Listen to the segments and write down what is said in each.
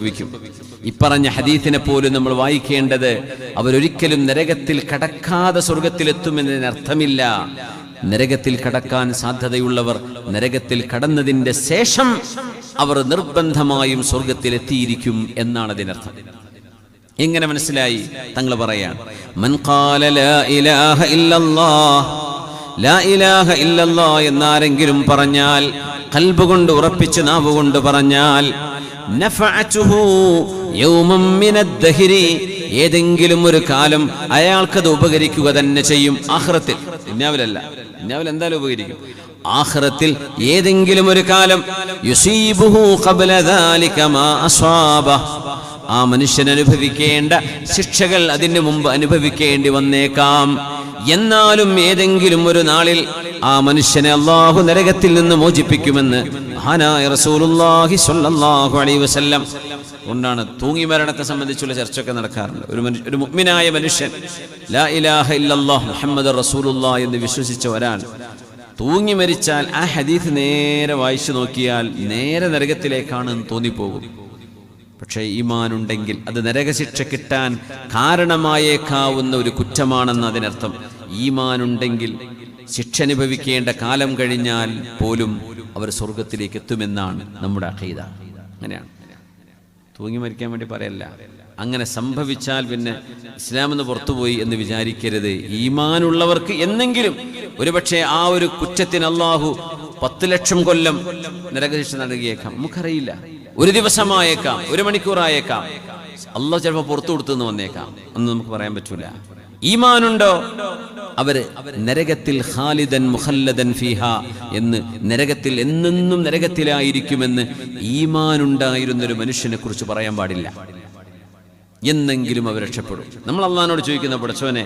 സംഭവിക്കും. ഇപ്പറഞ്ഞ ഹദീസിനെ പോലും നമ്മൾ വായിക്കേണ്ടത് അവരൊരിക്കലും നരകത്തിൽ കടക്കാതെ സ്വർഗത്തിലെത്തുമെന്നതിനർത്ഥമില്ല. നരകത്തിൽ കടക്കാൻ സാധ്യതയുള്ളവർ നരകത്തിൽ കടന്നതിന്റെ ശേഷം അവർ നിർബന്ധമായും സ്വർഗത്തിലെത്തിയിരിക്കും എന്നാണ് അതിനർത്ഥം. എങ്ങനെ മനസ്സിലായി? തങ്ങൾ പറയാൻ, മൻ ഖാല ലാ ഇലാഹ ഇല്ലല്ലാഹ്, ലാ ഇലാഹ ഇല്ലല്ലാഹ് എന്നാരെങ്കിലും പറഞ്ഞാൽ, ഖൽബ് കൊണ്ട് ഉറപ്പിച്ച് നാവ് കൊണ്ട് പറഞ്ഞാൽ, നഫഅതുഹു യൗമൻ മിനദ്ദഹരി, ഏതെങ്കിലും ഒരു കാലം അയാൾക്കത് ഉപകരിക്കുക തന്നെ ചെയ്യും. ആഖിറത്തിൽ, ദുനിയാവിലല്ല, ദുനിയാവിൽ എന്തായാലും ഉപകരിക്കും. ആഖിറത്തിൽ ഏതെങ്കിലും ഒരു കാലം യുസീബുഹു ഖബ്ല ദാലിക മാ അസ്വാബഹ, ആ മനുഷ്യൻ അനുഭവിക്കേണ്ട ശിക്ഷകൾ അതിന് മുമ്പ് അനുഭവിക്കേണ്ടി വന്നേക്കാം. എന്നാലും ഏതെങ്കിലും ഒരു നാളിൽ ആ മനുഷ്യനെ അല്ലാഹു നരകത്തിൽ നിന്ന് മോചിപ്പിക്കുമെന്ന് മഹാനായ റസൂലുള്ളാഹി സ്വല്ലല്ലാഹു അലൈഹി വസല്ലം. കൊണ്ടാണ് തൂങ്ങി മരണത്തെ സംബന്ധിച്ചുള്ള ചർച്ചയൊക്കെ നടക്കാറുണ്ട്. ഒരു മുഅ്മിനായ മനുഷ്യൻ ലാ ഇലാഹ ഇല്ലല്ലാഹ് മുഹമ്മദുർ റസൂലുള്ളാഹ് എന്ന് വിശ്വസിച്ച ഒരാൾ തൂങ്ങി മരിച്ചാൽ ആ ഹദീസ് നേരെ വായിച്ചു നോക്കിയാൽ നേരെ നരകത്തിലേക്കാണ് തോന്നിപ്പോകും. പക്ഷേ ഈമാനുണ്ടെങ്കിൽ അത് നരകശിക്ഷ കിട്ടാൻ കാരണമായേക്കാവുന്ന ഒരു കുറ്റമാണെന്ന് അതിനർത്ഥം. ഈമാനുണ്ടെങ്കിൽ ശിക്ഷ അനുഭവിക്കേണ്ട കാലം കഴിഞ്ഞാൽ പോലും അവർ സ്വർഗത്തിലേക്ക് എത്തുമെന്നാണ് നമ്മുടെ അഖീദ. അങ്ങനെയാണ്, തൂങ്ങി മരിക്കാൻ വേണ്ടി പറയല്ല. അങ്ങനെ സംഭവിച്ചാൽ പിന്നെ ഇസ്ലാമെന്ന് പുറത്തുപോയി എന്ന് വിചാരിക്കരുത്. ഈമാനുള്ളവർക്ക് എന്നെങ്കിലും ഒരുപക്ഷെ ആ ഒരു കുറ്റത്തിന് അല്ലാഹു 10 ലക്ഷം കൊല്ലം നരകശിക്ഷ നൽകിയേക്കാം. നമുക്കറിയില്ല. ഒരു ദിവസമായേക്കാം, ഒരു മണിക്കൂറായേക്കാം. അല്ലാഹു ചിലപ്പോൾ പുറത്തു കൊടുത്തെന്ന് വന്നേക്കാം. ഒന്നും നമുക്ക് പറയാൻ പറ്റൂല. ഈമാനുണ്ടോ അവര് നരകത്തിൽ ഖാലിദൻ മുഖല്ലദൻ ഫീഹ എന്ന്, നരകത്തിൽ എന്നെന്നും നരകത്തിലായിരിക്കുമെന്ന് ഈമാനുണ്ടായിരുന്നൊരു മനുഷ്യനെ കുറിച്ച് പറയാൻ പാടില്ല. എന്നെങ്കിലും അവർ രക്ഷപ്പെടും. നമ്മൾ അള്ളാഹിനോട് ചോദിക്കുന്ന, പടച്ചോനെ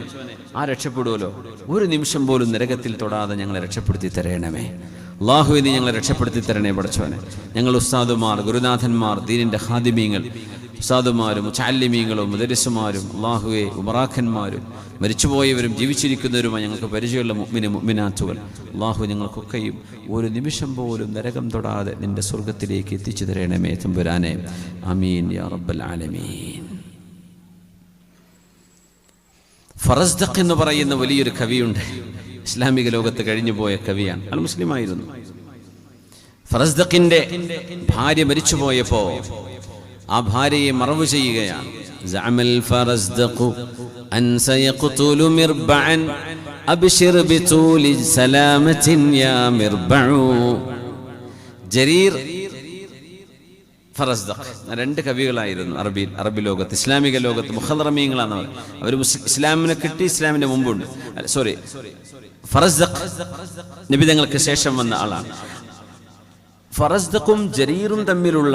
ആ രക്ഷപ്പെടുമല്ലോ, ഒരു നിമിഷം പോലും നരകത്തിൽ തൊടാതെ ഞങ്ങളെ രക്ഷപ്പെടുത്തി തരണമേ. അല്ലാഹുവേ, നീ ഞങ്ങളെ രക്ഷപ്പെടുത്തി തരണേ പടച്ചോനെ. ഞങ്ങൾ ഉസ്താദുമാർ, ഗുരുനാഥന്മാർ, ദീനിന്റെ ഖാദിമീങ്ങൾ, ഉസ്താദുമാരും മുതല്ലിമീങ്ങളും മുദരിസുമാരും, അല്ലാഹുവേ ഉമറാഖന്മാരും, മരിച്ചുപോയവരും ജീവിച്ചിരിക്കുന്നവരുമായി ഞങ്ങൾക്ക് പരിചയമുള്ള മുഅ്മിനാത്തുകൾ, അല്ലാഹു ഞങ്ങൾക്കൊക്കെയും ഒരു നിമിഷം പോലും നരകം തൊടാതെ നിന്റെ സ്വർഗത്തിലേക്ക് എത്തിച്ചു തരണമേ തമ്പുരാനെ. ആമീൻ യാ റബ്ബൽ ആലമീൻ. ഫറസ്ദഖ് എന്ന് പറയുന്ന വലിയൊരു കവിയുണ്ട്. ഇസ്ലാമിക ലോകത്ത് കഴിഞ്ഞു പോയ കവിയാണ്. അൽ മുസ്ലിമായിരുന്നു. ഫറസ്ദഖിന്റെ ഭാര്യ മരിച്ചുപോയപ്പോ ആ ഭാര്യയെ മറവ് ചെയ്യുകയാണ്. സഅമൽ ഫറസ്ദഖു അൻ സയഖ്തുലു മിർബഅൻ അബ്ശിർ ബിതൂലി സലാമത്തിൻ യാ മിർബഉ. ജരീർ, ഫറസ്ദഖ് രണ്ട് കവികളായിരുന്നു അറബി ലോകത്ത്, ഇസ്ലാമിക ലോകത്ത്. മുഖദ്റമീങ്ങളാണ് അവർ. ഇസ്ലാമിനെ കിട്ടി, ഇസ്ലാമിന്റെ മുമ്പുണ്ട്. ഫറസ്ദഖ് നബിതങ്ങൾക്ക് ശേഷം വന്ന ആളാണ്. ഫറസ്ദഖും ജരീറും തമ്മിലുള്ള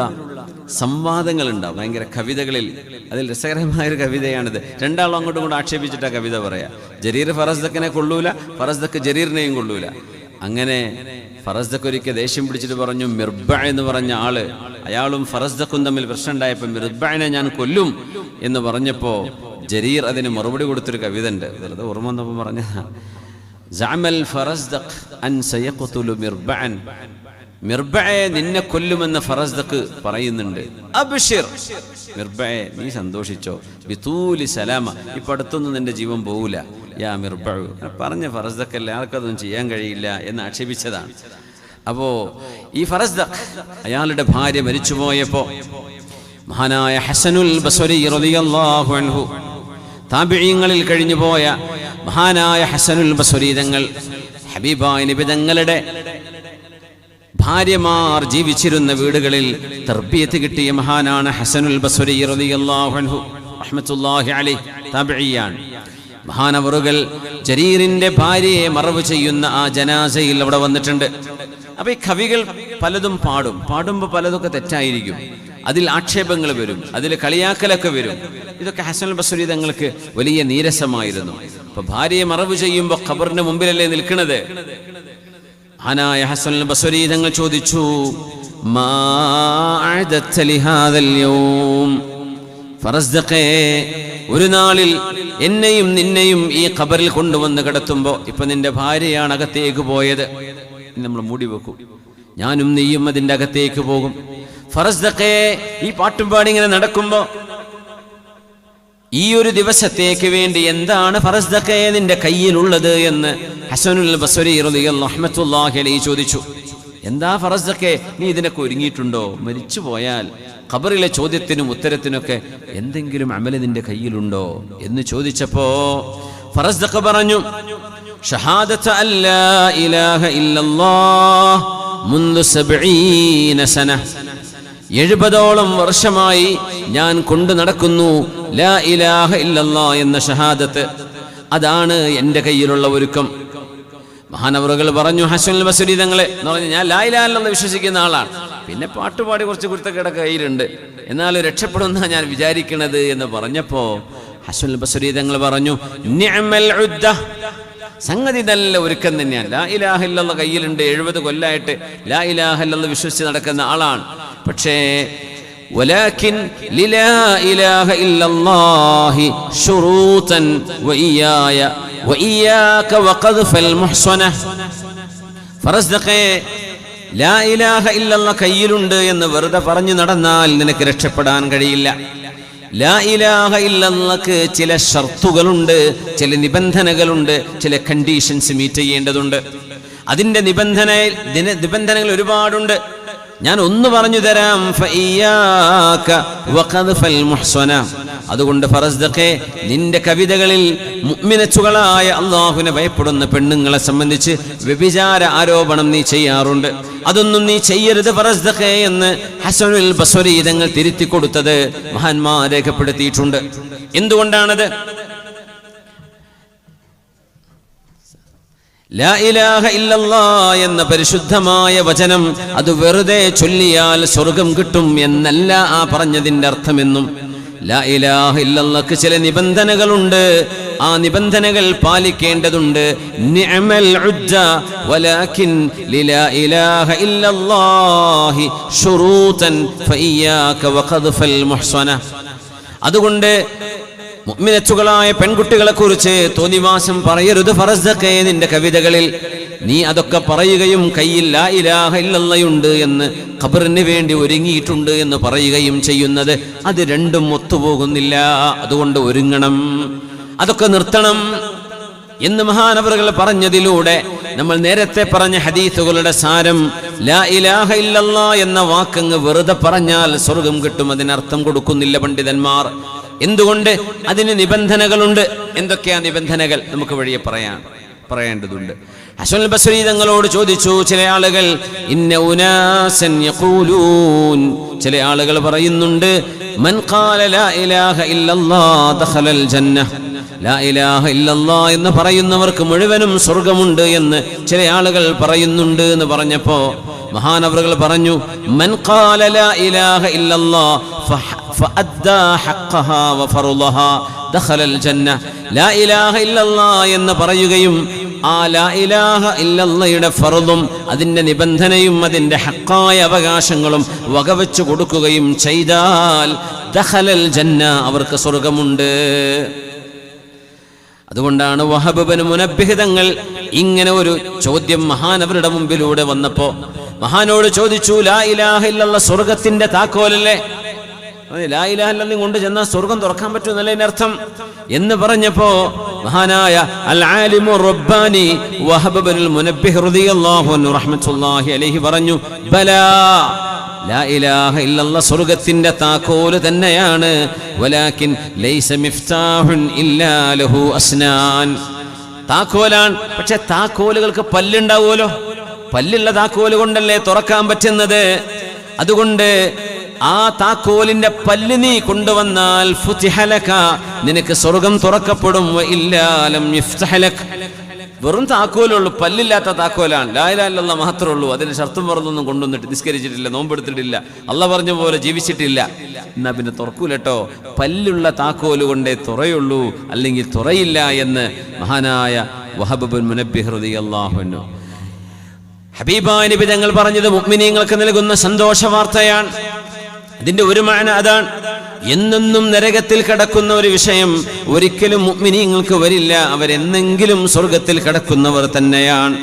സംവാദങ്ങൾ ഉണ്ടാവും, ഭയങ്കര കവിതകളിൽ. അതിൽ രസകരമായൊരു കവിതയാണിത്. രണ്ടാളും അങ്ങോട്ടും ഇങ്ങോട്ടും ആക്ഷേപിച്ചിട്ടാ കവിത പറയാ. ജരീർ ഫറസ്ദഖിനെ കൊള്ളൂല, ഫറസ്ദഖ് ജരീറിനെയും കൊള്ളൂല. അങ്ങനെ ഫറസ്ദഖ് ഒരിക്കൽ ദേഷ്യം പിടിച്ചിട്ട് പറഞ്ഞു, മിർബ എന്ന് പറഞ്ഞ ആള്, അയാളും ഫറസ്ദഖും തമ്മിൽ പ്രശ്നം ഉണ്ടായപ്പോൾ മിർബനെ ഞാൻ കൊല്ലും എന്ന് പറഞ്ഞപ്പോ ജരീർ അതിന് മറുപടി കൊടുത്തൊരു കവിത ഉണ്ട്. വെറുതെ ഓർമ്മ വന്നപ്പോൾ പറഞ്ഞതാ. സഅമൽ ഫറസ്ദഖ് അൻ സയഖ്തുലു മിർബഅൻ, മിർബയെ നിന്നെ കൊല്ലുമെന്ന് ഫറസ്ദഖ് പറയുന്നുണ്ട്. അബ്ശിർ, മിർബയെ നീ സന്തോഷിച്ചോ, ബിതൂലി സലാമ, ഇപ്പൊ അടുത്തൊന്നും നിന്റെ ജീവൻ പോകൂല. യാ മിർബഉ പറഞ്ഞ ഫറസ്ദഖ് അല്ലേ, ആർക്കതൊന്നും ചെയ്യാൻ കഴിയില്ല എന്ന് ആക്ഷേപിച്ചതാണ്. അപ്പോ ഈ ഫറസ്ദഖ് അയാളുടെ ഭാര്യ മരിച്ചുപോയപ്പോ മഹാനായ ഹസനുൽ ബസ്രി റളിയല്ലാഹു അൻഹു, താബിഈങ്ങളിൽ കഴിഞ്ഞുപോയ മഹാനായ ഹസനുൽ ബസ്രി തങ്ങൾ, ഹബീബായ നബി തങ്ങളുടെ ഭാര്യമാർ ജീവിച്ചിരുന്ന വീടുകളിൽ തർബിയത്ത് കിട്ടിയ മഹാനാണ് ഹസനുൽ ബസ്രി റളിയല്ലാഹു അൻഹു റഹ്മത്തുള്ളാഹി അലൈഹി. താബിഈയാണ്. മഹാനവറുകൾ ജരീറിന്റെ ഭാര്യയെ മറവ് ചെയ്യുന്ന ആ ജനാസയിൽ അവിടെ വന്നിട്ടുണ്ട്. അപ്പൊ ഈ കവികൾ പലതും പാടുമ്പോൾ പലതൊക്കെ തെറ്റായിരിക്കും. അതിൽ ആക്ഷേപങ്ങൾ വരും, അതിൽ കളിയാക്കലൊക്കെ വരും. ഇതൊക്കെ ഹസനുൽ ബസ്രി തങ്ങൾക്ക് വലിയ നീരസമായിരുന്നു. അപ്പൊ ഭാര്യയെ മറവ് ചെയ്യുമ്പോൾ ഖബറിന് മുമ്പിലല്ലേ നിൽക്കുന്നത്. മഹാനായ ഹസനുൽ ബസ്രി തങ്ങൾ ചോദിച്ചു, മാ അഅദത ലിഹാദൽ യൗം, ഫറസ്ദഖേ ഒരു നാളിൽ എന്നെയും നിന്നെയും ഈ ഖബറിൽ കൊണ്ടുവന്ന് കിടത്തുമ്പോ, ഇപ്പൊ നിന്റെ ഭാര്യയാണ് അകത്തേക്ക് പോയത്, നമ്മൾ മൂടി വെക്കും, ഞാനും നീയും അതിൻ്റെ അകത്തേക്ക് പോകും. ഫറസ്ദഖേ, ഈ പാട്ടും പാടി ഇങ്ങനെ നടക്കുമ്പോ ഈ ഒരു ദിവസത്തേക്ക് വേണ്ടി എന്താണ് ഫറസ്ദഖേ നിന്റെ കയ്യിലുള്ളത് എന്ന് ഹസനുൽ ബസ്രി റളിയല്ലാഹു അൻഹു ചോദിച്ചു. എന്താ ഫറസ്ദഖേ, നീ ഇതിനൊക്കെ ഒരുങ്ങിയിട്ടുണ്ടോ? മരിച്ചു പോയാൽ ഖബറിലെ ചോദ്യത്തിനും ഉത്തരത്തിനൊക്കെ എന്തെങ്കിലും അമല് നിന്റെ കയ്യിലുണ്ടോ എന്ന് ചോദിച്ചപ്പോ ഫറസ്ദഖ് പറഞ്ഞു, ഷഹാദത്ത് അല്ലാ ഇലാഹ ഇല്ലല്ലാഹ് മുൻദു 70 സന, 70ഓളം വർഷമായി ഞാൻ കൊണ്ടു നടക്കുന്നു ലാ ഇലാഹ ഇല്ലല്ലാഹ് എന്ന ഷഹാദത്ത്. അതാണ് എൻ്റെ കയ്യിലുള്ള ഒരുക്കം. മഹാനവറുകൾ പറഞ്ഞു, ഹസനുൽ ബസ്രി തങ്ങളെ എന്ന് പറഞ്ഞു, ഞാൻ ലാ ഇലാഹ ഇല്ലല്ലാഹ് വിശ്വസിക്കുന്ന ആളാണ്, പിന്നെ പാട്ടുപാടി കുറച്ച് കുരുത്തക്കേടൊക്കെ കയ്യിലുണ്ട്, എന്നാലും രക്ഷപ്പെടുന്ന ഞാൻ വിചാരിക്കണത് എന്ന് പറഞ്ഞപ്പോ ഹസനുൽ ബസ്രി തങ്ങൾ പറഞ്ഞു, നിഅമൽ ഉദ്ദ, സംഗതി നല്ല ഒരുക്കം തന്നെയാണ്. ലാ ഇലാഹ ഇല്ലല്ലാഹ് കയ്യിലുണ്ട്, 70 കൊല്ലമായിട്ട് ലാ ഇലാഹ ഇല്ലല്ലാഹ് വിശ്വസിച്ച് നടക്കുന്ന ആളാണ്. പക്ഷേ വലാകിൻ ലിലാ ഇലാഹ ഇല്ലല്ലാഹി ശുറൂതൻ വഇയായ വഇയാക വഖദ്ഫൽ മുഹ്സന. ഫറസ്ദഖേ, ലാ ഇലാഹ ഇല്ലല്ലാഹ് കയ്യിലുണ്ട് എന്ന് വെറുതെ പറഞ്ഞു നടന്നാൽ നിനക്ക് രക്ഷപ്പെടാൻ കഴിയില്ല. ലാ ഇലാഹ ഇല്ലല്ലാഹ്ക്ക് ചില ഷർത്തുകളുണ്ട്, ചില നിബന്ധനകളുണ്ട്, ചില കണ്ടീഷൻസ് മീറ്റ് ചെയ്യേണ്ടതുണ്ട്. അതിന്റെ നിബന്ധനകൾ ഒരുപാടുണ്ട്. ഞാൻ ഒന്ന് പറഞ്ഞു തരാം, ഫഇയ്യാക വഖദ്ഫൽ മുഹ്സന. അതുകൊണ്ട് ഫറസ്ദഖേ, നിന്റെ കവിതകളിൽ മുഅ്മിനത്തുകളായ അല്ലാഹുവിനെ ഭയപ്പെടുന്ന പെണ്ണുങ്ങളെ സംബന്ധിച്ച് വ്യഭിചാര ആരോപണം നീ ചെയ്യാറുണ്ട്. അതൊന്നും നീ ചെയ്യരുത് ഫറസ്ദഖേ എന്ന് ഹസനുൽ ബസ്രി തങ്ങൾ തിരുത്തി കൊടുത്തത് മഹാന്മാർ രേഖപ്പെടുത്തിയിട്ടുണ്ട്. എന്തുകൊണ്ടാണത്? ലാ ഇലാഹ ഇല്ലല്ലാഹ് എന്ന പരിശുദ്ധമായ വചനം അത് വെറുതെ ചൊല്ലിയാൽ സ്വർഗം കിട്ടും എന്നല്ല ആ പറഞ്ഞതിന്റെ അർത്ഥമെന്നും. ലാ ഇലാഹ ഇല്ലല്ലാഹ്ക്ക് ചില നിബന്ധനകളുണ്ട്, ആ നിബന്ധനകൾ പാലിക്കേണ്ടതുണ്ട്. നിഅമൽ ഉദ്ദ വലാകിൻ ലിലാ ഇലാഹ ഇല്ലല്ലാഹി ശുറൂതൻ ഫഇയ്യാക വഖദ്ഫൽ മുഹ്സന. അതുകൊണ്ട് മുഅ്മിനത്തുകളായ പെൺകുട്ടികളെ കുറിച്ച് തോന്നിവാസം പറയരുത് ഫറസ്ദഖേ നിന്റെ കവിതകളിൽ. നീ അതൊക്കെ പറയുകയും കയ്യിൽ ലാ ഇലാഹ ഇല്ലല്ലാഹുണ്ട് എന്ന് ഖബറിന് വേണ്ടി ഒരുങ്ങിയിട്ടുണ്ട് എന്ന് പറയുകയും ചെയ്യുന്നത്, അത് രണ്ടും ഒത്തുപോകുന്നില്ല. അതുകൊണ്ട് ഒരുങ്ങണം, അതൊക്കെ നിർത്തണം എന്ന് മഹാനവറുകൾ പറഞ്ഞതിലൂടെ നമ്മൾ നേരത്തെ പറഞ്ഞ ഹദീസുകളുടെ സാരം, ലാ ഇലാഹ ഇല്ലല്ലാഹ് എന്ന വാക്കങ്ങ് വെറുതെ പറഞ്ഞാൽ സ്വർഗം കിട്ടും, അതിനർത്ഥം കൊടുക്കുന്നില്ല പണ്ഡിതന്മാർ. എന്തുകൊണ്ട്? അതിന് നിബന്ധനകളുണ്ട്. എന്തൊക്കെയാ നിബന്ധനകൾ? നമുക്ക് വഴിയെ പറയേണ്ടതുണ്ട്. ഹസനുൽ ബസ്രി തങ്ങളോട് ചോദിച്ചു ചില ആളുകൾ, ഇന്ന ഉനാസൻ യഖൂലൂൻ, ചില ആളുകൾ പറയുന്നുണ്ട്, മൻ ഖാല ലാ ഇലാഹ ഇല്ലല്ലാഹ് ദഖലൽ ജന്ന, ലാ ഇലാഹ ഇല്ലല്ലാഹ് എന്ന് പറയുന്നവർക്ക് മുഴുവനും സ്വർഗമുണ്ട് എന്ന് ചില ആളുകൾ പറയുന്നുണ്ട് എന്ന് പറഞ്ഞപ്പോ മഹാനവറുകൾ പറഞ്ഞു, മൻ ഖാല ലാ ഇലാഹ ഇല്ലല്ലാഹ് ഫഅദ്ദാ ഹഖ്ഖഹാ വഫർളഹാ ദഖലൽ ജന്ന. ലാ ഇലാഹ ഇല്ലല്ലാഹ് എന്ന് പറയുകയും ആ ലാ ഇലാഹ ഇല്ലല്ലാഹയുടെ ഫർളും അതിന്റെ നിബന്ധനയും അതിന്റെ ഹഖായ അവകാശങ്ങളും വകവെച്ചു കൊടുക്കുകയും ചെയ്താൽ ദഖലൽ ജന്ന, അവർക്ക് സ്വർഗമുണ്ട്. അതുകൊണ്ടാണ് വഹബ് ഇബ്നു മുനബ്ബിഹ് തങ്ങൾ ഇങ്ങനെ ഒരു ചോദ്യം മഹാനവരുടെ മുമ്പിലൂടെ വന്നപ്പോ മഹാനോട് ചോദിച്ചു, ലാ ഇലാഹ ഇല്ലല്ലാഹ് സ്വർഗത്തിന്റെ താക്കോലല്ലേ, ലാ ഇലാഹ ഇല്ലല്ലാഹ് കൊണ്ട് ചെന്നാൽ സ്വർഗം തുറക്കാൻ പറ്റുമെന്നല്ലേ അതിനർത്ഥം എന്ന് പറഞ്ഞപ്പോ മഹാനായ അൽ ആലിമു റബ്ബാനി വഹബ് ഇബ്നുൽ മുനബ്ബിഹ് റളിയല്ലാഹു അൻഹു റഹ്മത്തുള്ളാഹി അലൈഹി പറഞ്ഞു, ബലാ, ലാ ഇലാഹ ഇല്ലല്ലാഹ് സ്വർഗത്തിന്റെ താക്കോല് തന്നെയാണ്. വലാകിൻ ലൈസ മിഫ്താഹുൻ ഇല്ലാ ലഹു അസ്നാൻ, താക്കോലാണ്, പക്ഷെ താക്കോലുകൾക്ക് പല്ലുണ്ടാവുമല്ലോ, പല്ലുള്ള താക്കോല് കൊണ്ടല്ലേ തുറക്കാൻ പറ്റുന്നത്. അതുകൊണ്ട് ആ താക്കോലിന്റെ പല്ല് നീ കൊണ്ടുവന്നാൽ ഫുതിഹലക, നിനക്ക് സ്വർഗം തുറക്കപ്പെടും. വഇല്ലാ ലം യഫ്തഹലക, വെറും താക്കോലുള്ളൂ, പല്ലില്ലാത്ത താക്കോലാണ്, ലാ ഇലാഹ ഇല്ലല്ലാഹ് മാത്രമേ ഉള്ളൂ. അതിന് ഷർത്തും പറന്നൊന്നും കൊണ്ടുവന്നിട്ട് നിസ്കരിച്ചിട്ടില്ല, നോമ്പെടുത്തിട്ടില്ല, അള്ളാഹ് പറഞ്ഞ പോലെ ജീവിച്ചിട്ടില്ല, എന്നാ പിന്നെ തുറക്കൂലട്ടോ. പല്ലുള്ള താക്കോല് കൊണ്ടേ തുറയുള്ളൂ, അല്ലെങ്കിൽ തുറയില്ല എന്ന് മഹാനായ വഹബ് ഇബ്നു മുനബ്ബിഹ് റളിയല്ലാഹു അൻഹു ഹബീബായ നബി തങ്ങൾ പറഞ്ഞത് മുഅ്മിനീങ്ങൾക്ക് നൽകുന്ന സന്തോഷ വാർത്തയാണ്. അതിന്റെ ഒരു മഅന അതാണ്, എന്നെന്നും നരകത്തിൽ കിടക്കുന്ന ഒരു വിഷയം ഒരിക്കലും മുഅ്മിനീങ്ങൾക്ക് വരില്ല, അവരെന്നെങ്കിലും സ്വർഗത്തിൽ കിടക്കുന്നവർ തന്നെയാണ്.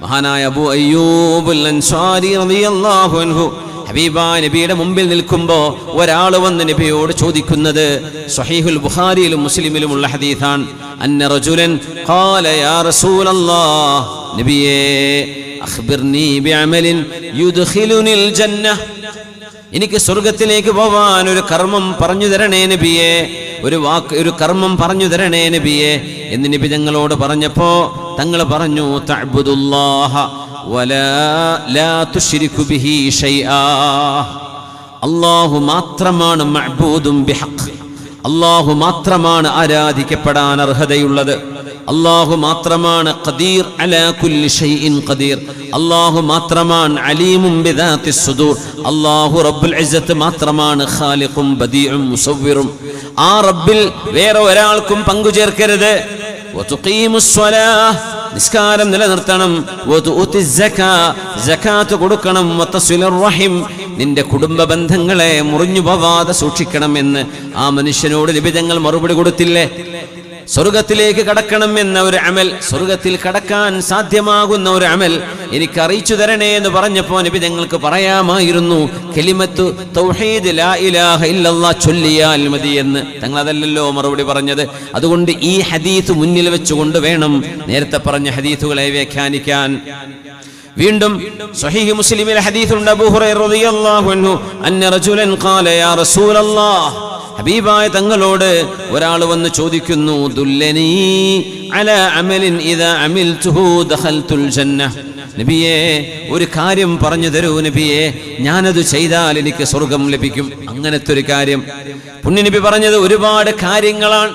മഹാനായ അബൂ അയ്യൂബ് അൽ അൻസാരി റളിയല്ലാഹു അൻഹു ഹബീബായ നബിയുടെ മുമ്പിൽ നിൽക്കുമ്പോൾ ഒരാൾ വന്ന് നബിയോട് ചോദിക്കുന്നത് സ്വഹീഹുൽ ബുഖാരിയിലും മുസ്ലിമിലുമുള്ള ഹദീസാണ്. അന്ന റജുലൻ ഖാല യാ റസൂലല്ലാഹ്, നബിയേ അഖ്ബിർനി ബിഅമലിൻ യുദ്ഖിലുനിൽ ജന്നഹ്, എനിക്ക് സ്വർഗത്തിലേക്ക് പോവാൻ ഒരു കർമ്മം പറഞ്ഞു തരണേ നബിയേ, ഒരു കർമ്മം പറഞ്ഞു തരണേ നബിയേ എന്ന് നബി തങ്ങളോട് പറഞ്ഞപ്പോ തങ്ങൾ പറഞ്ഞു തഅബ്ദുല്ലാഹ വലാ ലാ തുശ്രികു ബിഹി ഷൈആ. അല്ലാഹു മാത്രമാണ് മഅബൂദുൻ ബിഹഖ്, അല്ലാഹു മാത്രമാണ് ആരാധിക്കപ്പെടാൻ അർഹതയുള്ളത്. അല്ലാഹു മാത്രമാണ് ഖദീർ അലാ കുല്ലി ഷൈഇൻ ഖദീർ. അല്ലാഹു മാത്രമാണ് അലീമുൻ ബിദാത്തിസ് സുദൂർ. അല്ലാഹു റബ്ബുൽ ഇസ്സത്ത് മാത്രമാണ് ഖാലിഖും ബദീഉം മുസവ്വിറും. ആ റബ്ബിൽ വേറെ ഒരാൾക്കും പങ്കു ചേർക്കരുത്. വതുഖീമുസ് സ്വലാഹ്, നിസ്കാരം നിലനിർത്തണം. വതുഉതിസ് സകാ, സകാത്ത് കൊടുക്കണം. വതസിലുർ റഹിം, നിന്റെ കുടുംബ ബന്ധങ്ങളെ മുറിഞ്ഞു പോവാതെ സൂക്ഷിക്കണം എന്ന് ആ മനുഷ്യനോട് നബി തങ്ങൾ മറുപടി കൊടുത്തില്ലേ? സ്വർഗത്തിലേക്ക് കടക്കണം എന്ന ഒരു അമൽ, സ്വർഗത്തിൽ കടക്കാൻ സാധ്യമാകുന്ന ഒരു അമൽ എനിക്ക് അറിയിച്ചു തരണേ എന്ന് പറഞ്ഞപ്പോ നബി തങ്ങൾക്ക് പറയാമായിരുന്നു കലിമത്തു തൗഹീദ് ലാ ഇലാഹ ഇല്ലല്ലാഹ് ചൊല്ലിയാൽ മതി എന്ന്. തങ്ങൾ അതല്ലല്ലോ മറുപടി പറഞ്ഞത്. അതുകൊണ്ട് ഈ ഹദീസ് മുന്നിൽ വെച്ചുകൊണ്ട് വേണം നേരത്തെ പറഞ്ഞ ഹദീസുകളെ വ്യാഖ്യാനിക്കാൻ. വീണ്ടും സ്വഹീഹ് മുസ്ലിമിലെ ഹദീസുണ്ട്, അബൂ ഹുറൈറ റളിയല്ലാഹു അൻഹു അന്ന റജുലൻ ഖാല യാ റസൂലല്ലാഹ്, ഹബീബായ തങ്ങളോട് ഒരാൾ വന്ന് ചോദിക്കുന്നു ദുല്ലനീ അലാ അമലിൻ ഇദാ അമിൽതുഹു ദഖൽതുൽ ജന്നഹ്, നബിയേ ഒരു കാര്യം പറഞ്ഞു തരൂ നബിയേ, ഞാനത് ചെയ്താൽ എനിക്ക് സ്വർഗം ലഭിക്കും. അങ്ങനത്തെ ഒരു കാര്യം പുണ്യ നബി പറഞ്ഞത് ഒരുപാട് കാര്യങ്ങളാണ്.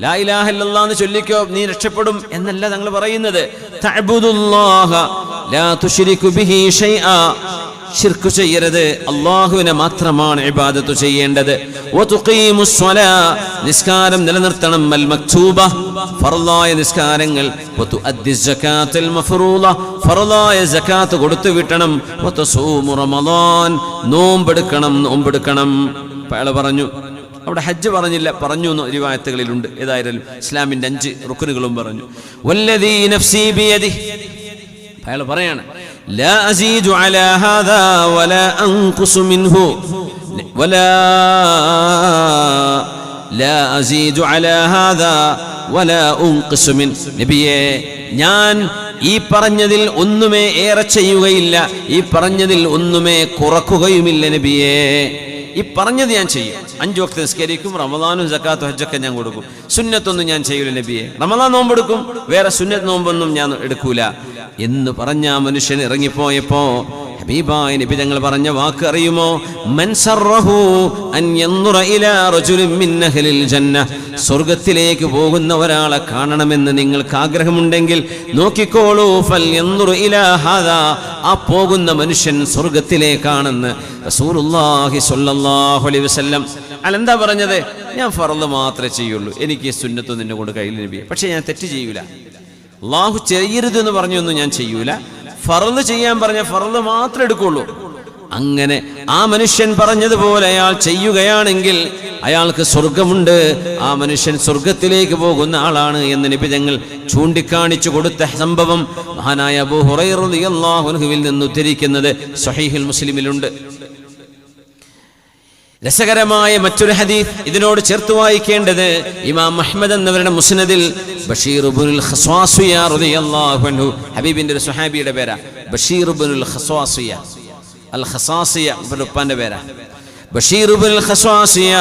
ലാ ഇലാഹ ഇല്ലല്ലാഹ് എന്ന് ചൊല്ലിക്കോ നീ രക്ഷപ്പെടും എന്നല്ല തങ്ങൾ പറയുന്നത്. തഅബ്ദുല്ലാഹ ലാ തുശ്രികു ബിഹി ഷൈആ, ശിർക്ക് ചെയ്യരുത്, അല്ലാഹുവിനെ മാത്രമാണ് ഇബാദത്ത് ചെയ്യേണ്ടത്. വതുഖീമുസ് സ്വലാ, നിസ്കാരം നിലനിർത്തണം. അൽ മക്തൂബ, ഫർളായ നിസ്കാരങ്ങൾ. വതുഅദ്ദിസ് സകാത്തുൽ മഫ്റൂള, ഫർളായ സകാത്ത് കൊടുത്തു വിട്ടണം. വതസൂമു റമളാൻ, നോമ്പെടുക്കണം. അയാൾ പറഞ്ഞു, അവിടെ ഹജ്ജ് പറഞ്ഞില്ല, പറഞ്ഞു എന്ന് റിവായത്തുകളിലുണ്ട്. ഏതായാലും ഇസ്ലാമിന്റെ 5 റുക്നുകളും പറഞ്ഞു. വല്ലദീ നഫ്സി ബിയദിഹി, അയാൾ പറയാണ് ലാ അസീദു അലാ ഹാദാ വലാ അൻഖുസു മിൻഹു ലാ അസീദു അലാ ഹാദാ വലാ അൻഖുസു മിൻ, നബിയേ ഞാൻ ഈ പറഞ്ഞതിൽ ഒന്നുമേ ഏറെ ചെയ്യുകയില്ല, ഈ പറഞ്ഞതിൽ ഒന്നുമേ കുറക്കുകയുമില്ല നബിയേ. ഈ പറഞ്ഞത് ഞാൻ ചെയ്യും. 5 വക്ത് നിസ്കരിക്കും, റമദാനും സക്കാത്തും ഹജ്ജൊക്കെ ഞാൻ കൊടുക്കും. സുന്നത്തൊന്നും ഞാൻ ചെയ്യൂല നബിയെ. റമദാൻ നോമ്പെടുക്കും, വേറെ സുന്നത്ത് നോമ്പൊന്നും ഞാൻ എടുക്കൂല എന്ന് പറഞ്ഞ മനുഷ്യൻ ഇറങ്ങിപ്പോയപ്പോ ഹബീബായ നബി തങ്ങൾ പറഞ്ഞ വാക്ക് അറിയുമോ? മൻ സറഹു അൻ യൻദുറ ഇലാ റജുലിൻ മിൻ അഹ്ലിൽ ജന്ന, സ്വർഗ്ഗത്തിലേക്ക് പോകുന്ന ഒരാളെ കാണണമെന്ന് നിങ്ങൾക്ക് ആഗ്രഹമുണ്ടെങ്കിൽ നോക്കിക്കോളൂ. ഫൽ യൻദുറ ഇലാ ഹാദാ, ആ പോകുന്ന മനുഷ്യൻ സ്വർഗ്ഗത്തിലേക്കാണെന്ന് റസൂലുള്ളാഹി സ്വല്ലല്ലാഹു അലൈഹി വസല്ലം. അല്ലെന്താ പറഞ്ഞത്? ഞാൻ ഫർള് മാത്രമേ ചെയ്യുള്ളൂ, എനിക്ക് സുന്നത്ത് നിന്നെ കൊണ്ട് കയ്യിൽ നബിയെ, പക്ഷെ ഞാൻ തെറ്റ് ചെയ്യൂല. അല്ലാഹു ചെയ്യരുതെന്ന് പറഞ്ഞൊന്നും ഞാൻ ചെയ്യൂല. ഫർള് ചെയ്യാൻ പറഞ്ഞ ഫർള് മാത്രമേ എടുക്കുള്ളൂ. അങ്ങനെ ആ മനുഷ്യൻ പറഞ്ഞതുപോലെ അയാൾ ചെയ്യുകയാണെങ്കിൽ അയാൾക്ക് സ്വർഗമുണ്ട്, ആ മനുഷ്യൻ സ്വർഗത്തിലേക്ക് പോകുന്ന ആളാണ് എന്ന് നബി തങ്ങൾ ചൂണ്ടിക്കാണിച്ചു കൊടുത്ത സംഭവം മഹാനായ അബൂ ഹുറൈറ റളിയല്ലാഹു അൻഹുവിൽ നിന്ന് ഉദ്ധരിക്കുന്നത് സ്വഹീഹുൽ മുസ്ലിമിലുണ്ട്. രസകരമായ മറ്റൊരു ഹദീസ് ഇതിനോട് ചേർത്ത് വായിക്കേണ്ടത് ഇമാം അഹ്മദ് എന്നവരുടെ മുസ്നദിൽ ബഷീർ ഇബ്നുൽ ഖസ്വാസിയ റളിയല്ലാഹു അൻഹു, ഹബീബിന്റെ ഒരു സ്വഹാബിയുടെ പേരാ ബഷീർ ഇബ്നുൽ ഖസ്വാസിയ, അൽ ഖസാസിയ ഉപ്പാന്റെ പേരാ. ബഷീർ ഇബ്നുൽ ഖസ്വാസിയ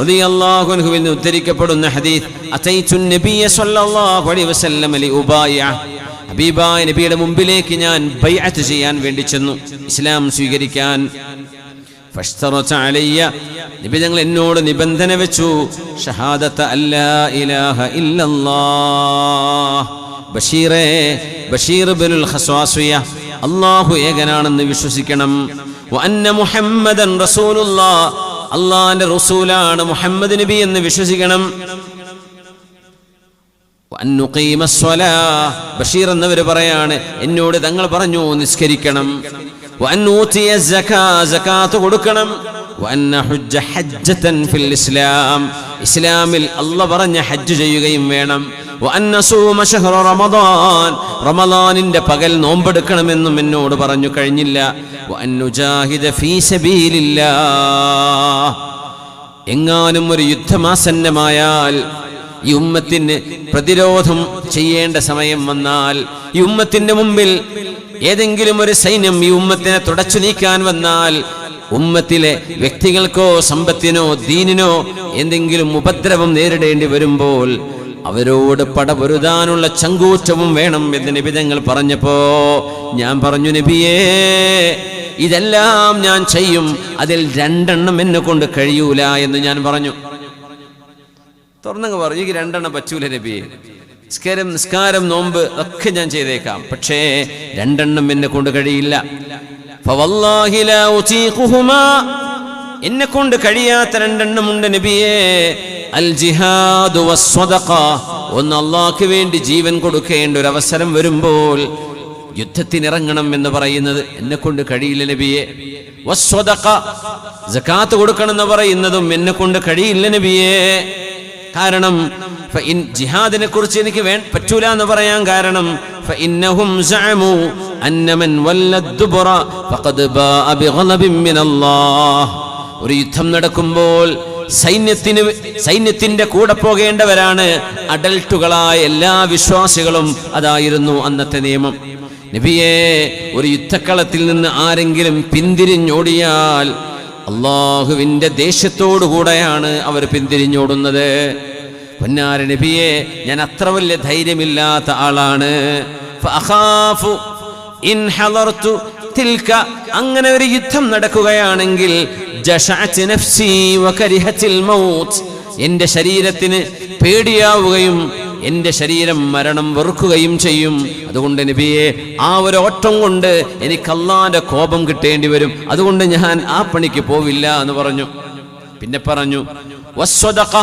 റളിയല്ലാഹു അൻഹുവിൽ നിന്ന് ഉദ്ധരിക്കപ്പെടുന്ന ഹദീസ്, അതൈതു നബിയ സ്വല്ലല്ലാഹു അലൈഹി വസല്ലം ലി ഉബായ, ഹബീബായ നബിയുടെ മുമ്പിലേക്ക് ഞാൻ ബൈഅത്ത് ചെയ്യാൻ വേണ്ടി ചെന്നു, ഇസ്ലാം സ്വീകരിക്കാൻ. ഫഷ്തറത അലയ്യ, നബി തങ്ങൾ എന്നോട് നിബന്ധന വെച്ചു, ഷഹാദത അല്ലാ ഇലാഹ ഇല്ലല്ലാഹ്, ബഷീറേ, ബഷീർ ഇബ്നുൽ ഖസ്വാസിയ, അല്ലാഹു ഏകനാണെന്ന് വിശ്വസിക്കണം. വഅന്ന മുഹമ്മദൻ റസൂലുള്ളാഹ്, അല്ലാഹുവിന്റെ റസൂലാണ് മുഹമ്മദ് നബി എന്ന് വിശ്വസിക്കണം. വഅന്നുഖീമസ് സ്വലാഹ്, ബഷീർ എന്നവർ പറയാണ് എന്നോട് തങ്ങൾ പറഞ്ഞു നിസ്കരിക്കണം. വഅന്നൂതിയ സകാത്ത് കൊടുക്കണം. വഅന്ന ഹജ്ജ ഹജ്ജതൻ ഫിൽ ഇസ്ലാം, ഇസ്ലാമിൽ അല്ലാഹ് പറഞ്ഞ ഹജ്ജ് ചെയ്യുകയും വേണം. വഅന്ന സൂമ ശഹ്റ റമദാൻ, റമദാനിന്റെ പകൽ നോമ്പെടുക്കണമെന്നും എന്നോട് പറഞ്ഞു. കഴിഞ്ഞില്ല. വഅൻ നുജാഹിദ ഫീ സബീലില്ലാഹ്. എങ്ങാനും ഒരു യുദ്ധമാസന്നമായാൽ, ഈ ഉമ്മത്തിന് പ്രതിരോധം ചെയ്യേണ്ട സമയം വന്നാൽ, ഈ ഉമ്മത്തിന്റെ മുമ്പിൽ ഏതെങ്കിലും ഒരു സൈന്യം ഈ ഉമ്മത്തിനെ തുടച്ചു നീക്കാൻ വന്നാൽ, ഉമ്മത്തിലെ വ്യക്തികൾക്കോ സമ്പത്തിനോ ദീനിനോ എന്തെങ്കിലും ഉപദ്രവം നേരിടേണ്ടി വരുമ്പോൾ അവരോട് പടപൊരുതാനുള്ള ചങ്കൂറ്റവും വേണം എന്ന് നബി തങ്ങൾ പറഞ്ഞപ്പോ ഞാൻ പറഞ്ഞു, നബിയേ ഇതെല്ലാം ഞാൻ ചെയ്യും, അതിൽ 2 എന്നെ കൊണ്ട് കഴിയൂല എന്ന് ഞാൻ പറഞ്ഞു. തുറന്നങ്ങ് പറഞ്ഞു, എനിക്ക് 2 പറ്റൂല നബിയെ. നിസ്കാരം നോമ്പ് ഒക്കെ ഞാൻ ചെയ്തേക്കാം, പക്ഷേ 2 എന്നെ കൊണ്ട് കഴിയില്ല. ഫവല്ലാഹി ലാ ഉതീഖുഹുമാ, എന്നെ കൊണ്ട് കഴിയാത്ത 2 ഉണ്ട് നബിയേ. അൽ ജിഹാദു വസ്സദഖ, ഒന്ന് അല്ലാഹുവിന് വേണ്ടി ജീവൻ കൊടുക്കേണ്ട ഒരു അവസരം വരുമ്പോൾ യുദ്ധത്തിനിറങ്ങണം എന്ന് പറയുന്നത് എന്നെ കൊണ്ട് കഴിയില്ല നബിയെ. വസ്സദഖ, സകാത്ത് കൊടുക്കണം എന്ന് പറയുന്നതും എന്നെ കൊണ്ട് കഴിയില്ല നബിയെ. കാരണം ജിഹാദിനെ കുറിച്ച് എനിക്ക് പറ്റൂല എന്ന് പറയാൻ കാരണം ഫഇന്നഹും സഅമു അന്ന മൻ വല്ലദ്ദുബറ ഫഖദ് ബാഅ ബിഗളബിൻ മിനല്ലാഹ്. ഒരു യുദ്ധം നടക്കുമ്പോൾ സൈന്യത്തിന്റെ കൂടെ പോകേണ്ടവരാണ് അഡൽട്ടുകളായ എല്ലാ വിശ്വാസികളും. അതായിരുന്നു അന്നത്തെ നിയമം. നബിയെ, ഒരു യുദ്ധക്കളത്തിൽ നിന്ന് ആരെങ്കിലും പിന്തിരിഞ്ഞോടിയാൽ അള്ളാഹുവിന്റെ ദേഷ്യത്തോടുകൂടെയാണ് അവർ പിന്തിരിഞ്ഞോടുന്നത്. പൊന്നാര നബിയെ, ഞാൻ അത്ര വലിയ ധൈര്യമില്ലാത്ത ആളാണ്. ഫഅഖാഫു ഇൻ ഹളർതു തിൽക, അങ്ങനെ ഒരു യുദ്ധം നടക്കുകയാണെങ്കിൽ ജശഅത് നഫ്സി വകരിഹത്തിൽ മൗത്ത്, എന്റെ ശരീരത്തിന് പേടിയാവുകയും എന്റെ ശരീരം മരണം വെറുക്കുകയും ചെയ്യും. അതുകൊണ്ട് നബിയെ, ആ ഒരു ഓട്ടം കൊണ്ട് എനിക്ക് അല്ലാഹുവിന്റെ കോപം കിട്ടേണ്ടി വരും. അതുകൊണ്ട് ഞാൻ ആ പണിക്ക് പോവില്ല എന്ന് പറഞ്ഞു. പിന്നെ പറഞ്ഞു വസ്സദഖ,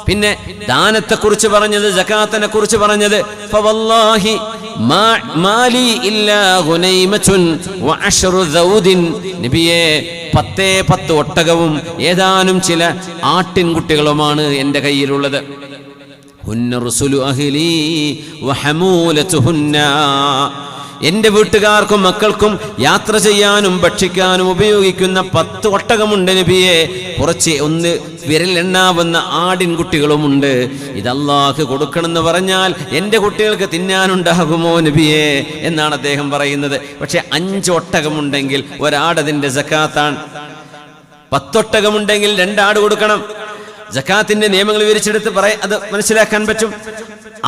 പിന്നെ ദാനത്തെ കുറിച്ച് പറഞ്ഞത്, സകാത്തിനെ കുറിച്ച് പറഞ്ഞത് ഫവല്ലാഹി മാലി ഇല്ലാ ഗുനൈമതുൻ വഅശ്റു ദൗദിൻ. നബിയെ, 10 ഒട്ടകവും ഏതാനും ചില ആട്ടിൻകുട്ടികളുമാണ് എൻ്റെ കയ്യിലുള്ളത്. ഹുന്ന റുസുലു അഹ്ലി വഹമൂലതുഹുന്ന, എന്റെ വീട്ടുകാർക്കും മക്കൾക്കും യാത്ര ചെയ്യാനും ഭക്ഷിക്കാനും ഉപയോഗിക്കുന്ന 10 ഒട്ടകമുണ്ട് നബിയെ. കുറച്ച് ഒന്ന് വിരലെണ്ണാവുന്ന ആടിൻകുട്ടികളുമുണ്ട്. ഇത് അല്ലാഹു കൊടുക്കണമെന്ന് പറഞ്ഞാൽ എൻ്റെ കുട്ടികൾക്ക് തിന്നാനുണ്ടാകുമോ നബിയെ എന്നാണ് അദ്ദേഹം പറയുന്നത്. പക്ഷെ 5 ഒട്ടകമുണ്ടെങ്കിൽ ഒരാടതിന്റെ സക്കാത്താണ്. 10 ഒട്ടകമുണ്ടെങ്കിൽ 2 ആട് കൊടുക്കണം. സക്കാത്തിന്റെ നിയമങ്ങൾ വിവരിച്ചെടുത്ത് അത് മനസ്സിലാക്കാൻ പറ്റും.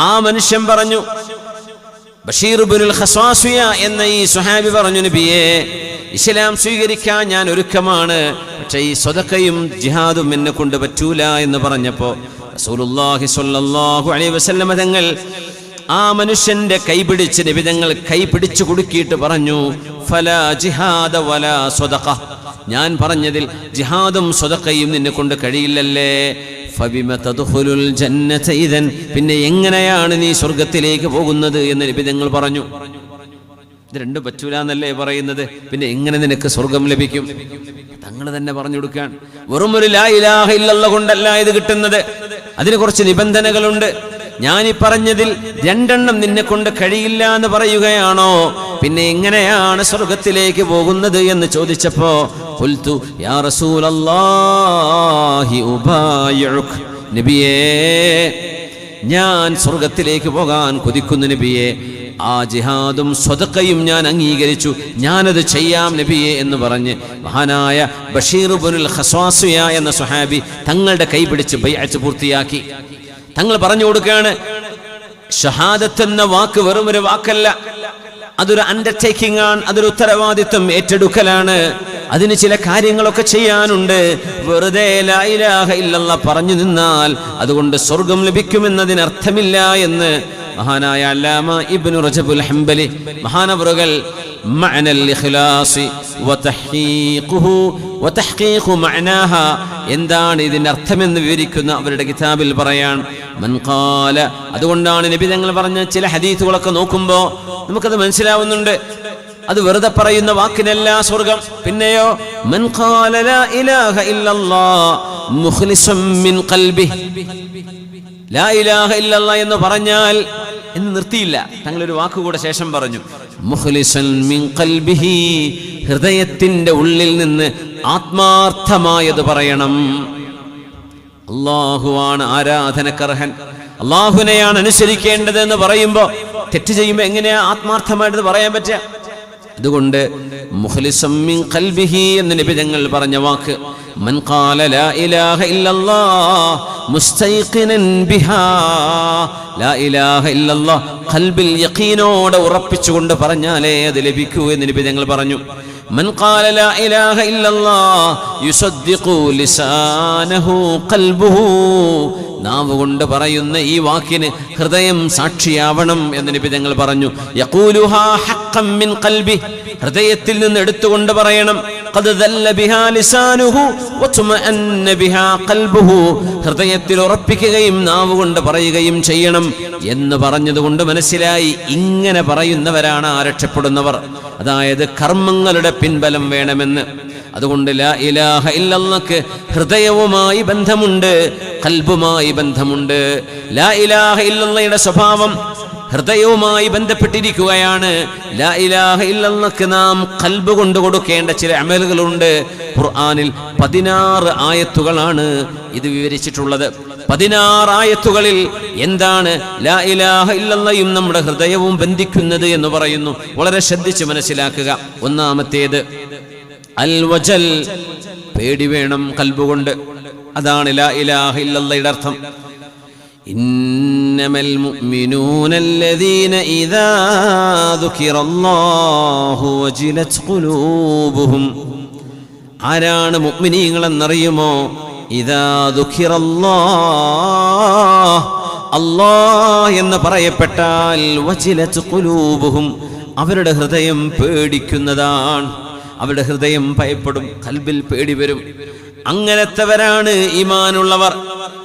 ആ മനുഷ്യൻ പറഞ്ഞു, ബഷീർ ഇബ്നുൽ ഖസ്വാസിയ എന്ന ഈ സ്വഹാബി പറഞ്ഞു, നബിയെ, ഇസ്ലാം സ്വീകരിക്കാൻ ഞാൻ ഒരുക്കമാണ്, പക്ഷേ ഈ സ്വതക്കയും ജിഹാദും എന്നെ കൊണ്ട് പറ്റൂല എന്ന് പറഞ്ഞപ്പോ റസൂലുള്ളാഹി സ്വല്ലല്ലാഹു അലൈഹി വസല്ലം തങ്ങൾ ആ മനുഷ്യന്റെ കൈപിടിച്ച് നബി തങ്ങൾ കൈപിടിച്ചു കുടുക്കിയിട്ട് പറഞ്ഞു, ഫലാ ജിഹാദ വലാ സ്വതഖ, ഞാൻ പറഞ്ഞതിൽ ജിഹാദും സ്വതക്കയും നിന്നെ കൊണ്ട് കഴിയില്ലല്ലേ. ഫബിമ തദ്ഖുലുൽ ജന്നത ഇദൻ, പിന്നെ എങ്ങനെയാണ് നീ സ്വർഗ്ഗത്തിലേക്ക് പോകുന്നത് എന്ന് നബി തങ്ങൾ പറഞ്ഞു. ഇത് 2 പറ്റൂല എന്നല്ലേ പറയുന്നത്, പിന്നെ എങ്ങനെ നിനക്ക് സ്വർഗം ലഭിക്കും? തങ്ങൾ തന്നെ പറഞ്ഞു കൊടുക്കാൻ. വെറും ഒരു ലാ ഇലാഹ ഇല്ലല്ലാഹ് കൊണ്ടല്ല ഇത് കിട്ടുന്നത്, അതിന് കുറച്ച് നിബന്ധനകളുണ്ട്. ഞാൻ ഈ പറഞ്ഞതിൽ 2 നിന്നെ കൊണ്ട് കഴിയില്ല എന്ന് പറയുകയാണോ, പിന്നെ എങ്ങനെയാണ് സ്വർഗത്തിലേക്ക് പോകുന്നത് എന്ന് ചോദിച്ചപ്പോ ഖുൽതു യാ റസൂലല്ലാഹി ഉബായിഉക്, നബിയേ, ഞാൻ സ്വർഗത്തിലേക്ക് പോകാൻ കൊതിക്കുന്നു നബിയെ. ആ ജിഹാദും സ്വതക്കയും ഞാൻ അംഗീകരിച്ചു, ഞാനത് ചെയ്യാം നബിയെ എന്ന് പറഞ്ഞ് മഹാനായ ബഷീർ ഇബ്നുൽ ഖസ്വാസിയ എന്ന സ്വഹാബി തങ്ങളുടെ കൈപിടിച്ച് ബൈഅത്ത് പൂർത്തിയാക്കി. തങ്ങൾ പറഞ്ഞു കൊടുക്കുകയാണ്, ഷഹാദത്ത് എന്ന വാക്ക് വെറും ഒരു വാക്കല്ല, അതൊരു അണ്ടർടേക്കിംഗ് ആണ്, അതൊരു ഉത്തരവാദിത്വം ഏറ്റെടുക്കലാണ്. അതിന് ചില കാര്യങ്ങളൊക്കെ ചെയ്യാനുണ്ട്. വെറുതെ ലാ ഇലാഹ ഇല്ലല്ലാഹ് പറഞ്ഞു നിന്നാൽ അതുകൊണ്ട് സ്വർഗം ലഭിക്കുമെന്നതിനർത്ഥമില്ല എന്ന് മഹാനായ അല്ലാമ ഇബ്നു റജബുൽ ഹംബലി മഹാനവറുകൾ മഅനൽ ഇഖ്ലാസി വതഹ്ഖീഖുഹു വതഹ്ഖീഖു മഅനാഹ, എന്താണ് ഇതിന്റെ അർത്ഥമെന്ന് വിവരിക്കുന്ന അവരുടെ കിതാബിൽ പറയാൻ മൻ ഖാല. അതുകൊണ്ടാണ് നബി തങ്ങൾ പറഞ്ഞ ചില ഹദീസുകളൊക്കെ നോക്കുമ്പോൾ നമുക്കത് മനസ്സിലാവുന്നുണ്ട്. അത് വെറുതെ പറയുന്ന വാക്കിനല്ല സ്വർഗം. പിന്നെയോ മൻ ഖാല ലാ ഇലാഹ ഇല്ലല്ലാഹ് മുഖ്ലിസൻ മിൻ ഖൽബിഹി, ലാ ഇലാഹ ഇല്ലല്ലാഹ് എന്ന് പറഞ്ഞാൽ എന്ന് നിർത്തിയില്ല. തങ്ങൾ ഒരു വാക്കുകൂടെ ശേഷം പറഞ്ഞു, മുഖ്ലിസൻ മിൻ ഖൽബിഹി, ഹൃദയത്തിന്റെ ഉള്ളിൽ നിന്ന് ആത്മാർത്ഥമായത് പറയണം. അല്ലാഹുവാണ് ആരാധനക്കർഹൻ, അല്ലാഹുവിനെയാണ് അനുസരിക്കേണ്ടത് എന്ന് പറയുമ്പോൾ തെറ്റ് ചെയ്യുമ്പോൾ എങ്ങനെയാ ആത്മാർത്ഥമായിട്ട് പറയാൻ പറ്റുക? അതുകൊണ്ട് മുഖ്ലിസം മിൻ ഖൽബിഹി എന്ന് നബി തങ്ങൾ പറഞ്ഞ വാക്ക്, മൻ ഖാല ലാ ഇലാഹ ഇല്ലല്ലാഹ് മുസ്തൈഖിനൻ ബിഹാ, ലാ ഇലാഹ ഇല്ലല്ലാഹ് ഖൽബിൽ യഖീനോടെ ഉറപ്പിച്ചുകൊണ്ട് പറഞ്ഞാലേ അത് ലഭിക്കൂ എന്ന് നബി തങ്ങൾ പറഞ്ഞു. മൻ ഖാല ലാ ഇലാഹ ഇല്ലല്ലാഹ് യുസദ്ദിഖു ലിസാനഹു ഖൽബുഹു, നാവ് കൊണ്ട് പറയുന്ന ഈ വാക്കിന് ഹൃദയം സാക്ഷിയാവണം എന്ന് നബി തങ്ങൾ പറഞ്ഞു. യഖൂലുഹാ ഹഖ്ഖൻ മിൻ ഖൽബി, ഹൃദയത്തിൽ നിന്ന് എടുത്തുകൊണ്ട് പറയണം. ഖദ് ദല്ല ബിഹാ ലിസാനുഹു വതുമഅന്ന ബിഹാ ഖൽബുഹു, ഹൃദയത്തിൽ ഉറപ്പിക്കുകയും നാവ് കൊണ്ട് പറയുകയും ചെയ്യണം എന്ന് പറഞ്ഞതുകൊണ്ട് മനസ്സിലായി ഇങ്ങനെ പറയുന്നവരാണ് രക്ഷപ്പെടുന്നവർ. അതായത് കർമ്മങ്ങളുടെ പിൻബലം വേണമെന്ന്. അതുകൊണ്ട് ലാ ഇലാഹ ഇല്ലല്ലാഹ് ഹൃദയവുമായി ബന്ധമുണ്ട്, ഖൽബുമായി ബന്ധമുണ്ട്. ലാ ഇലാഹ ഇല്ലല്ലാഹയുടെ സ്വഭാവം ഹൃദയവുമായി ബന്ധപ്പെട്ടിരിക്കുകയാണ്. ലാ ഇലാഹ ഇല്ലല്ലാഹ് നാം ഖൽബ് കൊണ്ട് കൊടുക്കേണ്ട ചില അമലുകളുണ്ട്. ഖുർആനിൽ 16 ആയത്തുകളാണ് ഇത് വിവരിച്ചിട്ടുള്ളത്. 16 ആയത്തുകളിൽ എന്താണ് ലാ ഇലാഹ ഇല്ലല്ലാഹും നമ്മുടെ ഹൃദയവും ബന്ധിക്കുന്നത് എന്ന് പറയുന്നു. വളരെ ശ്രദ്ധിച്ച് മനസ്സിലാക്കുക. ഒന്നാമത്തേത് അൽ വജൽ, പേടി വേണം ഖൽബുകൊണ്ട്. അതാണ് ലാ ഇലാഹ ഇല്ലല്ലാഹയുടെ അർത്ഥം. ഇന്നമൽ മുഅ്മിനൂന അല്ലദീന ഇദാ ദുകിറല്ലാഹു വജിലത് ഖുലൂബുഹും, ആരാണ് മുഅ്മിനീങ്ങൾ എന്നറിയുമോ? ഇദാ ദുകിറല്ലാഹ്, അല്ലാഹ് എന്ന് പറയപ്പെട്ടാൽ വജിലത് ഖുലൂബുഹും, അവരുടെ ഹൃദയം പേടിക്കുന്നതാണ്. അവരുടെ ഹൃദയം ഭയപ്പെടും, ഖൽബിൽ പേടി വരും. അങ്ങനത്തെവരാണ് ഈമാനുള്ളവർ.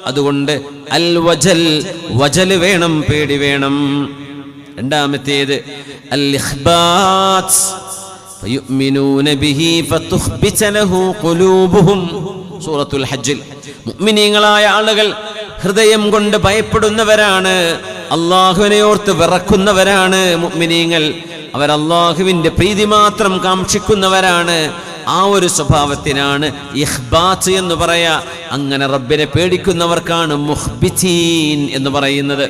അതുകൊണ്ട് അൽ വജൽ, വജൽ വേണം, പേടി വേണം. രണ്ടാമത്തേത് അൽ ഇഖ്ബാത്ത്, ഫയുമിനൂന ബിഹി ഫതുഖ്ബിത ലഹു ഖുലൂബുഹും. സൂറത്തുൽ ഹജ്ജിൽ മുഅ്മിനീങ്ങളായ ആളുകൾ ഹൃദയം കൊണ്ട് ഭയപ്പെടുന്നവരാണ്, അല്ലാഹുവിനെ ഓർത്ത് വിറക്കുന്നവരാണ് മുഅ്മിനീങ്ങൾ. അവർ അല്ലാഹുവിന്റെ പ്രീതി മാത്രം കാക്ഷിക്കുന്നവരാണ്. ആ ഒരു സ്വഭാവത്തിനാണ് ഇഖ്ബാത്ത് എന്ന് പറയാ. അങ്ങനെ റബ്ബിനെ പേടിക്കുന്നവർക്കാണ് മുഖ്ബിതീൻ എന്ന് പറയുന്നത്.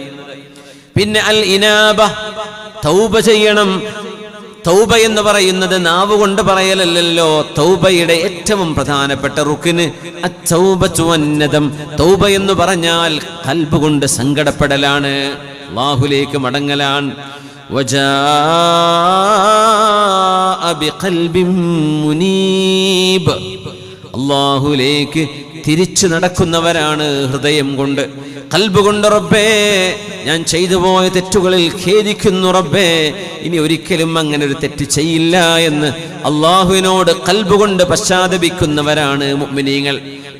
പിന്നെ അൽ ഇനാബ, തൗബ ചെയ്യണം. തൗബ എന്ന് പറയുന്നത് നാവ് കൊണ്ട് പറയലല്ലോ. തൗബയുടെ ഏറ്റവും പ്രധാനപ്പെട്ട റുക്ന് അത്തൗബതു വന്നദം. തൗബ എന്ന് പറഞ്ഞാൽ ഖൽബ് കൊണ്ട് സങ്കടപ്പെടലാണ്, അല്ലാഹുവിലേക്ക് മടങ്ങലാണ്. വജാഅ ബിഖൽബിൻ മുനീബ്, അല്ലാഹുവിലേക്ക് തിരിച്ചു നടക്കുന്നവരാണ് ഹൃദയം കൊണ്ട്. ഖൽബ് കൊണ്ട് റബ്ബേ ഞാൻ ചെയ്തു പോയ തെറ്റുകളിൽ ഖേദിക്കുന്നു റബ്ബേ, ഇനി ഒരിക്കലും അങ്ങനെ ഒരു തെറ്റ് ചെയ്യില്ല എന്ന് അല്ലാഹുവിനോട് ഖൽബ് കൊണ്ട് പശ്ചാത്തപിക്കുന്നവരാണ് മുഅ്മിനീങ്ങൾ.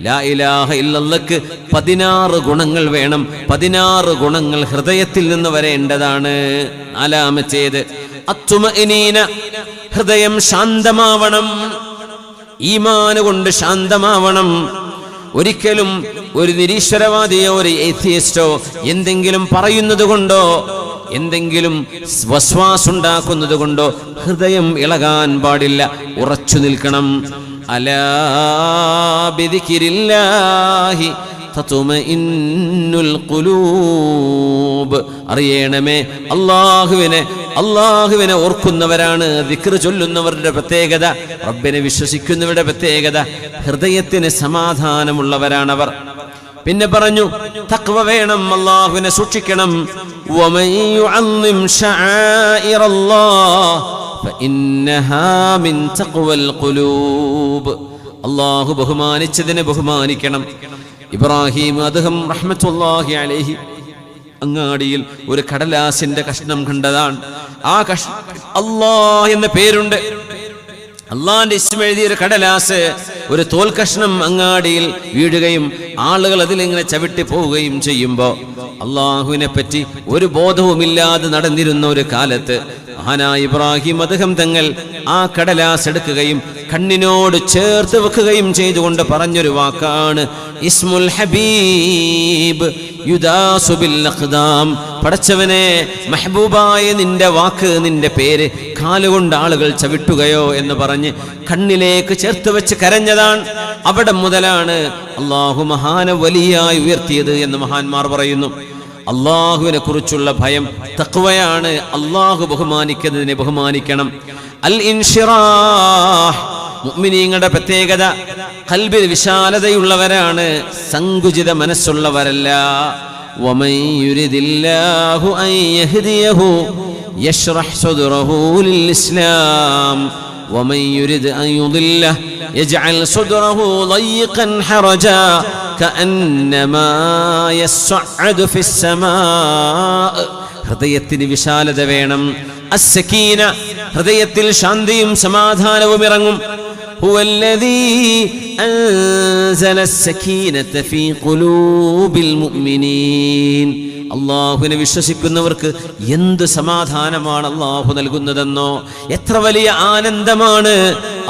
ലാ ഇലാഹ ഇല്ലല്ലാഹ്ക്ക് 16 ഗുണങ്ങൾ വേണം. 16 ഗുണങ്ങൾ ഹൃദയത്തിൽ നിന്ന് വരേണ്ടതാണ്. നാലാമത്തേത് അത്തുമഇനീന, ഹൃദയം ശാന്തമാവണം, ഈമാന് കൊണ്ട് ശാന്തമാവണം. ഒരിക്കലും ഒരു നിരീശ്വരവാദിയോ ഒരു എത്തിയിസ്റ്റോ എന്തെങ്കിലും പറയുന്നത് കൊണ്ടോ എന്തെങ്കിലും വസ്വാസുണ്ടാക്കുന്നത് കൊണ്ടോ ഹൃദയം ഇളകാൻ പാടില്ല, ഉറച്ചു നിൽക്കണം. അലാ ബിദിക്രില്ലാഹി തത്മഇന്നുൽ ഖുലൂബ്, അറിയണമേ അല്ലാഹുവിനെ ഓർക്കുന്നവരാണ് ദിക്ർ ചൊല്ലുന്നവരുടെ പ്രത്യേകത, റബ്ബിനെ വിശ്വസിക്കുന്നവരുടെ പ്രത്യേകത. ഹൃദയത്തിന് സമാധാനമുള്ളവരാണവർ. പിന്നെ പറഞ്ഞു തഖ്വ വേണം, അല്ലാഹുവിനെ സൂക്ഷിക്കണം. വമൻ യുഅല്ലിം ശആഇറല്ലാഹ് ഫഇന്നഹാ മിൻ തഖ്വൽ ഖുലൂബ്, അല്ലാഹു ബഹുമാനിച്ചതിനെ ബഹുമാനിക്കണം. ഇബ്രാഹിം അദ്ദേഹം റഹ്മത്തുള്ളാഹി അലൈഹി അങ്ങാടിയിൽ ഒരു കടലാസിന്റെ കഷ്ണം കണ്ടതാണ്. ആ അല്ലാഹ് എന്ന പേരുണ്ട്, അള്ളാന്റെ ഇസ്മ എഴുതിയ ഒരു കടലാസ്, ഒരു തോൽ കഷ്ണം അങ്ങാടിയിൽ വീഴുകയും ആളുകൾ അതിലിങ്ങനെ ചവിട്ടി പോവുകയും ചെയ്യുമ്പോൾ അള്ളാഹുവിനെ പറ്റി ഒരു ബോധവുമില്ലാതെ നടന്നിരുന്ന ഒരു കാലത്ത് മഹാനായ ഇബ്രാഹിം അദ്ഹം തങ്ങൾ ആ കടലാസ് എടുക്കുകയും കണ്ണിനോട് ചേർത്ത് വെക്കുകയും ചെയ്തുകൊണ്ട് പറഞ്ഞൊരു വാക്കാണ് ഇസ്മുൽ ഹബീബ് യുദാസു ബിൽ അഖ്ദാം. പടച്ചവനെ, മെഹബൂബായ നിന്റെ വാക്ക്, നിന്റെ പേര് കാലുകൊണ്ട് ആളുകൾ ചവിട്ടുകയോ എന്ന് പറഞ്ഞ് കണ്ണിലേക്ക് ചേർത്ത് വെച്ച് കരഞ്ഞതാണ്. അവിടെ മുതലാണ് അള്ളാഹു മഹാന വലിയായി ഉയർത്തിയത് എന്ന് മഹാന്മാർ പറയുന്നു. അള്ളാഹുവിനെ കുറിച്ചുള്ള ഭയം തഖ്വയാണ്. അള്ളാഹു ബഹുമാനിക്കുന്നതിനെ ബഹുമാനിക്കണം. അൽ ഇൻഷിറാഹ്, മുഅ്മിനീങ്ങളുടെ പ്രത്യേകത ഖൽബിൽ വിശാലതയുള്ളവരാണ്, സങ്കുചിത മനസ്സുള്ളവരല്ല. വമൻ യുരിദില്ലാഹു അൻ യഹ്ദിയഹു യശ്റഹ് സദ്റഹു ലിൽ ഇസ്ലാം വമൻ യുരിദ് അൻ യുദില്ലഹു യജ്അൽ സദ്റഹു ളയ്യിഖൻ ഹറജാ കഅന്നമാ യസ്അദു ഫിസ് സമാ. ഹൃദയത്തിന് വിശാലത വേണം. അസ്സകീന, ഹൃദയത്തിൽ ശാന്തിയും സമാധാനവും ഇറങ്ങും. ഹുവല്ലദീ അൻസല അസ്സകീനത ഫീ ഖുലൂബിൽ മുഅ്മിനീൻ. അള്ളാഹുവിനെ വിശ്വസിക്കുന്നവർക്ക് എന്ത് സമാധാനമാണ് അള്ളാഹു നൽകുന്നതെന്നോ, എത്ര വലിയ ആനന്ദമാണ്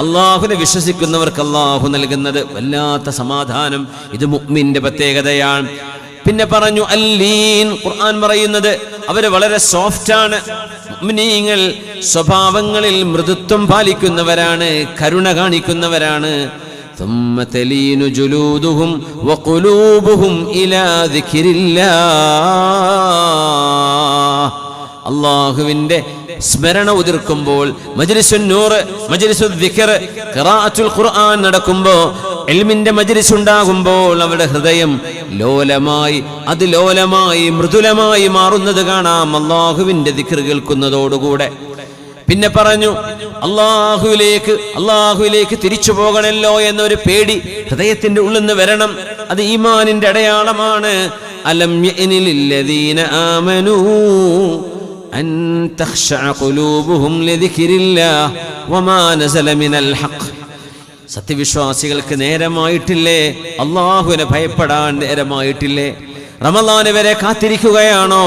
അള്ളാഹുവിനെ വിശ്വസിക്കുന്നവർക്ക് അള്ളാഹു നൽകുന്നത്. വല്ലാത്ത സമാധാനം. ഇത് മുഅ്മിന്റെ പ്രത്യേകതയാണ്. പിന്നെ പറഞ്ഞു അല്ലീൻ, ഖുർആൻ പറയുന്നത് അവര് വളരെ സോഫ്റ്റാണ്. മുഅ്മിനീങ്ങൾ സ്വഭാവങ്ങളിൽ മൃദുത്വം പാലിക്കുന്നവരാണ്, കരുണ കാണിക്കുന്നവരാണ്. ثم تلين جلودهم وقلوبهم إلى ذكر الله. അല്ലാഹുവിന്റെ സ്മരണ ഉതിർക്കുമ്പോൾ, മജ്ലിസുൻ നൂർ, മജ്ലിസുൽ ദിക്ർ, ഖിറാഅത്തുൽ ഖുർആൻ നടക്കുമ്പോൾ, ഇൽമിന്റെ മജ്ലിസ് ഉണ്ടാകുമ്പോൾ അവരുടെ ഹൃദയം ലോലമായി, അതിലോലമായി മൃദുലമായി മാറുന്നത് കാണാം അല്ലാഹുവിന്റെ ദിക്ർ കേൾക്കുന്നതോടുകൂടെ. പിന്നെ പറഞ്ഞു അള്ളാഹുവിലേക്ക് തിരിച്ചു പോകണല്ലോ എന്നൊരു പേടി ഹൃദയത്തിന്റെ ഉള്ളിൽ നിന്ന് വരണം. അത് ഈമാനിന്റെ അടയാളമാണ്. അലം യഅനി ലില്ലദീന ആമനൂ അൻ തഖ്ശഅ ഖുലൂബുഹും ലിദിക്രില്ലാഹ് വമാ നസല മിനൽ ഹഖ്. സത്യവിശ്വാസികൾക്ക് നേരമായിട്ടില്ലേ? അള്ളാഹുവിനെ ഭയപ്പെടാൻ നേരമായിട്ടില്ലേ? റമളാൻ വരെ കാത്തിരിക്കുകയാണോ?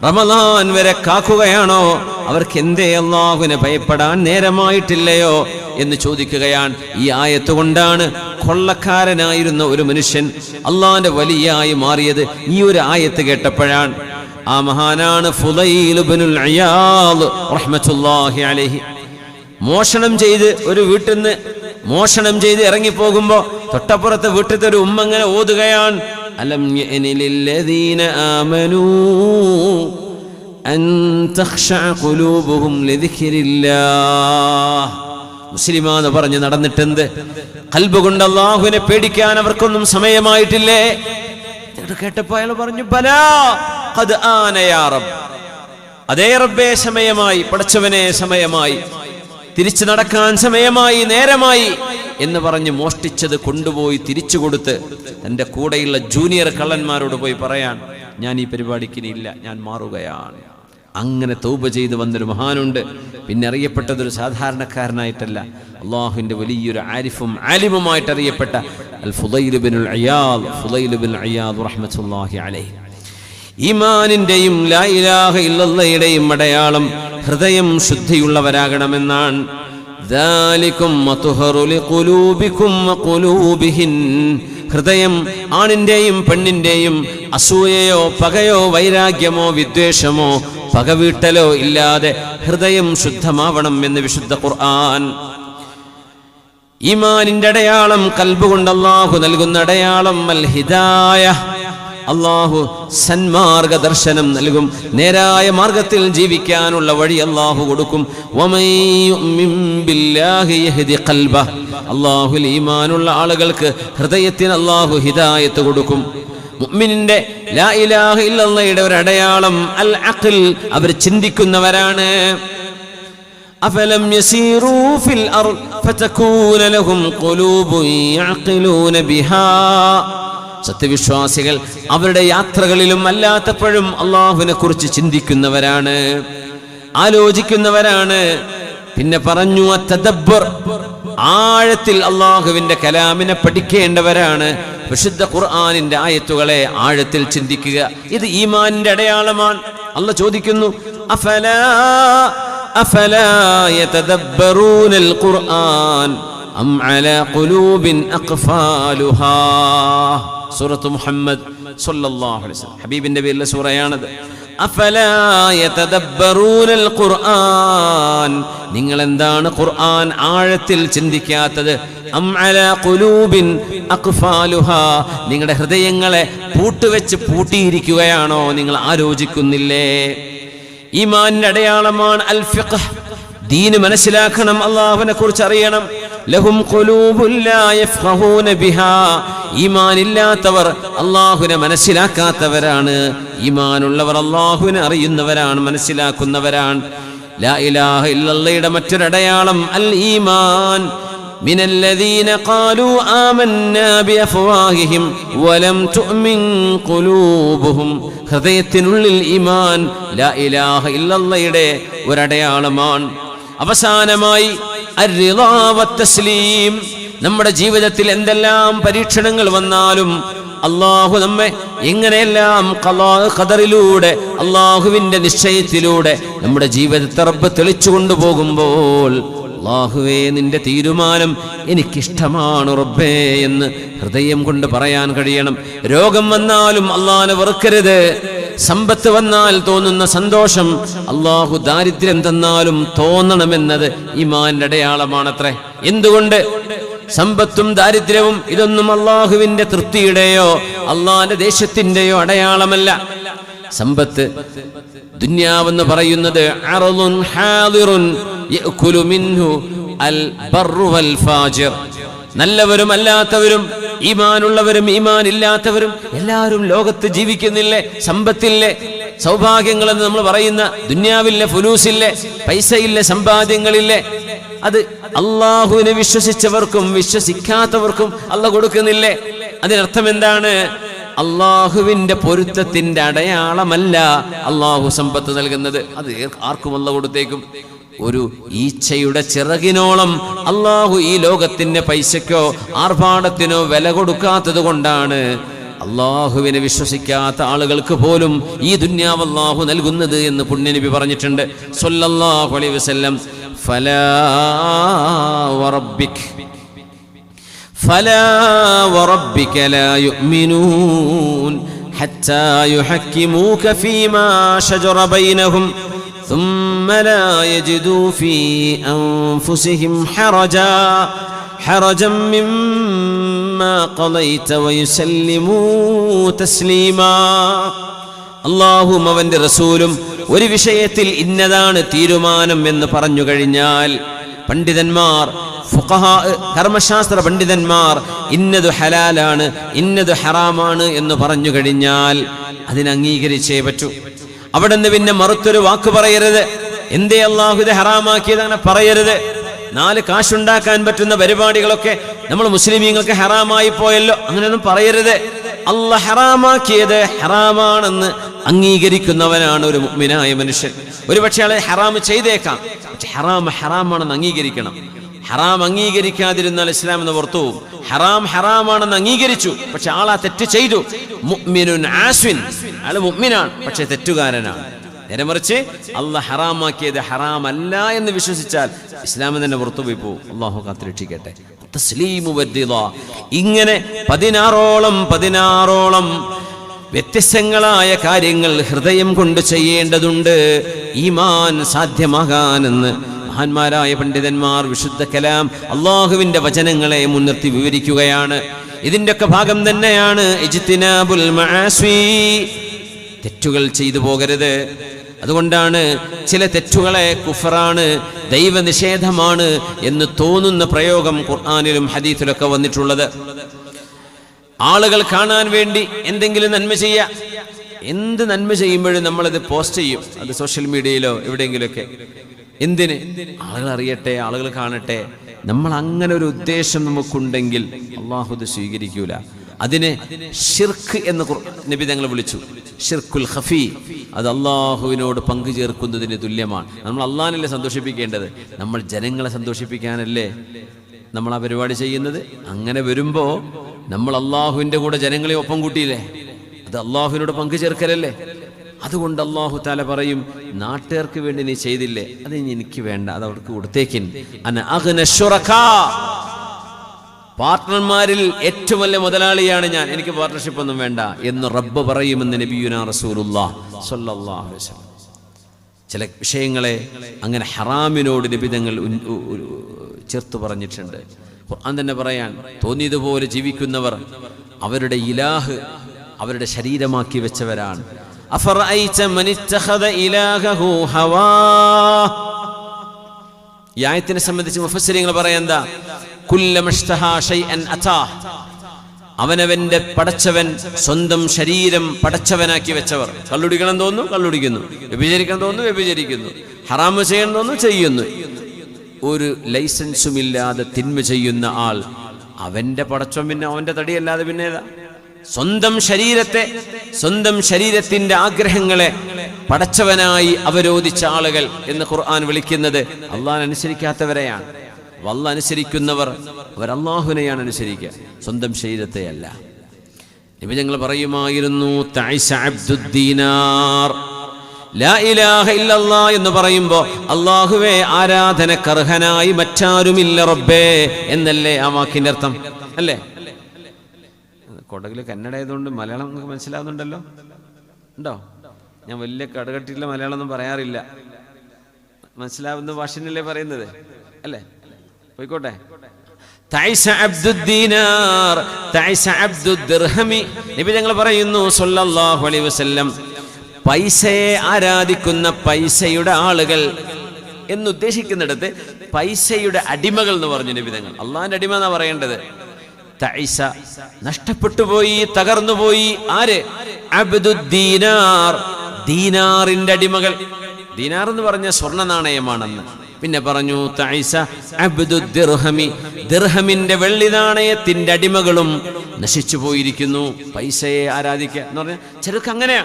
റമളാൻ വരെ കാക്കുകയാണോ? അവർക്ക് എന്തേ അള്ളാഹുവിനെ ഭയപ്പെടാൻ നേരമായിട്ടില്ലയോ എന്ന് ചോദിക്കുകയാണ്. ഈ ആയത്ത് കൊണ്ടാണ് കൊള്ളക്കാരനായിരുന്ന ഒരു മനുഷ്യൻ അള്ളാഹിന്റെ വലിയായി മാറിയത്. ഈ ഒരു ആയത്ത് കേട്ടപ്പോഴാണ്. ആ മഹാനാണ് ഫുളൈൽ ഇബ്നുൽ ഇയാദ് റഹ്മത്തുള്ളാഹി അലൈഹി. മോഷണം ചെയ്ത് ഒരു വീട്ടിൽ നിന്ന് മോഷണം ചെയ്ത് ഇറങ്ങിപ്പോകുമ്പോ തൊട്ടപ്പുറത്തെ വീട്ടിലത്തെ ഒരു ഉമ്മ ഇങ്ങനെ ഓതുകയാണ്, അലം യഅനി ലില്ലദീന ആമനൂ അൻ തഖ്ശഅ ഖുലൂബുഹും ലിദിക്രില്ലാഹ്. മുസ്ലിമാന്ന് പറഞ്ഞ് നടന്നിട്ടെന്ത്? ഖൽബ് കൊണ്ട് അല്ലാഹുവിനെ പേടിക്കാൻ അവർക്കൊന്നും സമയമായിട്ടില്ലേ? കേട്ടപ്പോൾ അയാൾ പറഞ്ഞു, ബലാ ഖദ് ആന യാ റബ്ബ്. അതേ റബ്ബേ, സമയമായി. പടച്ചവനെ, സമയമായി. തിരിച്ചു നടക്കാൻ സമയമായി, നേരമായി എന്ന് പറഞ്ഞ് മോഷ്ടിച്ചത് കൊണ്ടുപോയി തിരിച്ചു കൊടുത്ത് തൻ്റെ കൂടെയുള്ള ജൂനിയർ കള്ളന്മാരോട് പോയി പറയാൻ, ഞാൻ ഈ പരിപാടിക്കിനില്ല, ഞാൻ മാറുകയാണ്. അങ്ങനെ തൗബ ചെയ്ത് വന്നൊരു മഹാനുണ്ട്. പിന്നെ അറിയപ്പെട്ടതൊരു സാധാരണക്കാരനായിട്ടല്ല, അള്ളാഹുവിൻ്റെ വലിയൊരു ആരിഫും ആലിമുമായിട്ട് അറിയപ്പെട്ട അൽ ഫുളൈൽ ഇബ്നുൽ ഇയാദ് റഹ്മത്തുള്ളാഹി അലൈഹി. ഈമാനിന്റെയും ലാ ഇലാഹ ഇല്ലല്ലാഹയുടെയും അടയാളം ഹൃദയം ശുദ്ധിയുള്ളവരാകണമെന്നാണ്. ദാലികും മത്ഹറു ലിഖുലൂബികും വഖുലൂബിഹിൻ. ഹൃദയം ആണിന്റെയും പെണ്ണിന്റെയും അസൂയയോ പകയോ വൈരാഗ്യമോ വിദ്വേഷമോ പകവീട്ടലോ ഇല്ലാതെ ഹൃദയം ശുദ്ധമാവണം എന്ന് വിശുദ്ധ ഖുർആൻ. ഈമാനിന്റെ അടയാളം ഖൽബ് കൊണ്ട് അല്ലാഹു നൽകുന്ന അടയാളം അൽ ഹിദായ. അല്ലാഹു സന്മാർഗ ദർശനം നൽകും. നേരായ മാർഗത്തിൽ ജീവിക്കാനുള്ള വഴി അല്ലാഹു കൊടുക്കും. വമൻ യുമിൻ ബില്ലാഹി യഹ്ദി ഖൽബഹ. അല്ലാഹുവിൽ ഈമാനുള്ള ആളുകൾക്ക് ഹൃദയത്തിന് അല്ലാഹു ഹിദായത്ത് കൊടുക്കും. മുഅ്മിനിന്റെ ലാ ഇലാഹ ഇല്ലല്ലാഹയുടെ ഒരു അടയാളം അൽ അഖൽ. അവർ ചിന്തിക്കുന്നവരാണ്. അഫലം യസീറൂ ഫിൽ അർദ് ഫതകൂന ലഹും ഖുലൂബുൻ യഅഖിലൂന ബിഹാ. സത്യവിശ്വാസികൾ അവരുടെ യാത്രകളിലും അല്ലാത്തപ്പോഴും അള്ളാഹുവിനെ കുറിച്ച് ചിന്തിക്കുന്നവരാണ്, ആലോചിക്കുന്നവരാണ്. പിന്നെ പറഞ്ഞു തദബ്ബുർ, ആഴത്തിൽ അള്ളാഹുവിന്റെ കലാമിനെ പഠിക്കേണ്ടവരാണ്. വിശുദ്ധ ഖുർആനിന്റെ ആയത്തുകളെ ആഴത്തിൽ ചിന്തിക്കുക, ഇത് ഈമാനിന്റെ അടയാളമാണ്. അള്ളാഹ് ചോദിക്കുന്നു, അഫലാ യതദബ്ബറൂനൽ ഖുർആൻ അം അലാ ഖുലൂബിൻ അഖ്ഫാലുഹാ. സൂറത്ത് മുഹമ്മദ് സ്വല്ലല്ലാഹു അലൈഹി വസല്ലം ഹബീബിന്റെ പേരിലെ സൂറയാണത്. അഫലാ യതദബ്ബറൂനൽ ഖുർആൻ, നിങ്ങൾ എന്താണ് ഖുർആൻ ആഴത്തിൽ ചിന്തിക്കാത്തത്? അം അലാ ഖുലൂബിൻ അഖ്ഫാലുഹാ, നിങ്ങളുടെ ഹൃദയങ്ങളെ പൂട്ടുവെച്ച് പൂട്ടിയിരിക്കുകയാണോ? നിങ്ങൾ ആലോചിക്കുന്നില്ലേ? ഈമാനിന്റെ അടയാളമാണ് അൽ ഫിഖ്ഹ്, ദീന് മനസ്സിലാക്കണം, അല്ലാഹുവിനെ കുറിച്ച് അറിയണം. ലഹും ഖുലൂബുൻ ലാ യഫ്ഖഹൂന ബിഹാ, ഈമാനില്ലാത്തവർ അല്ലാഹുവിനെ മനസ്സിലാക്കാത്തവരാണ്. ഈമാനുള്ളവർ അല്ലാഹുവിനെ അറിയുന്നവരാണ്, മനസ്സിലാക്കുന്നവരാണ്. ലാ ഇലാഹ ഇല്ലല്ലാഹയുടെ മറ്റൊരടയാളം അൽ ഈമാൻ. മിനല്ലദീന ഖാലൂ ആമന്നാ ബിഅഫ്വാഹിഹിം വലം തുഅ്മിൻ ഖുലൂബുഹും, ഹൃദയത്തിനുള്ളിൽ ഈമാൻ ലാ ഇലാഹ ഇല്ലല്ലാഹയുടെ ഒരടയാളമാണ്. അവസാനമായി അർറിളാ വത്തസ്ലീം, നമ്മുടെ ജീവിതത്തിൽ എന്തെല്ലാം പരീക്ഷണങ്ങൾ വന്നാലും അല്ലാഹു നമ്മെ എങ്ങനെയെല്ലാം ഖദറിലൂടെ അല്ലാഹുവിന്റെ നിശ്ചയത്തിലൂടെ നമ്മുടെ ജീവിതത്തെ റബ്ബ് തെളിച്ചു കൊണ്ടുപോകുമ്പോൾ അല്ലാഹുവേ നിന്റെ തീരുമാനം എനിക്കിഷ്ടമാണ് റബ്ബേ എന്ന് ഹൃദയം കൊണ്ട് പറയാൻ കഴിയണം. രോഗം വന്നാലും അല്ലാഹുവിനെ വെറുക്കരുത്. സമ്പത്ത് വന്നാൽ തോന്നുന്ന സന്തോഷം അല്ലാഹു ദാരിദ്ര്യം തന്നാലും തോന്നണമെന്നത് ഈമാനിന്റെ അടയാളമാണത്രേ. എന്തുകൊണ്ട്? സമ്പത്തും ദാരിദ്ര്യവും ഇതൊന്നും അല്ലാഹുവിന്റെ തൃപ്തിയുടെയോ അല്ലാഹുവിന്റെ ദേശത്തിന്റെയോ അടയാളമല്ല. സമ്പത്ത് ദുനിയാവെന്ന് പറയുന്നത് അർളുൻ ഹാദിറുൻ യഅകുലു മിൻഹു അൽ ബർറു വൽ ഫാജിർ, നല്ലവരും അല്ലാത്തവരും ഈമാനുള്ളവരും ഈമാൻ ഇല്ലാത്തവരും എല്ലാവരും ലോകത്ത് ജീവിക്കുന്നില്ലേ? സമ്പത്തില്ലേ, സൗഭാഗ്യങ്ങളെന്ന് നമ്മൾ പറയുന്ന ദുനിയാവില്ലേ, ഫുലൂസില്ലേ, പൈസയില്ലേ, സമ്പാദ്യങ്ങളില്ലേ? അത് അള്ളാഹുവിനെ വിശ്വസിച്ചവർക്കും വിശ്വസിക്കാത്തവർക്കും അള്ളാഹു കൊടുക്കുന്നില്ലേ? അതിനർത്ഥം എന്താണ്? അള്ളാഹുവിന്റെ പൊരുത്തത്തിന്റെ അടയാളമല്ല അള്ളാഹു സമ്പത്ത് നൽകുന്നത്. അത് ആർക്കും അള്ളാഹു കൊടുത്തേക്കും. ഒരു ഈച്ചയുടെ ചിറകിനോളം അള്ളാഹു ഈ ലോകത്തിന്റെ പൈസയ്ക്കോ ആർഭാടത്തിനോ വില കൊടുക്കാത്തത് കൊണ്ടാണ് അള്ളാഹുവിനെ വിശ്വസിക്കാത്ത ആളുകൾക്ക് പോലും ഈ ദുന്യാവ് അള്ളാഹു നൽകുന്നത് എന്ന് പുണ്യനബി പറഞ്ഞിട്ടുണ്ട് സ്വല്ലല്ലാഹു അലൈഹി വസല്ലം. ഫലാ വറബ്ബിക ലാ യുഅ്മിനൂൻ ഹത്താ യുഹക്കിമൂക ഫീമാ ശജറ ബൈനഹും ثم لا يجدوا في أنفسهم حرجا مما قضيت ويسلموا تسليما. അല്ലാഹുവും അവന്റെ റസൂലും ഒരു വിഷയത്തിൽ ഇന്നതാണ് തീരുമാനം എന്ന് പറഞ്ഞു കഴിഞ്ഞാൽ പണ്ഡിതന്മാർ, ഫുഖഹാ, കർമ്മശാസ്ത്ര പണ്ഡിതന്മാർ ഇന്നത് ഹലാലാണ് ഇന്നത് ഹറാമാണ് എന്ന് പറഞ്ഞു കഴിഞ്ഞാൽ അതിനെ അംഗീകരിച്ചേ പറ്റൂ. അവിടെ നിന്ന് പിന്നെ മറുത്തൊരു വാക്ക് പറയരുത്. എന്തേ അല്ലാഹു ഇത് ഹറാമാക്കിയത് അങ്ങനെ പറയരുത്. 4 കാശുണ്ടാക്കാൻ പറ്റുന്ന പരിപാടികളൊക്കെ നമ്മൾ മുസ്ലിമീങ്ങൾക്ക് ഹറാമായി പോയല്ലോ, അങ്ങനെയൊന്നും പറയരുത്. അല്ലാഹ് ഹറാമാക്കിയത് ഹറാമാണെന്ന് അംഗീകരിക്കുന്നവനാണ് ഒരു മുഅ്മിനായ മനുഷ്യൻ. ഒരുപക്ഷെ അയാൾ ഹറാം ചെയ്തേക്കാം, പക്ഷെ ഹറാമാണെന്ന് അംഗീകരിക്കണം. ഹറാം അംഗീകരിക്കാതിരുന്നാൽ ഇസ്ലാം എന്ന് പുറത്തു പോകും. ഹറാമാണെന്ന് അംഗീകരിച്ചു, പക്ഷെ ആളാ തെറ്റ് ചെയ്തു. മുഅ്മിനുൻ ആസ്വിൻ, അയാൾ മുഅ്മിനാണ് പക്ഷെ തെറ്റുകാരനാണ്. നേരെ മറിച്ച് അല്ലാഹ് ഹറാമാക്കിയത് ഹറാമല്ല എന്ന് വിശ്വസിച്ചാൽ ഇസ്ലാമിൽ തന്നെ പുറത്തു പോയി പോകും. അല്ലാഹു കാത്തുരക്ഷിക്കട്ടെ. തസ്ലീമു വദ്ദിദാ, ഇങ്ങനെ 16ഓളം വ്യത്യസ്തങ്ങളായ കാര്യങ്ങൾ ഹൃദയം കൊണ്ട് ചെയ്യേണ്ടതുണ്ട് ഈമാൻ സാധ്യമാകാനെന്ന് മഹാന്മാരായ പണ്ഡിതന്മാർ വിശുദ്ധ കലാം അള്ളാഹുവിന്റെ വചനങ്ങളെ മുൻനിർത്തി വിവരിക്കുകയാണ്. ഇതിൻ്റെയൊക്കെ ഭാഗം തന്നെയാണ് ഇജ്തിനാബുൽ മആസി, തെറ്റുകൾ ചെയ്തു പോകരുത്. അതുകൊണ്ടാണ് ചില തെറ്റുകളെ കുഫറാണ്, ദൈവനിഷേധമാണ് എന്ന് തോന്നുന്ന പ്രയോഗം ഖുർആനിലും ഹദീസിലൊക്കെ വന്നിട്ടുള്ളത്. ആളുകൾ കാണാൻ വേണ്ടി എന്തെങ്കിലും നന്മ ചെയ്യുക, എന്ത് നന്മ ചെയ്യുമ്പോഴും നമ്മളത് പോസ്റ്റ് ചെയ്യും, അത് സോഷ്യൽ മീഡിയയിലോ എവിടെയെങ്കിലുമൊക്കെ. എന്തിന്? ആളുകൾ അറിയട്ടെ, ആളുകൾ കാണട്ടെ. നമ്മൾ അങ്ങനെ ഒരു ഉദ്ദേശം നമുക്കുണ്ടെങ്കിൽ അള്ളാഹു ഇത് സ്വീകരിക്കൂല. അതിനെ ഷിർക്ക് എന്ന് നബി തങ്ങൾ വിളിച്ചു. ഷിർക്കുൽ ഖഫി, അത് അള്ളാഹുവിനോട് പങ്കു ചേർക്കുന്നതിന് തുല്യമാണ്. നമ്മൾ അള്ളാഹിനല്ലേ സന്തോഷിപ്പിക്കേണ്ടത്, നമ്മൾ ജനങ്ങളെ സന്തോഷിപ്പിക്കാനല്ലേ നമ്മൾ ആ പരിപാടി ചെയ്യുന്നത്. അങ്ങനെ വരുമ്പോൾ നമ്മൾ അള്ളാഹുവിൻ്റെ കൂടെ ജനങ്ങളെ ഒപ്പം കൂട്ടിയില്ലേ, അത് അള്ളാഹുവിനോട് പങ്കു ചേർക്കലല്ലേ. അതുകൊണ്ട് അല്ലാഹു തആല പറയും, നാട്ടുകാർക്ക് വേണ്ടി നീ ചെയ്തില്ലേ, അത് എനിക്ക് വേണ്ട, അത് അവർക്ക് കൊടുത്തേക്കിൻ. അന അഗ്ന ശുറകാ, പാർട്ട്ണർമാരിൽ ഏറ്റവും വലിയ മുതലാളിയാണ് ഞാൻ, എനിക്ക് പാർട്ണർഷിപ്പ് ഒന്നും വേണ്ട എന്ന് റബ്ബ് പറയുമെന്ന് നബിയുനാ റസൂലുള്ളാഹി സ്വല്ലല്ലാഹു അലൈഹി വസല്ലം. ചില വിഷയങ്ങളെ അങ്ങനെ ഹറാമിനോട് നബി തങ്ങൾ ചേർത്ത് പറഞ്ഞിട്ടുണ്ട്. ഖുർആൻ തന്നെ പറയാൻ, തോന്നിയതുപോലെ ജീവിക്കുന്നവർ അവരുടെ ഇലാഹ് അവരുടെ ശരീരമാക്കി വെച്ചവരാണ്. അഫറഅയ്ത മൻ ഇത്തഖദ ഇലാഹഹു ഹവാ. ഈ ആയത്തിനെ സംബന്ധിച്ച് മുഫസ്സിരീങ്ങൾ പറയാൻ എന്താ, കുല്ലമഷ്തഹാ ഷൈഅൻ അതാഹ്, അവനവന്റെ പടച്ചവൻ സ്വന്തം ശരീരം പടച്ചവനാക്കി വെച്ചവർ. കള്ളുടിക്കണം തോന്നുന്നു കള്ളുടിക്കുന്നു, വ്യഭിചരിക്കണം തോന്നുന്നു വ്യഭിചരിക്കുന്നു, ഹറാമ് ചെയ്യണം തോന്നുന്നു ചെയ്യുന്നു. ഒരു ലൈസൻസും ഇല്ലാതെ തിന്മ ചെയ്യുന്ന ആൾ, അവന്റെ പടച്ചവൻ പിന്നെ അവന്റെ തടിയല്ലാതെ പിന്നെ ഏതാ? സ്വന്തം ശരീരത്തെ, സ്വന്തം ശരീരത്തിന്റെ ആഗ്രഹങ്ങളെ പടച്ചവനായി അവരോധിച്ച ആളുകൾ എന്ന് ഖുർആൻ വിളിക്കുന്നത് അള്ളാഹുവിനെ അനുസരിക്കാത്തവരെയാണ്. അല്ലാഹു അനുസരിക്കുന്നവർ അവർ അല്ലാഹുവിനെയാണ് അനുസരിക്കുക, സ്വന്തം ശരീരത്തെയല്ല. നബി ഞങ്ങൾ പറയുമായിരുന്നു, തഅസ അബ്ദുദ്ദീനാർ, ലാ ഇലാഹ ഇല്ലല്ലാഹ് എന്ന് പറയുമ്പോ അല്ലാഹുവേ ആരാധനക്കർഹനായി മറ്റാരുമില്ല റബ്ബേ എന്നല്ലേ ആ വാക്കിന്റെ അർത്ഥം, അല്ലേ? കൊടകില് കന്നഡയായതുകൊണ്ട് മലയാളം നിങ്ങൾക്ക് മനസ്സിലാവുന്നുണ്ടല്ലോ, ഉണ്ടോ? ഞാൻ വലിയ കടകട്ടിയുള്ള മലയാളം ഒന്നും പറയാറില്ല, മനസ്സിലാവുന്ന ഭാഷയിലല്ലേ പറയുന്നത്, അല്ലേ? പോയിക്കോട്ടെ. തഅസ അബ്ദുദ്ദീനാർ തഅസ അബ്ദുദ്ദിർഹമി. നബി ഞങ്ങൾ പറയുന്നു സ്വല്ലല്ലാഹു അലൈഹി വസല്ലം, പൈസയെ ആരാധിക്കുന്ന പൈസയുടെ ആളുകൾ എന്നുദ്ദേശിക്കുന്നിടത്ത് പൈസയുടെ അടിമകൾ എന്ന് പറഞ്ഞു നബി തങ്ങൾ. അള്ളാഹിന്റെ അടിമ എന്നാ പറയേണ്ടത്. തഅസ നഷ്ടപ്പെട്ടുപോയി, തകർന്നുപോയി. ആര്? അബ്ദുദ്ദീനാർ, ദീനാറിന്റെ അടിമകൾ. ദീനാർ എന്ന് പറഞ്ഞ സ്വർണ്ണ നാണയമാണെന്ന്. പിന്നെ പറഞ്ഞു തഅസ അബ്ദുദ്ദിർഹമി, ദിർഹമിന്റെ വെള്ളി നാണയത്തിന്റെ അടിമകളും നശിച്ചു പോയിരിക്കുന്നു. പൈസയെ ആരാധിക്കുക എന്ന് പറഞ്ഞാൽ ചിലർക്ക് അങ്ങനെയാ,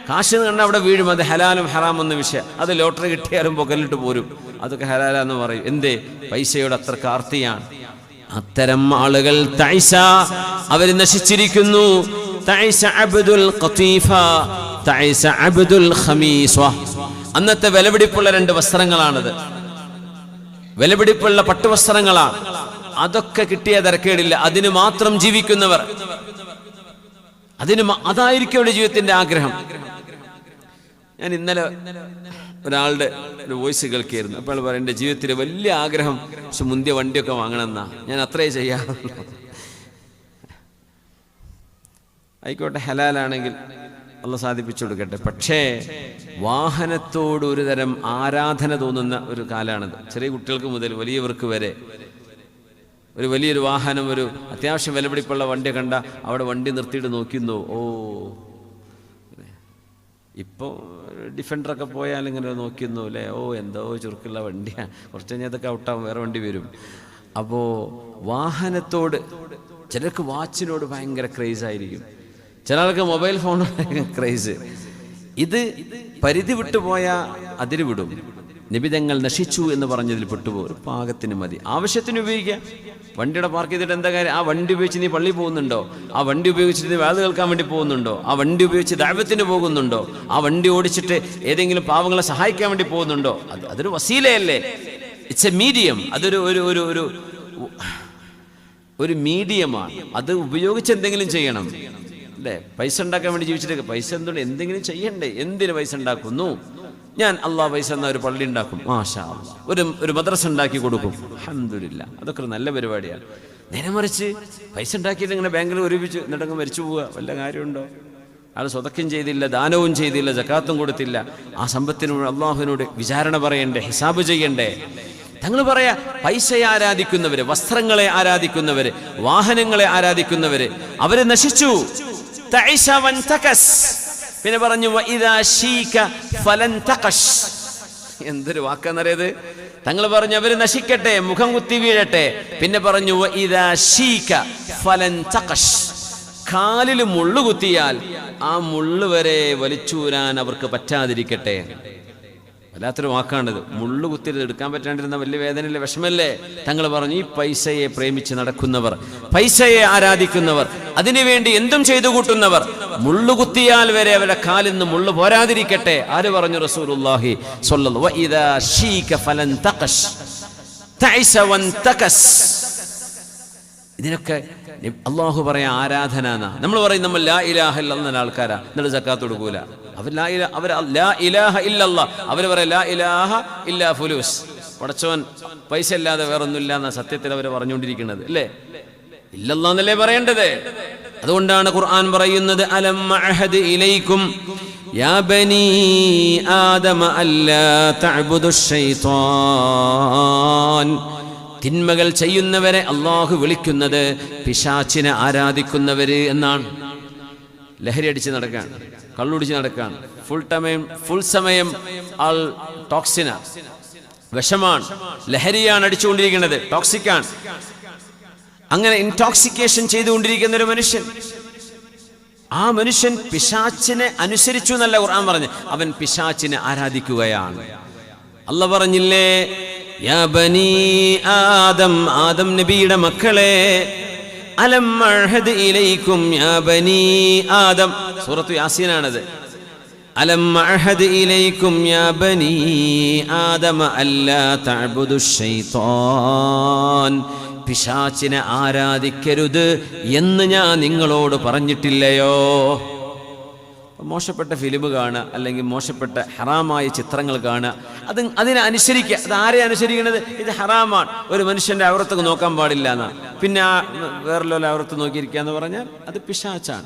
കാശ് കണ്ട അവിടെ വീഴും. അത് ഹലാലും ഹറാമൊന്നും വിഷയം, അത് ലോട്ടറി കിട്ടിയാലും പൊക്കലിട്ട് പോരും, അതൊക്കെ ഹലാലാന്ന് പറയും. എന്തേ? പൈസയുടെ അത്ര കാർത്തിയാണ്. അത്തരം ആളുകൾ തഅസ, അവർ നശിച്ചിരിക്കുന്നു. തഅസ അബ്ദുൽ ഖതീഫ തഅസ അബ്ദുൽ ഖമീസ. അന്നത്തെ വിലപിടിപ്പുള്ള രണ്ട് വസ്ത്രങ്ങളാണത്, വിലപിടിപ്പുള്ള പട്ടുവസ്ത്രങ്ങളാണ്. അതൊക്കെ കിട്ടിയ തരക്കേടില്ല, അതിന് മാത്രം ജീവിക്കുന്നവർ, അതായിരിക്കും അവരുടെ ജീവിതത്തിന്റെ ആഗ്രഹം. ഞാൻ ഇന്നലെ ഒരാളുടെ ഒരു വോയിസ് കേൾക്കുകയായിരുന്നു. അപ്പോൾ അയാൾ പറയും, എൻ്റെ ജീവിതത്തിലെ വലിയ ആഗ്രഹം പക്ഷെ മുന്തിയ വണ്ടിയൊക്കെ വാങ്ങണമെന്നാ. ഞാൻ അത്രേ ചെയ്യാറുള്ളൂ. ആയിക്കോട്ടെ, ഹലാലാണെങ്കിൽ അള്ളാഹ് സാധിപ്പിച്ചു കൊടുക്കട്ടെ. പക്ഷേ വാഹനത്തോട് ഒരു തരം ആരാധന തോന്നുന്ന ഒരു കാലമാണിത്. ചെറിയ കുട്ടികൾക്ക് മുതൽ വലിയവർക്ക് വരെ ഒരു വലിയൊരു വാഹനം, ഒരു അത്യാവശ്യം വിലപിടിപ്പുള്ള വണ്ടി കണ്ട അവിടെ വണ്ടി നിർത്തിയിട്ട് നോക്കുന്നു. ഓ, ഇപ്പോൾ ഡിഫൻഡറൊക്കെ പോയാൽ ഇങ്ങനെ നോക്കുന്നു അല്ലേ, ഓ എന്തോ ചുരുക്കുള്ള വണ്ടിയാണ്, കുറച്ച് കഴിഞ്ഞാൽ അതൊക്കെ ഔട്ടാവും, വേറെ വണ്ടി വരും. അപ്പോൾ വാഹനത്തോട്, ചിലർക്ക് വാച്ചിനോട് ഭയങ്കര ക്രേസായിരിക്കും, ചില ആൾക്ക് മൊബൈൽ ഫോണോട് ക്രേസ്. ഇത് പരിധി വിട്ടുപോയാൽ അതിര് വിടും. നിബിതങ്ങൾ നശിച്ചു എന്ന് പറഞ്ഞതിൽ പെട്ടുപോകും. ഒരു പാകത്തിന് മതി, ആവശ്യത്തിന് ഉപയോഗിക്കാം. വണ്ടിയുടെ പാർക്ക് ചെയ്തിട്ട് എന്താ കാര്യം? ആ വണ്ടി ഉപയോഗിച്ച് നീ പള്ളി പോകുന്നുണ്ടോ? ആ വണ്ടി ഉപയോഗിച്ചിട്ട് നീ വാത് കേൾക്കാൻ വേണ്ടി പോകുന്നുണ്ടോ? ആ വണ്ടി ഉപയോഗിച്ച് ദഅവത്തിന് പോകുന്നുണ്ടോ? ആ വണ്ടി ഓടിച്ചിട്ട് ഏതെങ്കിലും പാവങ്ങളെ സഹായിക്കാൻ വേണ്ടി പോകുന്നുണ്ടോ? അതൊരു വസീലയല്ലേ? It's A medium. അതൊരു ഒരു ഒരു ഒരു ഒരു മീഡിയമാണ്. അത് ഉപയോഗിച്ച് എന്തെങ്കിലും ചെയ്യണം, അല്ലേ? പൈസ ഉണ്ടാക്കാൻ വേണ്ടി ജീവിച്ചിട്ട് പൈസ എന്തെങ്കിലും ചെയ്യണ്ടേ? എന്തിന് പൈസ ഉണ്ടാക്കുന്നു? ഞാൻ അള്ളാഹ് പൈസ എന്ന ഒരു പള്ളി ഉണ്ടാക്കും, മാഷാ അല്ലാഹ്. ഒരു മദ്രസ ഉണ്ടാക്കി കൊടുക്കും, അൽഹംദുലില്ലാ. അതൊക്കെ ഒരു നല്ല പരിപാടിയാണ്. നേരെ മറിച്ച് പൈസ ഉണ്ടാക്കിയിട്ട് ഇങ്ങനെ ബാങ്കിൽ ഒരുമിച്ച് എന്നിട്ടങ്ങ് മരിച്ചു പോവുക, വല്ല കാര്യമുണ്ടോ? അയാൾ സ്വതക്കം ചെയ്തില്ല, ദാനവും ചെയ്തില്ല, സകാത്തും കൊടുത്തില്ല. ആ സമ്പത്തിനോട് അള്ളാഹുവിനോട് വിചാരണ പറയണ്ടേ, ഹിസാബ് ചെയ്യണ്ടേ? തങ്ങൾ പറയാ, പൈസയെ ആരാധിക്കുന്നവര്, വസ്ത്രങ്ങളെ ആരാധിക്കുന്നവര്, വാഹനങ്ങളെ ആരാധിക്കുന്നവര്, അവര് നശിച്ചു. പിന്നെ പറഞ്ഞു എന്തൊരു വാക്കെന്നറിയത്? തങ്ങൾ പറഞ്ഞു അവര് നശിക്കട്ടെ, മുഖം കുത്തി വീഴട്ടെ. പിന്നെ പറഞ്ഞു കാലിൽ മുള്ളു കുത്തിയാൽ ആ മുള്ളു വരെ വലിച്ചൂരാൻ അവർക്ക് പറ്റാതിരിക്കട്ടെ. വല്ലാത്തൊരു വാക്കാണിത്. മുള്ളു കുത്തിയത് എടുക്കാൻ പറ്റാണ്ടിരുന്ന വലിയ വേദനയിലെ വിഷമല്ലേ? തങ്ങൾ പറഞ്ഞു, ഈ പൈസയെ പ്രേമിച്ച് നടക്കുന്നവർ, പൈസയെ ആരാധിക്കുന്നവർ, അതിനുവേണ്ടി എന്തും ചെയ്തു കൂട്ടുന്നവർ, മുള്ളുകുത്തിയാൽ വരെ അവരുടെ കാലിൽ നിന്ന് മുള്ളു പോരാതിരിക്കട്ടെ. ആര് പറഞ്ഞു? റസൂലുള്ളാഹി സ്വല്ലല്ലാഹു അലൈഹി വസല്ലം. വഇദാ ശീക ഫലൻ തഖശ് തഇസ വൻതകസ്. ഇതിനൊക്കെ അള്ളാഹു പറയാ ആരാധന എന്നാ. നമ്മൾ പറയും നമ്മൾ ലാ ഇലാഹ ഇല്ലല്ലാഹ് ആൾക്കാരാ, എന്നിട്ട് സക്കാത്ത് കൊടുക്കൂല. അവർ ലാ ഇലാഹ ഇല്ലല്ലാഹ്, അവർ പറയാം ലാ ഇലാഹ ഇല്ലാ ഫുലൂസ്. പടച്ചവൻ പൈസ ഇല്ലാതെ വേറൊന്നുമില്ല എന്ന സത്യത്തിൽ അവർ പറഞ്ഞുകൊണ്ടിരിക്കുന്നത് അല്ലേ? ഇല്ലല്ലാഹ് എന്നല്ലേ പറയേണ്ടത്. അതുകൊണ്ടാണ് ഖുർആൻ പറയുന്നത്, അലം അഹദ് ഇലൈക്കും യാ ബനി ആദമ അല്ലാ തഅബുദുശ് ശൈത്വാൻ. തിന്മകൾ ചെയ്യുന്നവരെ അള്ളാഹു വിളിക്കുന്നത് പിശാചിനെ ആരാധിക്കുന്നവര് എന്നാണ്. ലഹരി അടിച്ച് നടക്കാണ്, കള്ളുടിച്ച് നടക്കാണ്, ഫുൾ സമയം ആൾ ടോക്സിന, വിഷമാണ്, ലഹരിയാണ് അടിച്ചുകൊണ്ടിരിക്കുന്നത്, ടോക്സിക്കാണ്. അങ്ങനെ ഇൻടോക്സിക്കേഷൻ ചെയ്തുകൊണ്ടിരിക്കുന്ന ഒരു മനുഷ്യൻ, ആ മനുഷ്യൻ പിശാചിനെ അനുസരിച്ചു എന്നല്ല ഖുർആൻ പറഞ്ഞു, അവൻ പിശാചിനെ ആരാധിക്കുകയാണ്. അല്ലാഹ് പറഞ്ഞില്ലേ, യാ ബനി ആദം, ആദം നബിയുടെ മക്കളെ, അലം അഹദ് ഇലൈക്കും യാ ബനി ആദം, സൂറത്തു യാസീനാണത്. അലം അഹദ് ഇലൈക്കും യാ ബനി ആദം അല്ലാ തഅബുദുശ് ശൈത്വാൻ. പിശാചിനെ ആരാധിക്കരുത് എന്ന് ഞാൻ നിങ്ങളോട് പറഞ്ഞിട്ടില്ലയോ? മോശപ്പെട്ട ഫിലിം കാണുക, അല്ലെങ്കിൽ മോശപ്പെട്ട ഹറാമായ ചിത്രങ്ങൾ കാണുക, അതിനെ അനുസരിക്കുക. അത് ആരെ അനുസരിക്കുന്നത്? ഇത് ഹറാമാണ്, ഒരു മനുഷ്യന്റെ ഔറത്ത് നോക്കാൻ പാടില്ല എന്നാ. പിന്നെ വേറെല്ലോ ഔറത്ത് നോക്കിയിരിക്കുക എന്ന് പറഞ്ഞാൽ അത് പിശാച്ചാണ്.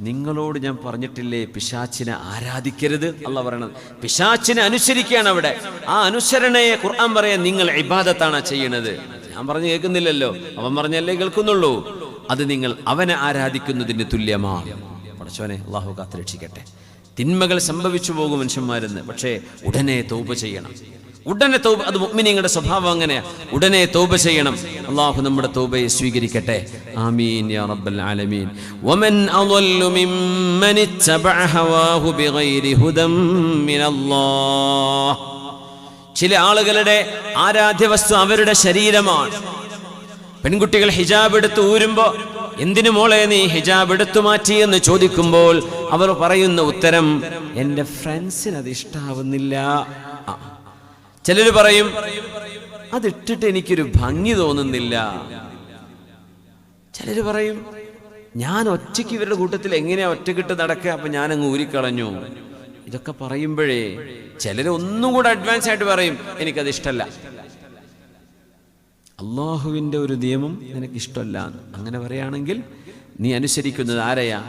നിങ്ങളോട് ഞാൻ പറഞ്ഞിട്ടില്ലേ പിശാചിനെ ആരാധിക്കരുത്? അല്ലാഹ് പറയണത് പിശാചിനെ അനുസരിക്കുകയാണ് അവിടെ. ആ അനുസരണയെ ഖുർആൻ പറയാൻ നിങ്ങൾ ഇബാദത്താണ് ചെയ്യണത്. ഞാൻ പറഞ്ഞു കേൾക്കുന്നില്ലല്ലോ, അവൻ പറഞ്ഞല്ലേ കേൾക്കുന്നുള്ളൂ. അത് നിങ്ങൾ അവനെ ആരാധിക്കുന്നതിന് തുല്യമാണ്. പടച്ചോനെ അല്ലാഹു കാത്തുരക്ഷിക്കട്ടെ. തിന്മകൾ സംഭവിച്ചു പോകും മനുഷ്യന്മാരെന്ന്, പക്ഷേ ഉടനെ തൗബ ചെയ്യണം. ഉടനെ തൗബ, അത് മുഅ്മിനീങ്ങളുടെ സ്വഭാവം അങ്ങനെയാ. ഉടനെ തൗബ ചെയ്യണം. അല്ലാഹു നമ്മുടെ തൗബയെ സ്വീകരിക്കട്ടെ. ആമീൻ യാ റബ്ബൽ ആലമീൻ. വമൻ അളല്ലു മിമ്മൻ ഇത്തബഅ ഹവാഹു ബിഗൈരി ഹുദം മിനല്ലാഹ്. ചില ആളുകളുടെ ആരാധ്യവസ്തു അവരുടെ ശരീരമാണ്. പെൺകുട്ടികൾ ഹിജാബ് എടുത്ത് ഊരുമ്പോ, എന്തിനു മോളെ നീ ഹിജാബ് എടുത്തു മാറ്റി എന്ന് ചോദിക്കുമ്പോൾ അവർ പറയുന്ന ഉത്തരം, എൻ്റെ ഫ്രണ്ട്സിന് അത് ഇഷ്ടാവുന്നില്ല. ചിലർ പറയും, അതിട്ടിട്ട് എനിക്കൊരു ഭംഗി തോന്നുന്നില്ല. ചിലർ പറയും, ഞാൻ ഒറ്റയ്ക്ക് ഇവരുടെ കൂട്ടത്തിൽ എങ്ങനെയാ ഒറ്റക്കിട്ട് നടക്കുക, അപ്പൊ ഞാനങ്ങ് ഊരിക്കളഞ്ഞു. ഇതൊക്കെ പറയുമ്പോഴേ ചിലർ ഒന്നും കൂടെ അഡ്വാൻസ് ആയിട്ട് പറയും, എനിക്കത് ഇഷ്ടമല്ല. അള്ളാഹുവിൻ്റെ ഒരു നിയമം നിനക്ക് ഇഷ്ടമല്ല. അങ്ങനെ പറയുകയാണെങ്കിൽ നീ അനുസരിക്കുന്നത് ആരെയാ?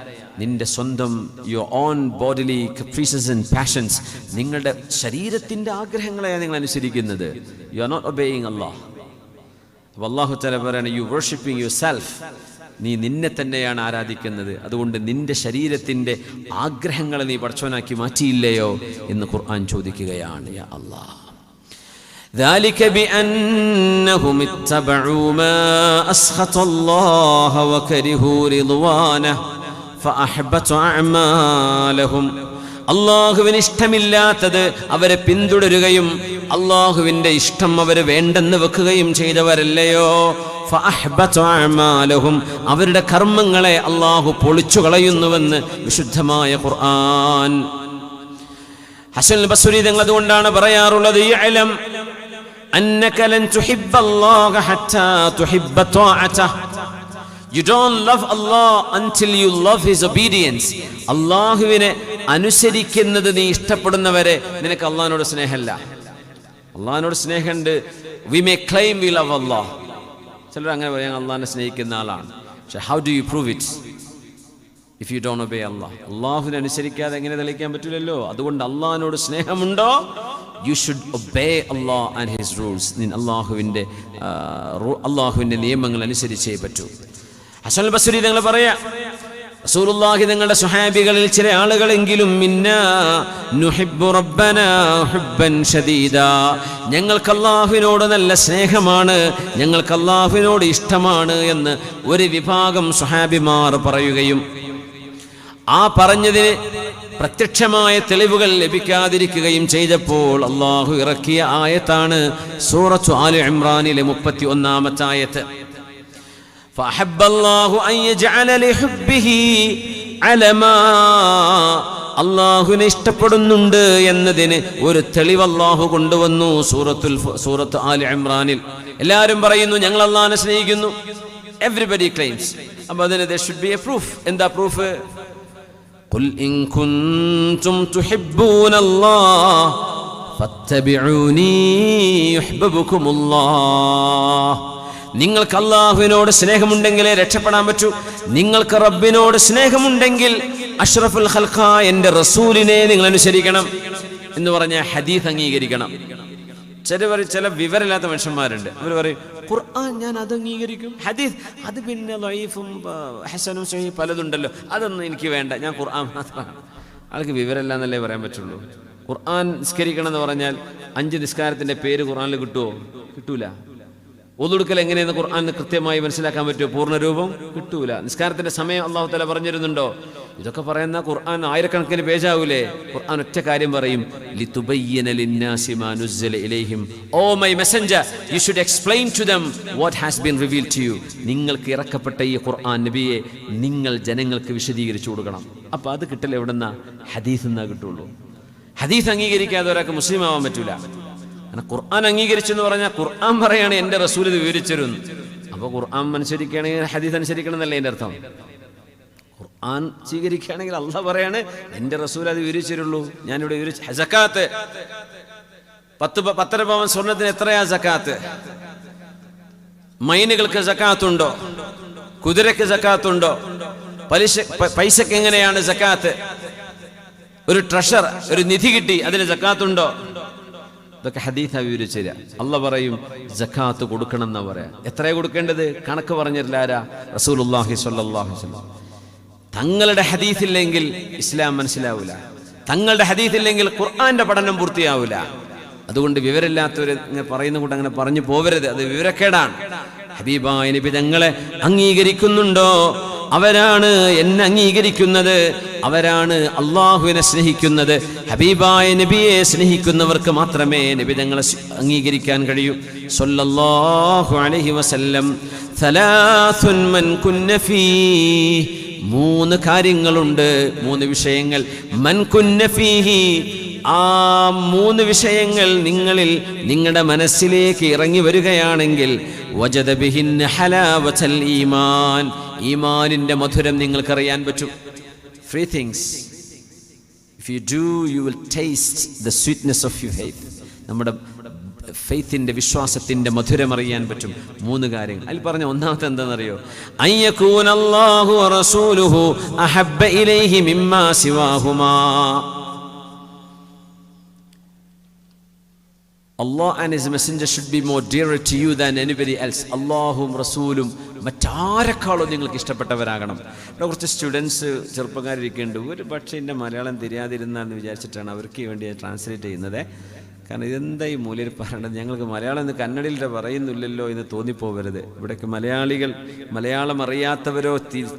നിന്റെ സ്വന്തം your own bodily caprices and passions, നിങ്ങളുടെ ശരീരത്തിൻ്റെ ആഗ്രഹങ്ങളെയാണ് നിങ്ങൾ അനുസരിക്കുന്നത്. You are not obeying Allah. അപ്പോൾ അല്ലാഹു തആല പറയാണ്, യു വർഷിപ്പിംഗ് യുവർ സെൽഫ്, നീ നിന്നെ തന്നെയാണ് ആരാധിക്കുന്നത്. അതുകൊണ്ട് നിന്റെ ശരീരത്തിൻ്റെ ആഗ്രഹങ്ങളെ നീ പടച്ചവനാക്കി മാറ്റിയില്ലയോ എന്ന് ഖുർആൻ ചോദിക്കുകയാണ്. യാ അല്ലാഹ്, ذلك بأنهم اتبعوا ما أسخط الله وكرهوا رضوانه فأحبط أعمالهم. അള്ളാഹുവിന് ഇഷ്ടമില്ലാത്തത് അവരെ പിന്തുടരുകയും അള്ളാഹുവിൻ്റെ ഇഷ്ടം അവർ വേണ്ടെന്ന് വെക്കുകയും ചെയ്തവരല്ലയോ? ഫഅഹ്ബത അഅമാലഹും, അവരുടെ കർമ്മങ്ങളെ അള്ളാഹു പൊളിച്ചു കളയുന്നുവെന്ന് വിശുദ്ധമായ ഖുർആൻ. ഹസൻ അൽ ബസ്രി തങ്ങൾ അതുകൊണ്ടാണ് പറയാറുള്ളത്, യഅലം അന്നക ലൻ തുഹിബ്ബല്ലാഹ ഹത്താ തുഹിബ്ബ ത്വാഅതഹു. You don't love Allah until you love His obedience. അള്ളാഹുവിനെ അനുസരിക്കുന്നത് നീ ഇഷ്ടപ്പെടുന്നവരെ നിനക്ക് അള്ളാഹിനോട് സ്നേഹമില്ല. അള്ളാഹിനോട് സ്നേഹമുണ്ട്. We may claim we love Allah. ചിലർ അങ്ങനെ പറയാൻ അള്ളാഹിനെ സ്നേഹിക്കുന്ന ആളാണ്. പക്ഷെ how do you prove it if you don't obey Allah? അള്ളാഹുവിനെ അനുസരിക്കാതെ എങ്ങനെ തെളിയിക്കാൻ പറ്റില്ലല്ലോ. അതുകൊണ്ട് അള്ളാഹിനോട് സ്നേഹമുണ്ടോ, you should obey Allah and His rules. അള്ളാഹുവിൻ്റെ നിയമങ്ങൾ അനുസരിച്ചേ പറ്റൂ. ഹസൻ അൽ ബസ്രി തങ്ങൾ പറയാ, റസൂലുള്ളാഹി തങ്ങളുടെ സ്വഹാബികളിൽ ചില ആളുകളെങ്കിലും മിന്നാ നുഹിബ്ബു റബ്ബനാ ഹുബ്ബൻ ശദീദാ, ഞങ്ങൾക്ക് അല്ലാഹുവിനോട് നല്ല സ്നേഹമാണ്, ഞങ്ങൾക്ക് അല്ലാഹുവിനോട് ഇഷ്ടമാണ് എന്ന് ഒരു വിഭാഗം സ്വഹാബിമാർ പറയുകയും ആ പറഞ്ഞതിന് പ്രത്യക്ഷമായ തെളിവുകൾ ലഭിക്കാതിരിക്കുകയും ചെയ്തപ്പോൾ അള്ളാഹു ഇറക്കിയ ആയത്താണ് സൂറത്തു ആലി ഇംറാനിലെ 31-ാമത്തെ ആയത്ത്. فأحب الله أن يجعل لحبه علما. അള്ളാഹുവിനെ ഇഷ്ടപ്പെടുന്നുണ്ട് എന്നതിന് ഒരു തെളിവ് അള്ളാഹു കൊണ്ടുവന്നു സൂറത്ത് ആലി ഇംറാനിൽ. എല്ലാവരും പറയുന്നു ഞങ്ങൾ അള്ളാഹിനെ സ്നേഹിക്കുന്നു. Everybody claims. അപ്പോൾ അതിന് there should be a proof. എന്താ പ്രൂഫ്? ഖുൽ ഇൻ കുൻതും തുഹിബ്ബൂനല്ലാഹ് ഫത്തബിഊനി യുഹ്ബബുകുമുല്ലാഹ്. നിങ്ങൾക്ക് അള്ളാഹുവിനോട് സ്നേഹമുണ്ടെങ്കിലേ രക്ഷപ്പെടാൻ പറ്റൂ. നിങ്ങൾക്ക് റബ്ബിനോട് സ്നേഹമുണ്ടെങ്കിൽ അഷ്റഫുൽ ഖൽഖായ എൻ്റെ റസൂലിനെ നിങ്ങൾ അനുസരിക്കണം എന്ന് പറഞ്ഞ ഹദീസ് അംഗീകരിക്കണം. ചില വിവരമില്ലാത്ത മനുഷ്യന്മാരുണ്ട്. അവർ പറയും ഖുർആൻ ഞാൻ അത് അംഗീകരിക്കും, ഹദീസ് അത് പിന്നെ ലൈഫും ഹസനും സഹീഹ് പലതുണ്ടല്ലോ, അതൊന്നും എനിക്ക് വേണ്ട, ഞാൻ ഖുർആൻ മാത്രമാണ്. ആൾക്ക് വിവരമില്ല എന്നല്ലേ പറയാൻ പറ്റുള്ളൂ. ഖുർആൻ നിസ്കരിക്കണം എന്ന് പറഞ്ഞാൽ 5 നിസ്കാരത്തിന്റെ പേര് ഖുർആനിൽ കിട്ടുമോ? കിട്ടൂല. ഒതുടുക്കൽ എങ്ങനെയെന്ന് ഖുർആൻ കൃത്യമായി മനസ്സിലാക്കാൻ പറ്റുമോ? പൂർണ്ണരൂപം കിട്ടൂല. നിസ്കാരത്തിന്റെ സമയം അല്ലാഹു തആല പറഞ്ഞിരുന്നുണ്ടോ? ഇതൊക്കെ പറയുന്ന ഖുർആൻ ആയിരക്കണക്കിന് പേജാവൂലേ? ഖുർആൻ ഒറ്റ കാര്യം പറയും, ലിതുബയ്യന ലിന്നാസി മാ നുസ്സല ഇലൈഹിം. Oh my messenger, you should explain to them what has been revealed to you. നിങ്ങൾക്ക് ഇറക്കപ്പെട്ട ഈ ഖുർആൻ നബിയെ നിങ്ങൾ ജനങ്ങൾക്ക് വിശദീകരിച്ചു കൊടുക്കണം. അപ്പൊ അത് കിട്ടൽ എവിടെന്നാ? ഹദീസ് എന്നാ കിട്ടുള്ളൂ. ഹദീസ് അംഗീകരിക്കാതെ ഒരാൾക്ക് മുസ്ലിം ആവാൻ പറ്റൂല. ഖുർആൻ അംഗീകരിച്ചെന്ന് പറഞ്ഞാൽ ഖുർആൻ പറയാണ് എൻ്റെ റസൂൽ ഇത് വിവരിച്ചിരുന്നു. അപ്പോൾ ഖുർആൻ അനുസരിക്കുകയാണെങ്കിൽ ഹദീസ് അനുസരിക്കണം എന്നല്ലേ എൻ്റെ അർത്ഥം. ഖുർആൻ സ്വീകരിക്കുകയാണെങ്കിൽ അള്ളാഹ് പറയാണ് എൻ്റെ റസൂൽ അത് വിവരിച്ചിരുള്ളൂ, ഞാനിവിടെ വിവരിച്ചു. സക്കാത്ത് 10 പവൻ സ്വർണത്തിന് എത്രയാ സക്കാത്ത്? മൈനുകൾക്ക് സക്കാത്തുണ്ടോ? കുതിരക്ക് സക്കാത്തുണ്ടോ? പൈസക്ക് എങ്ങനെയാണ് സക്കാത്ത്? ഒരു ട്രഷർ, ഒരു നിധി കിട്ടി, അതിന് സക്കാത്തുണ്ടോ? ഇതൊക്കെ ഹദീസാ വിവരിച്ചില്ല. അള്ളാഹ് പറയും സക്കാത്ത് കൊടുക്കണം എന്നാ പറയാ. എത്രയാ കൊടുക്കേണ്ടത്? കണക്ക് പറഞ്ഞില്ല ആരാ? റസൂലുള്ളാഹി സ്വല്ലല്ലാഹു അലൈഹി വസല്ലം. തങ്ങളുടെ ഹദീസില്ലെങ്കിൽ ഇസ്ലാം മനസ്സിലാവൂല. തങ്ങളുടെ ഹദീസില്ലെങ്കിൽ ഖുർആന്റെ പഠനം പൂർത്തിയാവൂല. അതുകൊണ്ട് വിവരമില്ലാത്തവർ പറയുന്ന കൂട്ട് അങ്ങനെ പറഞ്ഞു പോവരുത്, അത് വിവരക്കേടാണ്. ഹബീബായ നബി തങ്ങളെ അംഗീകരിക്കുന്നുണ്ടോ? അവരാണ് എന്നെ അംഗീകരിക്കുന്നത്, അവരാണ് അള്ളാഹുവിനെ സ്നേഹിക്കുന്നത്. ഹബീബായ നബിയെ സ്നേഹിക്കുന്നവർക്ക് മാത്രമേ നബി തങ്ങളെ അംഗീകരിക്കാൻ കഴിയൂ. സ്വല്ലല്ലാഹു അലൈഹി വസല്ലം. സലാസുൻ മൻ കുന്ന ഫീഹി. 3 കാര്യങ്ങളുണ്ട്, 3 വിഷയങ്ങൾ. മൻ കുന്ന ഫീഹി, ആ 3 വിഷയങ്ങൾ നിങ്ങളിൽ നിങ്ങളുടെ മനസ്സിലേക്ക് ഇറങ്ങി വരികയാണെങ്കിൽ വജദ ബിഹിന്ന ഹലാവതൽ ഈമാൻ, ഈമാനിന്റെ മധുരം നിങ്ങൾക്കറിയാൻ പറ്റും. 3 things. If you do, you will taste the sweetness of your faith. നമ്മുടെ ഫെയ്ത്തിന്റെ, വിശ്വാസത്തിന്റെ മധുരം അറിയാൻ പറ്റും. 3 കാര്യങ്ങൾ. അതിൽ പറഞ്ഞ ഒന്നാമത്തെ എന്താണെന്നറിയോ? അയ്യകൂനല്ലാഹു വറസൂലുഹു അഹബ്ബ ഇലൈഹി മിമ്മാ സിവാഹുമാ. Allah and his messenger should be more dearer to you than anybody else. അള്ളാഹും റസൂലും മറ്റാരെക്കാളും നിങ്ങൾക്ക് ഇഷ്ടപ്പെട്ടവരാകണം. ഇവിടെ കുറച്ച് സ്റ്റുഡൻസ് ചെറുപ്പക്കാരിരിക്കുന്നുണ്ട്. ഒരു പക്ഷേ എൻ്റെ മലയാളം തിരിയാതിരുന്നാന്ന് വിചാരിച്ചിട്ടാണ് അവർക്ക് വേണ്ടി ട്രാൻസ്ലേറ്റ് ചെയ്യുന്നത്. കാരണം ഇതെന്താ ഈ മൂലയിൽ പറയണത്? ഞങ്ങൾക്ക് മലയാളം ഇന്ന് കന്നഡയിലെ പറയുന്നില്ലല്ലോ എന്ന് തോന്നിപ്പോവരുത്. ഇവിടേക്ക് മലയാളികൾ, മലയാളം അറിയാത്തവരോ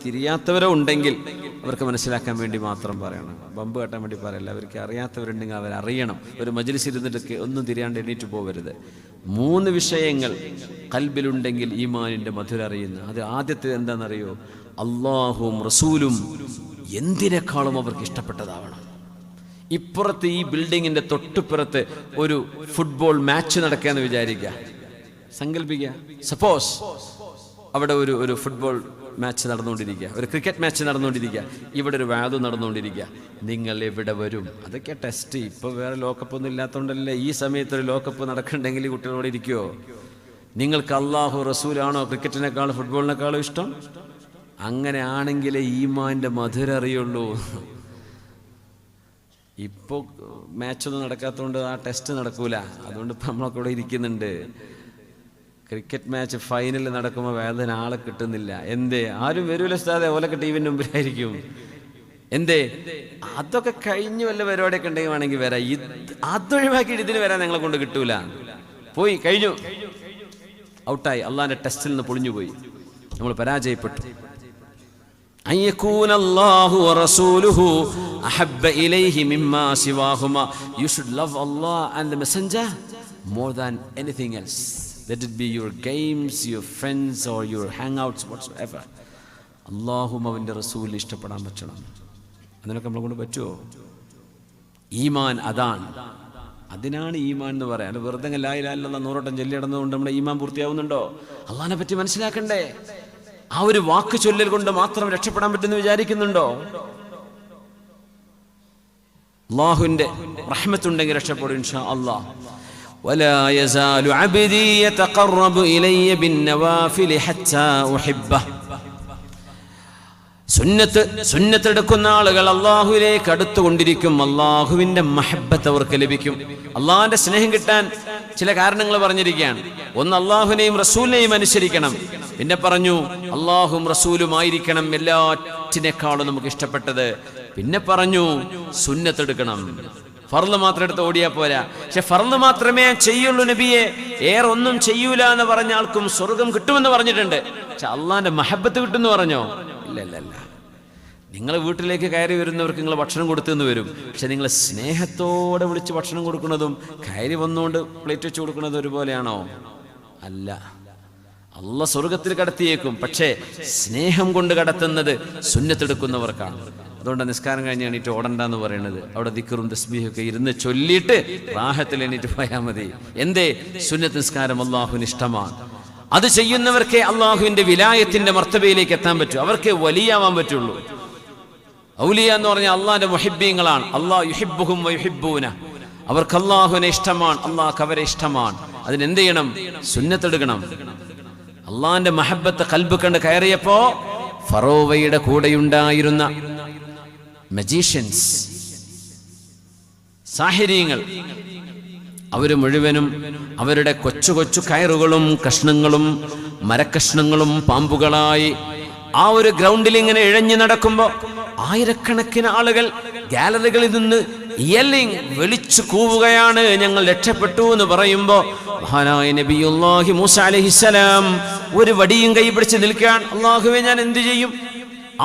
തിരിയാത്തവരോ ഉണ്ടെങ്കിൽ അവർക്ക് മനസ്സിലാക്കാൻ വേണ്ടി മാത്രം പറയണം. ബമ്പ് കെട്ടാൻ വേണ്ടി പറയല്ല. അവർക്ക് അറിയാത്തവരുണ്ടെങ്കിൽ അവരറിയണം. ഒരു മജ്ലിസിൽ ഇരുന്നിട്ടൊക്കെ ഒന്നും തിരിയാണ്ട് എണീറ്റ് പോവരുത്. 3 വിഷയങ്ങൾ ഖൽബിലുണ്ടെങ്കിൽ ഈമാനിന്റെ മധുരം അറിയുന്നു. അത് ആദ്യത്തെ എന്താണെന്നറിയോ? അള്ളാഹും റസൂലും എന്തിനേക്കാളും അവർക്ക് ഇഷ്ടപ്പെട്ടതാവണം. ഇപ്പുറത്ത് ഈ ബിൽഡിങ്ങിന്റെ തൊട്ടുപുറത്ത് ഒരു ഫുട്ബോൾ മാച്ച് നടക്കുകയെന്ന് വിചാരിക്കുക, സങ്കല്പിക്കുക. സപ്പോസ് അവിടെ ഒരു ഫുട്ബോൾ മാച്ച് നടന്നുകൊണ്ടിരിക്കുക, ഒരു ക്രിക്കറ്റ് മാച്ച് നടന്നുകൊണ്ടിരിക്കുക, ഇവിടെ ഒരു വാദം നടന്നുകൊണ്ടിരിക്കുക. നിങ്ങൾ എവിടെ വരും? അതൊക്കെ ടെസ്റ്റ്. ഇപ്പോൾ വേറെ ലോകകപ്പ് ഒന്നും ഇല്ലാത്തതുകൊണ്ടല്ലേ ഈ സമയത്ത് ഒരു ലോകകപ്പ് നടക്കണ്ടെങ്കിൽ കുട്ടികളോട് ഇരിക്കുമോ? നിങ്ങൾക്ക് അള്ളാഹു റസൂലാണോ ക്രിക്കറ്റിനേക്കാളും ഫുട്ബോളിനേക്കാളും ഇഷ്ടം? അങ്ങനെ ആണെങ്കിലേ ഈമാന്റെ മധുരം അറിയുള്ളൂ. ഇപ്പോൾ മാച്ചൊന്നും നടക്കാത്തതുകൊണ്ട് ആ ടെസ്റ്റ് നടക്കൂല. അതുകൊണ്ട് ഇപ്പം നമ്മളൊക്കെ ഇവിടെ ഇരിക്കുന്നുണ്ട്. ക്രിക്കറ്റ് മാച്ച് ഫൈനൽ നടക്കുമ്പോൾ വേദന ആളെ കിട്ടുന്നില്ല. എന്തേ? ആരും വരൂല ഉസ്താദേ, ഓലൊക്കെ ടിവിൻ്റെ മുമ്പിലായിരിക്കും. എന്തേ? അതൊക്കെ കഴിഞ്ഞ് വല്ല പരിപാടിയൊക്കെ ഉണ്ടെങ്കിൽ വരാം. അതൊഴിവാക്കിയിട്ട് ഇതിന് വരാൻ ഞങ്ങളെ കൊണ്ട് കിട്ടൂല. പോയി കഴിഞ്ഞു, ഔട്ടായി. അള്ളാഹിന്റെ ടെസ്റ്റിൽ നിന്ന് പൊളിഞ്ഞുപോയി, നമ്മൾ പരാജയപ്പെട്ടു. അയ്യകൂന അല്ലാഹു വറസൂലുഹു أحب إليه مما سواهما. You should love Allah and the Messenger more than anything else. Let it be your games, your friends or your hangouts, whatsoever. അല്ലാഹും അവൻ്റെ റസൂൽ ഇഷ്ടപ്പെടാൻ പറ്റണം. അതിനൊക്കെ നമ്മളെ കൊണ്ട് പറ്റുമോ? ഈമാൻ അതാണ്. അതിനാണ് ഈമാൻ എന്ന് പറയാൻ. വെറുതെ ലാ ഇലാഹ ഇല്ലല്ലാഹ് 100 വട്ടം ചൊല്ലി നടന്നുകൊണ്ട് നമ്മുടെ ഈമാൻ പൂർത്തിയാവുന്നുണ്ടോ? അള്ളാഹിനെ പറ്റി മനസ്സിലാക്കണ്ടേ? ആ ഒരു വാക്ക് ചൊല്ലൽ കൊണ്ട് മാത്രം രക്ഷപ്പെടാൻ പറ്റുമെന്ന് വിചാരിക്കുന്നുണ്ടോ? അല്ലാഹുവിന്റെ റഹ്മത്തുണ്ടെങ്കിൽ രക്ഷപ്പെടും ഇൻഷാ അല്ലാഹ്. ولا يزال عبدي يتقرب إلي بالنوافل حتى أحبه. സുന്നത്തെടുക്കുന്ന ആളുകൾ അള്ളാഹുവിലേക്ക് അടുത്തുകൊണ്ടിരിക്കും. അള്ളാഹുവിന്റെ മഹബ്ബത്ത് അവർക്ക് ലഭിക്കും. അള്ളാഹിന്റെ സ്നേഹം കിട്ടാൻ ചില കാരണങ്ങൾ പറഞ്ഞിരിക്കുകയാണ്. ഒന്ന്, അള്ളാഹുവിനെയും റസൂലിനെയും അനുസരിക്കണം. പിന്നെ പറഞ്ഞു അള്ളാഹും റസൂലുമായിരിക്കണം എല്ലാറ്റിനേക്കാളും നമുക്ക് ഇഷ്ടപ്പെട്ടത്. പിന്നെ പറഞ്ഞു സുന്നത്തെടുക്കണം. ഫർള് മാത്രം എടുത്ത് ഓടിയാ പോരാ. പക്ഷെ ഫർള് മാത്രമേ ചെയ്യുള്ളൂ നബിയെ, ഏറെ ഒന്നും ചെയ്യൂല എന്ന് പറഞ്ഞ ആൾക്കും സ്വർഗം കിട്ടുമെന്ന് പറഞ്ഞിട്ടുണ്ട്. പക്ഷെ അള്ളാഹിന്റെ മഹബ്ബത്ത് കിട്ടുമെന്ന് പറഞ്ഞോ? ഇല്ല. നിങ്ങൾ വീട്ടിലേക്ക് കയറി വരുന്നവർക്ക് നിങ്ങൾ ഭക്ഷണം കൊടുത്തെന്ന് വരും. പക്ഷെ നിങ്ങൾ സ്നേഹത്തോടെ വിളിച്ച് ഭക്ഷണം കൊടുക്കുന്നതും കയറി വന്നുകൊണ്ട് പ്ലേറ്റ് വെച്ച് കൊടുക്കുന്നതും ഒരുപോലെയാണോ? അല്ല. അള്ളാഹ് സ്വർഗത്തിൽ കടത്തിയേക്കും. പക്ഷേ സ്നേഹം കൊണ്ട് കടത്തുന്നത് സുന്നത്തെടുക്കുന്നവർക്കാണ്. അതുകൊണ്ട് നിസ്കാരം കഴിഞ്ഞ് എണീറ്റ് ഓടണ്ടെന്ന് പറയുന്നത്. അവിടെ ദിക്റും തസ്ബീഹും ഒക്കെ ഇരുന്ന് ചൊല്ലിയിട്ട് റാഹത്തിൽ എണീറ്റ് പോയാൽ മതി. എന്തേ? സുന്നത്ത് നിസ്കാരം അള്ളാഹുവിന് ഇഷ്ടമാണ്. അത് ചെയ്യുന്നവർക്കേ അള്ളാഹുവിന്റെ വിലായത്തിന്റെ മർത്തബയിലേക്ക് എത്താൻ പറ്റൂ. അവർക്കേ വലിയാവാൻ പറ്റുള്ളൂ. ഔലിയ എന്ന് പറഞ്ഞാൽ അള്ളാഹിന്റെ മുഹിബ്ബീങ്ങളാണ്. അള്ളാഹു യുഹിബ്ബുഹും വയുഹിബ്ബൂന. അവർക്ക് അള്ളാഹുവിനെ ഇഷ്ടമാണ്, അള്ളാഹ് അവരെ ഇഷ്ടമാണ്. അതിനെന്ത് ചെയ്യണം? സുന്നത്തെടുക്കണം. അള്ളാഹിന്റെ മഹബ്ബത്ത് ഖൽബ് കണ്ട് കയറിയപ്പോ ഫറോവയുടെ കൂടെയുണ്ടായിരുന്ന മജീഷ്യൻസ്, സാഹിരീങ്ങൾ, അവര് മുഴുവനും അവരുടെ കൊച്ചു കൊച്ചു കയറുകളും കഷ്ണങ്ങളും മരക്കഷ്ണങ്ങളും പാമ്പുകളായി ആ ഒരു ഗ്രൗണ്ടിൽ ഇങ്ങനെ ഇഴഞ്ഞു നടക്കുമ്പോ ആയിരക്കണക്കിന് ആളുകൾ ഗാലറികളിൽ നിന്ന് വിളിച്ചു കൂവുകയാണ്, ഞങ്ങൾ രക്ഷപ്പെട്ടു എന്ന് പറയുമ്പോ മഹാനായ നബിയുല്ലാഹി മൂസ അലൈഹിസ്സലാം ഒരു വടിയും കൈ പിടിച്ച് നിൽക്കാൻ. അല്ലാഹുവേ, ഞാൻ എന്ത് ചെയ്യും?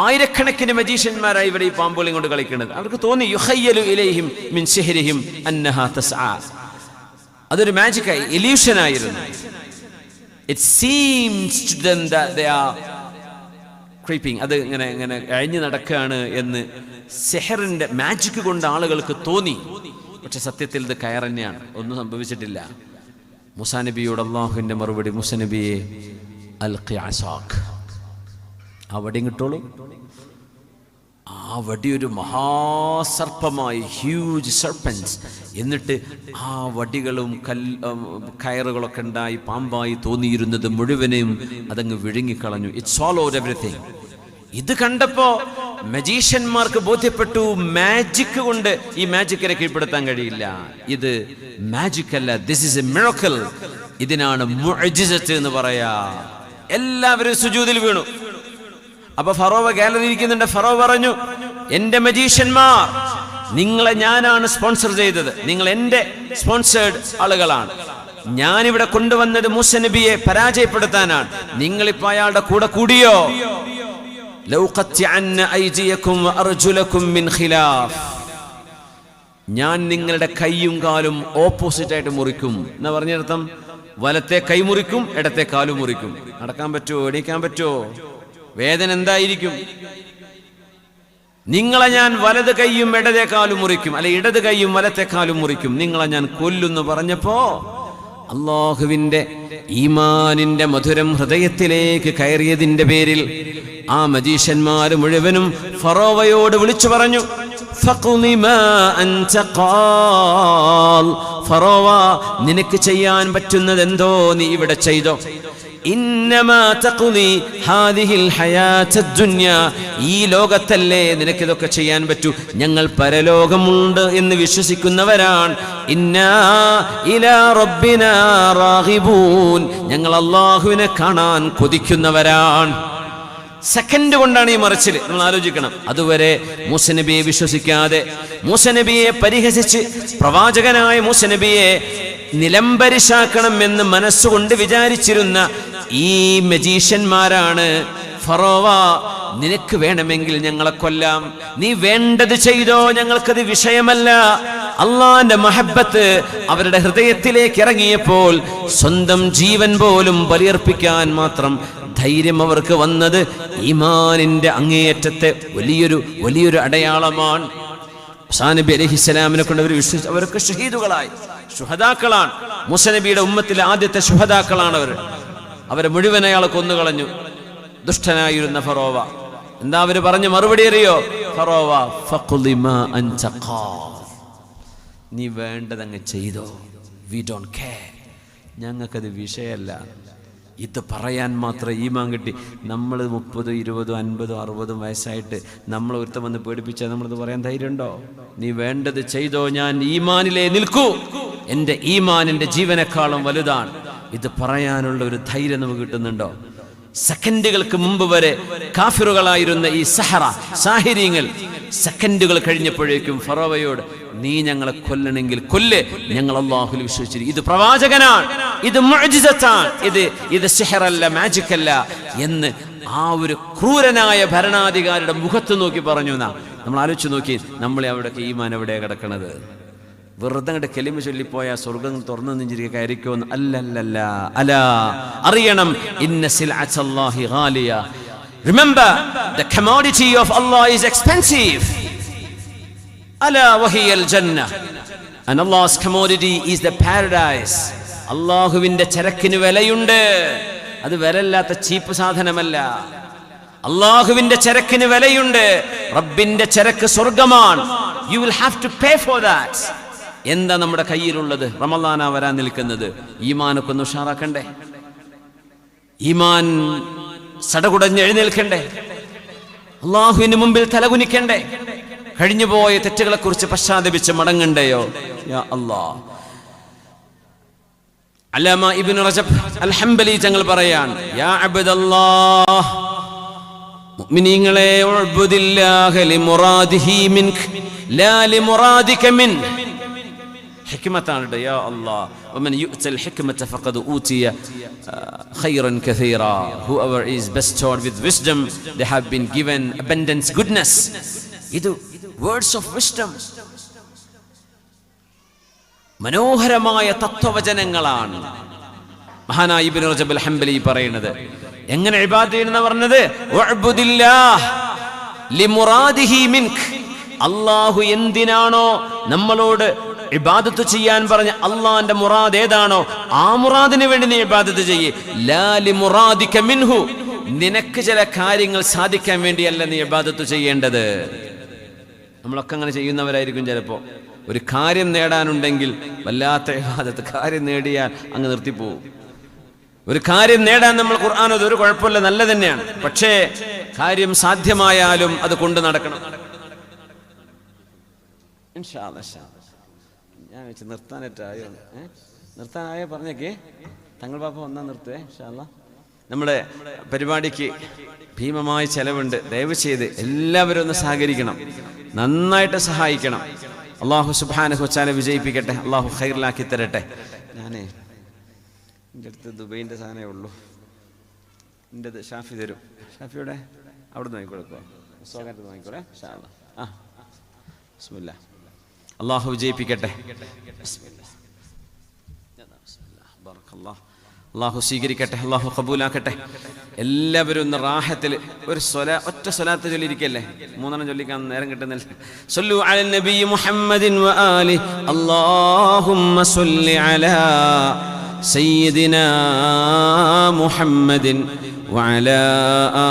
ആയിരക്കണക്കിന് മജീഷ്യന്മാരായി ഇവിടെ ഈ പാമ്പോളിയും കൊണ്ട് കളിക്കുന്നത്. അവർക്ക് തോന്നി യുഖയ്യലു ഇലൈഹിം മിൻ സിഹ്രിഹിം അന്നഹാ തസ്ആ. അതൊരു മാജിക്കായി, ഇല്യൂഷനായിരുന്നു. It seems to them that they are creeping. അത് ഇങ്ങനെ ഇങ്ങനെ അഴിഞ്ഞു നടക്കുകയാണ് എന്ന് സിഹറിന്റെ മാജിക് കൊണ്ട് ആളുകൾക്ക് തോന്നി. പക്ഷെ സത്യത്തിൽ ഇത് കയർ തന്നെയാണ്, ഒന്നും സംഭവിച്ചിട്ടില്ല. മൂസാ നബിയോട് അല്ലാഹുവിന്റെ മറുപടി, മൂസാ നബിയെ അൽഖി അസാക്, ആ വടി കിട്ടോളൂ. ആ വടി ഒരു മഹാസർപ്പമായി, ഹ്യൂജ് സർപ്പൻസ്. എന്നിട്ട് ആ വടികളും കയറുകളൊക്കെ ഉണ്ടായി പാമ്പായി തോന്നിയിരുന്നത് മുഴുവനും അതങ്ങ് വിഴുങ്ങിക്കളഞ്ഞു. It swallowed everything. ഇത് കണ്ടപ്പോ മജീഷ്യന്മാർക്ക് ബോധ്യപ്പെട്ടു, മാജിക് കൊണ്ട് ഈ മാജിക്കിനെ കീഴ്പ്പെടുത്താൻ കഴിയില്ല. ഇത് മാജിക് അല്ല, ദിസ് ഈസ് എ മിറക്കിൾ. ഇതിനാണ് മുഅ്ജിസത്ത് എന്ന് പറയാ. എല്ലാവരും സുജൂദിൽ വീണു. അപ്പൊ ഫറോവ ഗാലറി ഇരിക്കുന്നുണ്ട്. ഫറോവ പറഞ്ഞു, എന്റെ മജീഷ്യന്മാർ, നിങ്ങളെ ഞാനാണ് സ്പോൺസർ ചെയ്തത്, നിങ്ങൾ എന്റെ സ്പോൺസേർഡ് ആളുകളാണ്. ഞാനിവിടെ കൊണ്ടുവന്നത് മൂസ നബിയെ പരാജയപ്പെടുത്താനാണ്. നിങ്ങളിപ്പോ അയാളുടെ കൂടെ കൂടിയോ? ഞാൻ നിങ്ങളുടെ കൈയും കാലും ഓപ്പോസിറ്റ് ആയിട്ട് മുറിക്കും എന്നാ പറഞ്ഞർത്ഥം. വലത്തെ കൈ മുറിക്കും, ഇടത്തെ കാലും മുറിക്കും. നടക്കാൻ പറ്റുമോ? എണീക്കാൻ പറ്റുമോ? വേദന എന്തായിരിക്കും? നിങ്ങളെ ഞാൻ വലത് കൈയും ഇടതേ കാലും മുറിക്കും, അല്ലെ ഇടത് കൈയും വലത്തെ കാലും മുറിക്കും, നിങ്ങളെ ഞാൻ കൊല്ലുന്നു പറഞ്ഞപ്പോ അല്ലാഹുവിന്റെ ഈമാനിന്റെ മധുരം ഹൃദയത്തിലേക്ക് കയറിയതിന്റെ പേരിൽ ആ മജീഷ്യന്മാർ മുഴുവനും ഫറോവയോട് വിളിച്ചു പറഞ്ഞു, ഫറോവ, നിനക്ക് ചെയ്യാൻ പറ്റുന്നത് എന്തോ നീ ഇവിടെ ചെയ്തോ. ഈ ലോകത്തല്ലേ നിനക്കിതൊക്കെ ചെയ്യാൻ പറ്റൂ, ഞങ്ങൾ പരലോകമുണ്ട് എന്ന് വിശ്വസിക്കുന്നവരാണ്. ഞങ്ങൾ അല്ലാഹുവിനെ കാണാൻ കൊതിക്കുന്നവരാണ്. സെക്കൻഡ് കൊണ്ടാണ് ഈ മറിച്ചിൽ. നമ്മൾ ആലോചിക്കണം. അതുവരെ മൂസ നബിയെ വിശ്വസിക്കാതെ, മൂസ നബിയെ പരിഹസിച്ച്, പ്രവാചകനായ മൂസ നബിയെ നിലംപരിശാക്കണം എന്ന് മനസ്സുകൊണ്ട് വിചാരിച്ചിരുന്ന ഈ മജീഷ്യന്മാരാണ് ഫറോവ നിനക്ക് വേണമെങ്കിൽ ഞങ്ങളെ കൊല്ലാം, നീ വേണ്ടത് ചെയ്തോ, ഞങ്ങൾക്കത് വിഷയമല്ല. അള്ളാന്റെ മഹബത്ത് അവരുടെ ഹൃദയത്തിലേക്ക് ഇറങ്ങിയപ്പോൾ സ്വന്തം ജീവൻ പോലും ബലിയർപ്പിക്കാൻ മാത്രം ധൈര്യം അവർക്ക് വന്നത് ഈമാനിന്റെ അങ്ങേയറ്റത്തെ വലിയൊരു അടയാളമാണ്. മൂസാ നബി അലൈഹിസ്സലാമിനെ കൊണ്ട് അവർ വിശ്വസിച്ചു. അവർക്ക് ഷഹീദുകളായി, ശുഹദാക്കളാണ്. മൂസ നബിയുടെ ഉമ്മത്തിലെ ആദ്യത്തെ ശുഹദാക്കളാണ് അവർ. അവരെ മുഴുവൻ അയാൾ കൊന്നുകളഞ്ഞു. ദുഷ്ടനായിരുന്ന ഫറോവ എന്താ അവര് പറഞ്ഞ മറുപടി അറിയോ? ഫറോവ ഫഖ്ളി മാ അൻത ഖാൽ, നീ വേണ്ടതങ്ങ് ചെയ്തോ, വി ഡോണ്ട് കെയർ, ഞങ്ങൾക്കത് വിഷയമല്ല. ഇത് പറയാൻ മാത്രം ഈമാൻ കിട്ടി. നമ്മൾ 30, 20, 50, 60 വയസ്സായിട്ട് നമ്മൾ ഒരുത്തം വന്ന് പേടിപ്പിച്ചാൽ നമ്മളിത് പറയാൻ ധൈര്യമുണ്ടോ? നീ വേണ്ടത് ചെയ്തോ, ഞാൻ ഈമാനിലേ നിൽക്കൂ, എൻ്റെ ഈമാൻ എൻ്റെ ജീവനേക്കാളും വലുതാണ്. ഇത് പറയാനുള്ള ഒരു ധൈര്യം നമുക്ക് കിട്ടുന്നുണ്ടോ? സെക്കൻഡുകൾക്ക് മുമ്പ് വരെ കാഫിറുകളായിരുന്ന ഈ സാഹിര്യങ്ങൾ സെക്കൻഡുകൾ കഴിഞ്ഞപ്പോഴേക്കും ഫറോവയോട്, നീ ഞങ്ങളെ കൊല്ലണമെങ്കിൽ കൊല്ല്, ഞങ്ങൾ അല്ലാഹുവിൽ വിശ്വസിച്ചിരിക്കും, ഇത് പ്രവാചകനാണ്, ഇത് മുഅ്ജിസത്താണ്, ഇത് സിഹറല്ല, മാജിക് അല്ല എന്ന് ആ ഒരു ക്രൂരനായ ഭരണാധികാരിയുടെ മുഖത്ത് നോക്കി പറഞ്ഞു. നമ്മൾ ആലോചിച്ച് നോക്കി, നമ്മളെ അവിടെയൊക്കെ ഈമാൻ എവിടെയാണ് കിടക്കണത്? വെറുതെ അങ്ങോട്ട് കെലിമ ചൊല്ലിപ്പോയാൽ സ്വർഗം തുറന്നു നെഞ്ചിരിക്കുക കയറിക്കോന്ന് അല്ലല്ല. അല അറിയണം, ഇന്ന സിൽഅത്തല്ലാഹി ഗാലിയ. Remember, the commodity of Allah is expensive. Ala wahiyal jannah. And Allah's commodity is the paradise. അല്ലാഹുവിന്റെ ചരക്കിന് വിലയുണ്ട്. അത് വിലയില്ലാത്ത ചീപ്പ് സാധനമല്ല. അല്ലാഹുവിന്റെ ചരക്കിന് വിലയുണ്ട്. റബ്ബിന്റെ ചരക്ക് സ്വർഗമാണ്. You will have to pay for that. എന്താ നമ്മുടെ കയ്യിലുള്ളത്? റമളാനാ വരാൻ നിൽക്കുന്നത്. ഈമാനൊക്കെ ഒന്ന് ഉഷാറാക്കണ്ടേ? ഈമാൻ സടകുടഞ്ഞ് എഴുന്നേൽക്കണ്ടേ? അല്ലാഹുവിന് മുമ്പിൽ തലകുനിക്കണ്ടേ? കഴിഞ്ഞുപോയ തെറ്റുകളെ കുറിച്ച് പശ്ചാത്തപിച്ച് മടങ്ങണ്ടയോ? യാ അല്ലാഹ്. അല്ലാമ ഇബ്നു റജബ് അൽ ഹംബലി തങ്ങൾ പറയാണ്, യാ അബ്ദല്ലാഹ്, മുഅ്മിനീങ്ങളെ, ഉഅ്ബുദില്ലാഹ ലിമുറാദിഹി മിൻക ലാ ലിമുറാദിക മിൻ. ഹിക്മത്താണ്. യാ അല്ലാഹ്, വമൻ യുഅ്തൽ ഹിക്മത ഫഖദ് ഊതിയ ഖൈറൻ കസീറ. Whoever is bestowed with wisdom, they have been given abundance, goodness. ഇത് words of wisdom, മനോഹരമായ തത്വവചനങ്ങളാണ് മഹാനായ ഇബ്നു റജബ് അൽ ഹംബലി പറയുന്നത്. എങ്ങനെ ഇബാദത്ത് ചെയ്യണമെന്ന് പറഞ്ഞത്? വഅബ്ദുല്ലാഹ് ലിമുറാദിഹി മിൻക. അല്ലാഹു എന്തിനാണോ നമ്മളോട് ഇബാദത്ത് ചെയ്യാൻ പറഞ്ഞ അള്ളാന്റെ മുറാദ് ഏതാണോ ആ മുറാദിന് വേണ്ടി നീ ഇബാദത്ത് ചെയ്യ്. ലാ ലിമുറാദിക മിൻഹു. നിനക്ക് ചില കാര്യങ്ങൾ സാധിക്കാൻ വേണ്ടിയല്ല നീ ഇബാദത്ത് ചെയ്യേണ്ടത്. നമ്മളൊക്കെ അങ്ങനെ ചെയ്യുന്നവരായിരിക്കും. ചിലപ്പോ ഒരു കാര്യം നേടാനുണ്ടെങ്കിൽ വല്ലാത്ത ഇബാദത്ത്, കാര്യം നേടിയാൽ അങ്ങ് നിർത്തിപ്പോവും. ഒരു കാര്യം നേടാൻ നമ്മൾ ഖുർആൻ ഒരു കുഴപ്പമില്ല, നല്ല തന്നെയാണ്. പക്ഷേ കാര്യം സാധ്യമായാലും അത് കൊണ്ട് നടക്കണം. ഇൻഷാ അല്ലാഹ് ഞാൻ വെച്ച് നിർത്താനായിട്ടായോ? നിർത്താനായോ പറഞ്ഞേക്കേ. തങ്ങൾ പാപ്പ വന്നാൽ നിർത്തുവേ ഇൻഷാ അല്ലാഹ്. നമ്മുടെ പരിപാടിക്ക് ഭീമമായ ചെലവുണ്ട്. ദയവ് ചെയ്ത് എല്ലാവരും ഒന്ന് സഹകരിക്കണം, നന്നായിട്ട് സഹായിക്കണം. അല്ലാഹു സുബ്ഹാനഹു വ തആല വിജയിപ്പിക്കട്ടെ. അല്ലാഹു ഖൈറിലാക്കി തരട്ടെ. ഞാനേ എൻ്റെ അടുത്ത് ദുബൈൻ്റെ സാധനമേ ഉള്ളൂ. എൻ്റെ ഷാഫി തരും. ഷാഫിയുടെ അവിടെ നിന്ന് വാങ്ങിക്കൊടുക്കുക, സ്വാഗതം വാങ്ങിക്കോളെ ഇൻഷാ അല്ലാഹ്. ബിസ്മില്ലാ. അല്ലാഹു വിജയിപ്പിക്കട്ടെ. അല്ലാഹു സ്വീകരിക്കട്ടെ, അല്ലാഹു ഖബൂലാക്കട്ടെ. എല്ലാവരും ഒന്ന് റാഹത്തിൽ ഒരു ഒറ്റ സ്വലാത്ത് ചൊല്ലിയിരിക്കല്ലേ, 3 ചൊല്ലിക്കാൻ നേരം കിട്ടുന്നില്ല. സല്ലു അലൻ നബി മുഹമ്മദിൻ വ ആലി. അല്ലാഹുമ്മ സല്ലി അലാ സയ്യിദിനാ മുഹമ്മദിൻ وعلى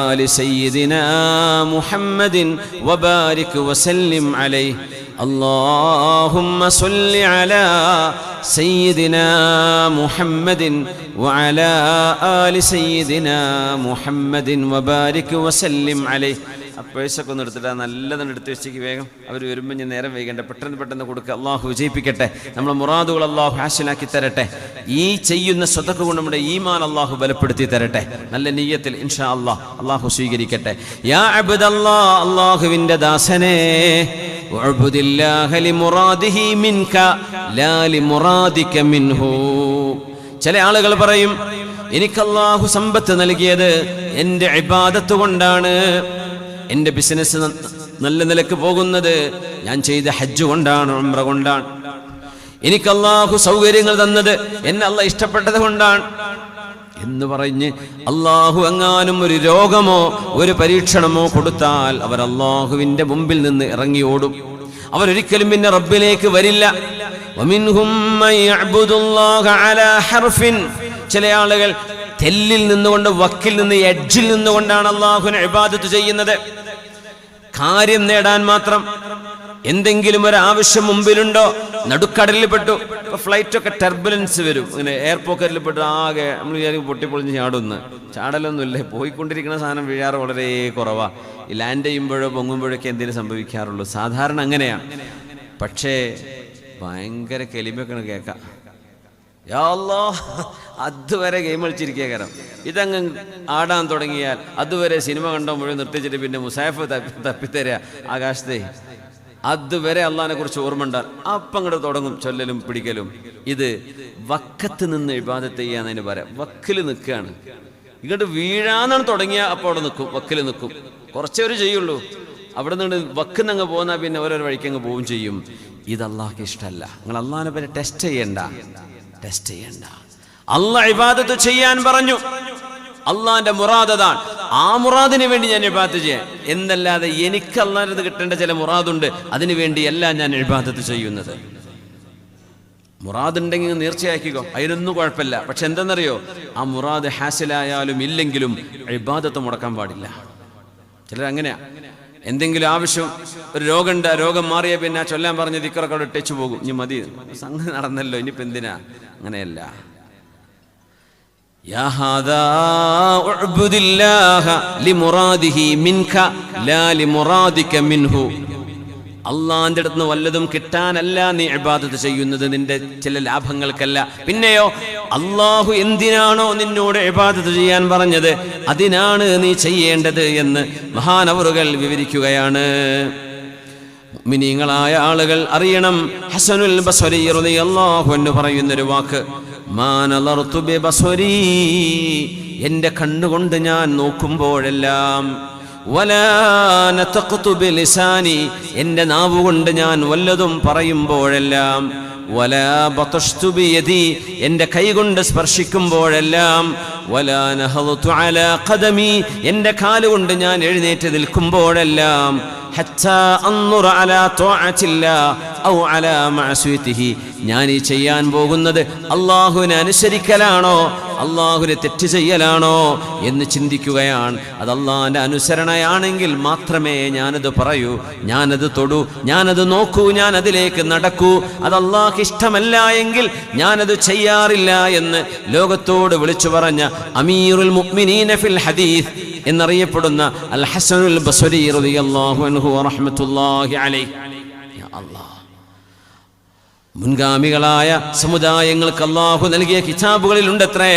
آل سيدنا محمد وبارك وسلم عليه. اللهم صل على سيدنا محمد وعلى آل سيدنا محمد وبارك وسلم عليه. അപ്പോഴൊക്കെ ഒന്ന് എടുത്തിട്ട് നല്ലതെന്ന് എടുത്ത് വെച്ചേക്ക് വേഗം. അവർ വരുമ്പോൾ ഞാൻ നേരം വൈകണ്ട, പെട്ടെന്ന് കൊടുക്കുക. അള്ളാഹു വിജയിപ്പിക്കട്ടെ. നമ്മളെ മുറാദുകൾ അള്ളാഹു ഹാസിലാക്കി തരട്ടെ. ഈ ചെയ്യുന്ന സ്വതക്ക കൊണ്ട് നമ്മുടെ ഈമാൻ അള്ളാഹു ബലപ്പെടുത്തി തരട്ടെ. നല്ല നിയ്യത്തിൽ ഇൻഷാ അല്ലാഹ് അള്ളാഹു സ്വീകരിക്കട്ടെ. യാ അബ്ദല്ലാഹ്, അള്ളാഹുവിന്റെ ദാസനേ, ഉഅ്ബുദില്ലാഹ ലിമുറാദിഹി മിൻക ലാ ലിമുറാദിക മിൻഹു. ചില ആളുകൾ പറയും, എനിക്ക് അള്ളാഹു സമ്പത്ത് നൽകിയത് എൻ്റെ ഇബാദത്ത് കൊണ്ടാണ്, എൻ്റെ ബിസിനസ് നല്ല നിലക്ക് പോകുന്നത് ഞാൻ ചെയ്ത ഹജ്ജ് കൊണ്ടാണ്, ഉംറ കൊണ്ടാണ്. എനിക്ക് അല്ലാഹു സൗകര്യങ്ങൾ തന്നത് എന്നെ അല്ലാഹ് ഇഷ്ടപ്പെട്ടത് കൊണ്ടാണ് എന്ന് പറഞ്ഞ് അല്ലാഹു എങ്ങാനും ഒരു രോഗമോ ഒരു പരീക്ഷണമോ കൊടുത്താൽ അവർ അല്ലാഹുവിൻ്റെ മുമ്പിൽ നിന്ന് ഇറങ്ങി ഓടും. അവരൊരിക്കലും പിന്നെ റബ്ബിലേക്ക് വരില്ല. വമിൻഹും മൻ യഅ്ബുദുല്ലാഹ അലാ ഹർഫിൻ, ചില ആളുകൾ തെല്ലിൽ നിന്നുകൊണ്ട്, വക്കിൽ നിന്ന്, എഡ്ജിൽ നിന്നുകൊണ്ടാണ് അല്ലാഹുവിനെ ഇബാദത്ത് ചെയ്യുന്നത്. കാര്യം നേടാൻ മാത്രം. എന്തെങ്കിലും ഒരു ആവശ്യം മുമ്പിലുണ്ടോ, നടുക്കടലിൽ പെട്ടു, ഇപ്പൊ ഫ്ലൈറ്റൊക്കെ ടർബുലൻസ് വരും, ഇങ്ങനെ എയർപോക്കറ്റിൽ പെട്ടു ആകെ നമ്മൾ വിചാരിക്കും പൊട്ടിപ്പൊളിഞ്ഞ് ചാടുന്ന്. ചാടലൊന്നുമില്ലേ, പോയിക്കൊണ്ടിരിക്കുന്ന സാധനം വീഴാറ് വളരെ കുറവാ. ഈ ലാൻഡ് ചെയ്യുമ്പോഴോ പൊങ്ങുമ്പോഴൊക്കെ എന്തെങ്കിലും സംഭവിക്കാറുള്ളൂ, സാധാരണ അങ്ങനെയാണ്. പക്ഷേ ഭയങ്കര കെലിമൊക്കെ കേൾക്കാം. യാ അല്ലാഹ്, അതുവരെ ഗെയിം കളിച്ചിരിക്കുക. കാരണം ഇതങ്ങ് ആടാൻ തുടങ്ങിയാൽ അതുവരെ സിനിമ കണ്ടോ മുഴുവൻ നിർത്തിച്ചിട്ട് പിന്നെ മുസാഫ് തപ്പിത്തരാ ആകാശത്തെ, അതുവരെ അള്ളാഹിനെ കുറിച്ച് ഓർമ്മ ഉണ്ടാൽ അപ്പം അങ്ങോട്ട് തുടങ്ങും ചൊല്ലലും പിടിക്കലും. ഇത് വക്കത്ത് നിന്ന് ഇബാദത്ത് ചെയ്യാന്നതിന് പറയാം. വക്കിൽ നിൽക്കുകയാണ്, ഇങ്ങോട്ട് വീഴാന്നാണ് തുടങ്ങിയ അപ്പോൾ അവിടെ നിൽക്കും, വക്കിൽ നിൽക്കും. കുറച്ചേ ഒരു ചെയ്യുള്ളൂ, അവിടെ നിന്ന് വക്കിന്നങ്ങ് പോന്നാൽ പിന്നെ ഓരോരോ വഴിക്കങ്ങ് പോവും ചെയ്യും. ഇത് അള്ളാഹ്ക്ക് ഇഷ്ടമല്ല. നിങ്ങൾ അള്ളാഹിനെ പറ്റി ടെസ്റ്റ് ചെയ്യണ്ട. അള്ളാഹ് ഇബാദത്ത് ചെയ്യാൻ പറഞ്ഞു, അള്ളാഹിന്റെ മുറാദ് അതാണ്. ആ മുറാദിന് വേണ്ടി ഞാൻ ഇബാദത്ത് ചെയ്യാൻ, എന്നല്ലാതെ എനിക്ക് അള്ളാഹിനത് കിട്ടേണ്ട ചില മുറാദുണ്ട്, അതിനു വേണ്ടിയല്ല ഞാൻ ഇബാദത്ത് ചെയ്യുന്നത്. മുറാദ് ഉണ്ടെങ്കിൽ തീർച്ചയാക്കിക്കോ, അതിനൊന്നും കുഴപ്പമില്ല. പക്ഷെ എന്തെന്നറിയോ, ആ മുറാദ് ഹാസിലായാലും ഇല്ലെങ്കിലും ഇബാദത്ത് മുടക്കാൻ പാടില്ല. ചിലർ അങ്ങനെയാ, എന്തെങ്കിലും ആവശ്യം, ഒരു രോഗമുണ്ട്, ആ രോഗം മാറിയ പിന്നെ ചൊല്ലാൻ പറഞ്ഞ ദിക്റൊക്കെ അവിടെ ഇട്ടേച്ചു പോകും. ഇനി മതി, സംഗതി നടന്നല്ലോ, ഇനിയിപ്പോൾ എന്തിനാ. അങ്ങനെയല്ല. യാ ഹാദാ ഉഅ്ബുദില്ലാഹ ലിമുറാദിഹി മിൻക ലാ ലിമുറാദിക മിൻഹു. അള്ളാഹിന്റെ അടുത്ത് നിന്ന് വല്ലതും കിട്ടാനല്ല നീ ഇബാദത്ത് ചെയ്യുന്നത്, നിന്റെ ചില ലാഭങ്ങൾക്കല്ല. പിന്നെയോ അള്ളാഹു എന്തിനാണോ നിന്നോട് ഇബാദത്ത് ചെയ്യാൻ പറഞ്ഞത് അതിനാണ് നീ ചെയ്യേണ്ടത് എന്ന് മഹാനവറുകൾ വിവരിക്കുകയാണ്. മുഅ്മിനീങ്ങളായ ആളുകൾ അറിയണം. ഹസനുൽ ബസ്രി റളിയല്ലാഹു അൻഹു പറയുന്നൊരു വാക്ക്, മാ നളർതു ബിബസ്രി, എൻ്റെ കണ്ണുകൊണ്ട് ഞാൻ നോക്കുമ്പോഴെല്ലാം, വലാ നതഖതു ബിലിസാനി, എൻ്റെ നാവുകൊണ്ട് ഞാൻ വല്ലതും പറയുമ്പോഴെല്ലാം, വലാ ബതഷ്തു ബിയദി, എൻ്റെ കൈകൊണ്ട് സ്പർശിക്കുമ്പോഴെല്ലാം, വലാ നഹദതു അലാ ഖദമി, എൻ്റെ കാലുകൊണ്ട് ഞാൻ എഴുന്നേറ്റ് നിൽക്കുമ്പോഴെല്ലാം, ഹത്താ അൻദുറ അലാ ത്വാഅത്തില്ലാഹ് ഔ അലാ മഅസിയതിഹി, ഞാൻ ഈ ചെയ്യാൻ പോകുന്നത് അല്ലാഹുവിനെ അനുസരിക്കലാണോ അല്ലാഹുവിനെ തെറ്റ് ചെയ്യലാണോ എന്ന് ചിന്തിക്കുകയാണ്. അത് അല്ലാഹുവിന്റെ അനുസരണയാണെങ്കിൽ മാത്രമേ ഞാനത് പറയൂ, ഞാനത് തൊടൂ, ഞാനത് നോക്കൂ, ഞാൻ അതിലേക്ക് നടക്കൂ. അത് അല്ലാഹുവിന് ഇഷ്ടമല്ല എങ്കിൽ ഞാനത് ചെയ്യാറില്ല എന്ന് ലോകത്തോട് വിളിച്ചു പറഞ്ഞ അമീറുൽ മുഅ്മിനീന ഫിൽ ഹദീസ് എന്നറിയപ്പെടുന്ന അൽ ഹസനുൽ ബസ്രി റളിയല്ലാഹു അൻഹു വറഹ്മത്തുള്ളാഹി അലൈഹി. യാ അല്ലാഹ്, മുൻഗാമികളായ സമുദായങ്ങൾക്ക് അല്ലാഹു നൽകിയ കിതാബുകളിൽ ഉണ്ടത്രേ,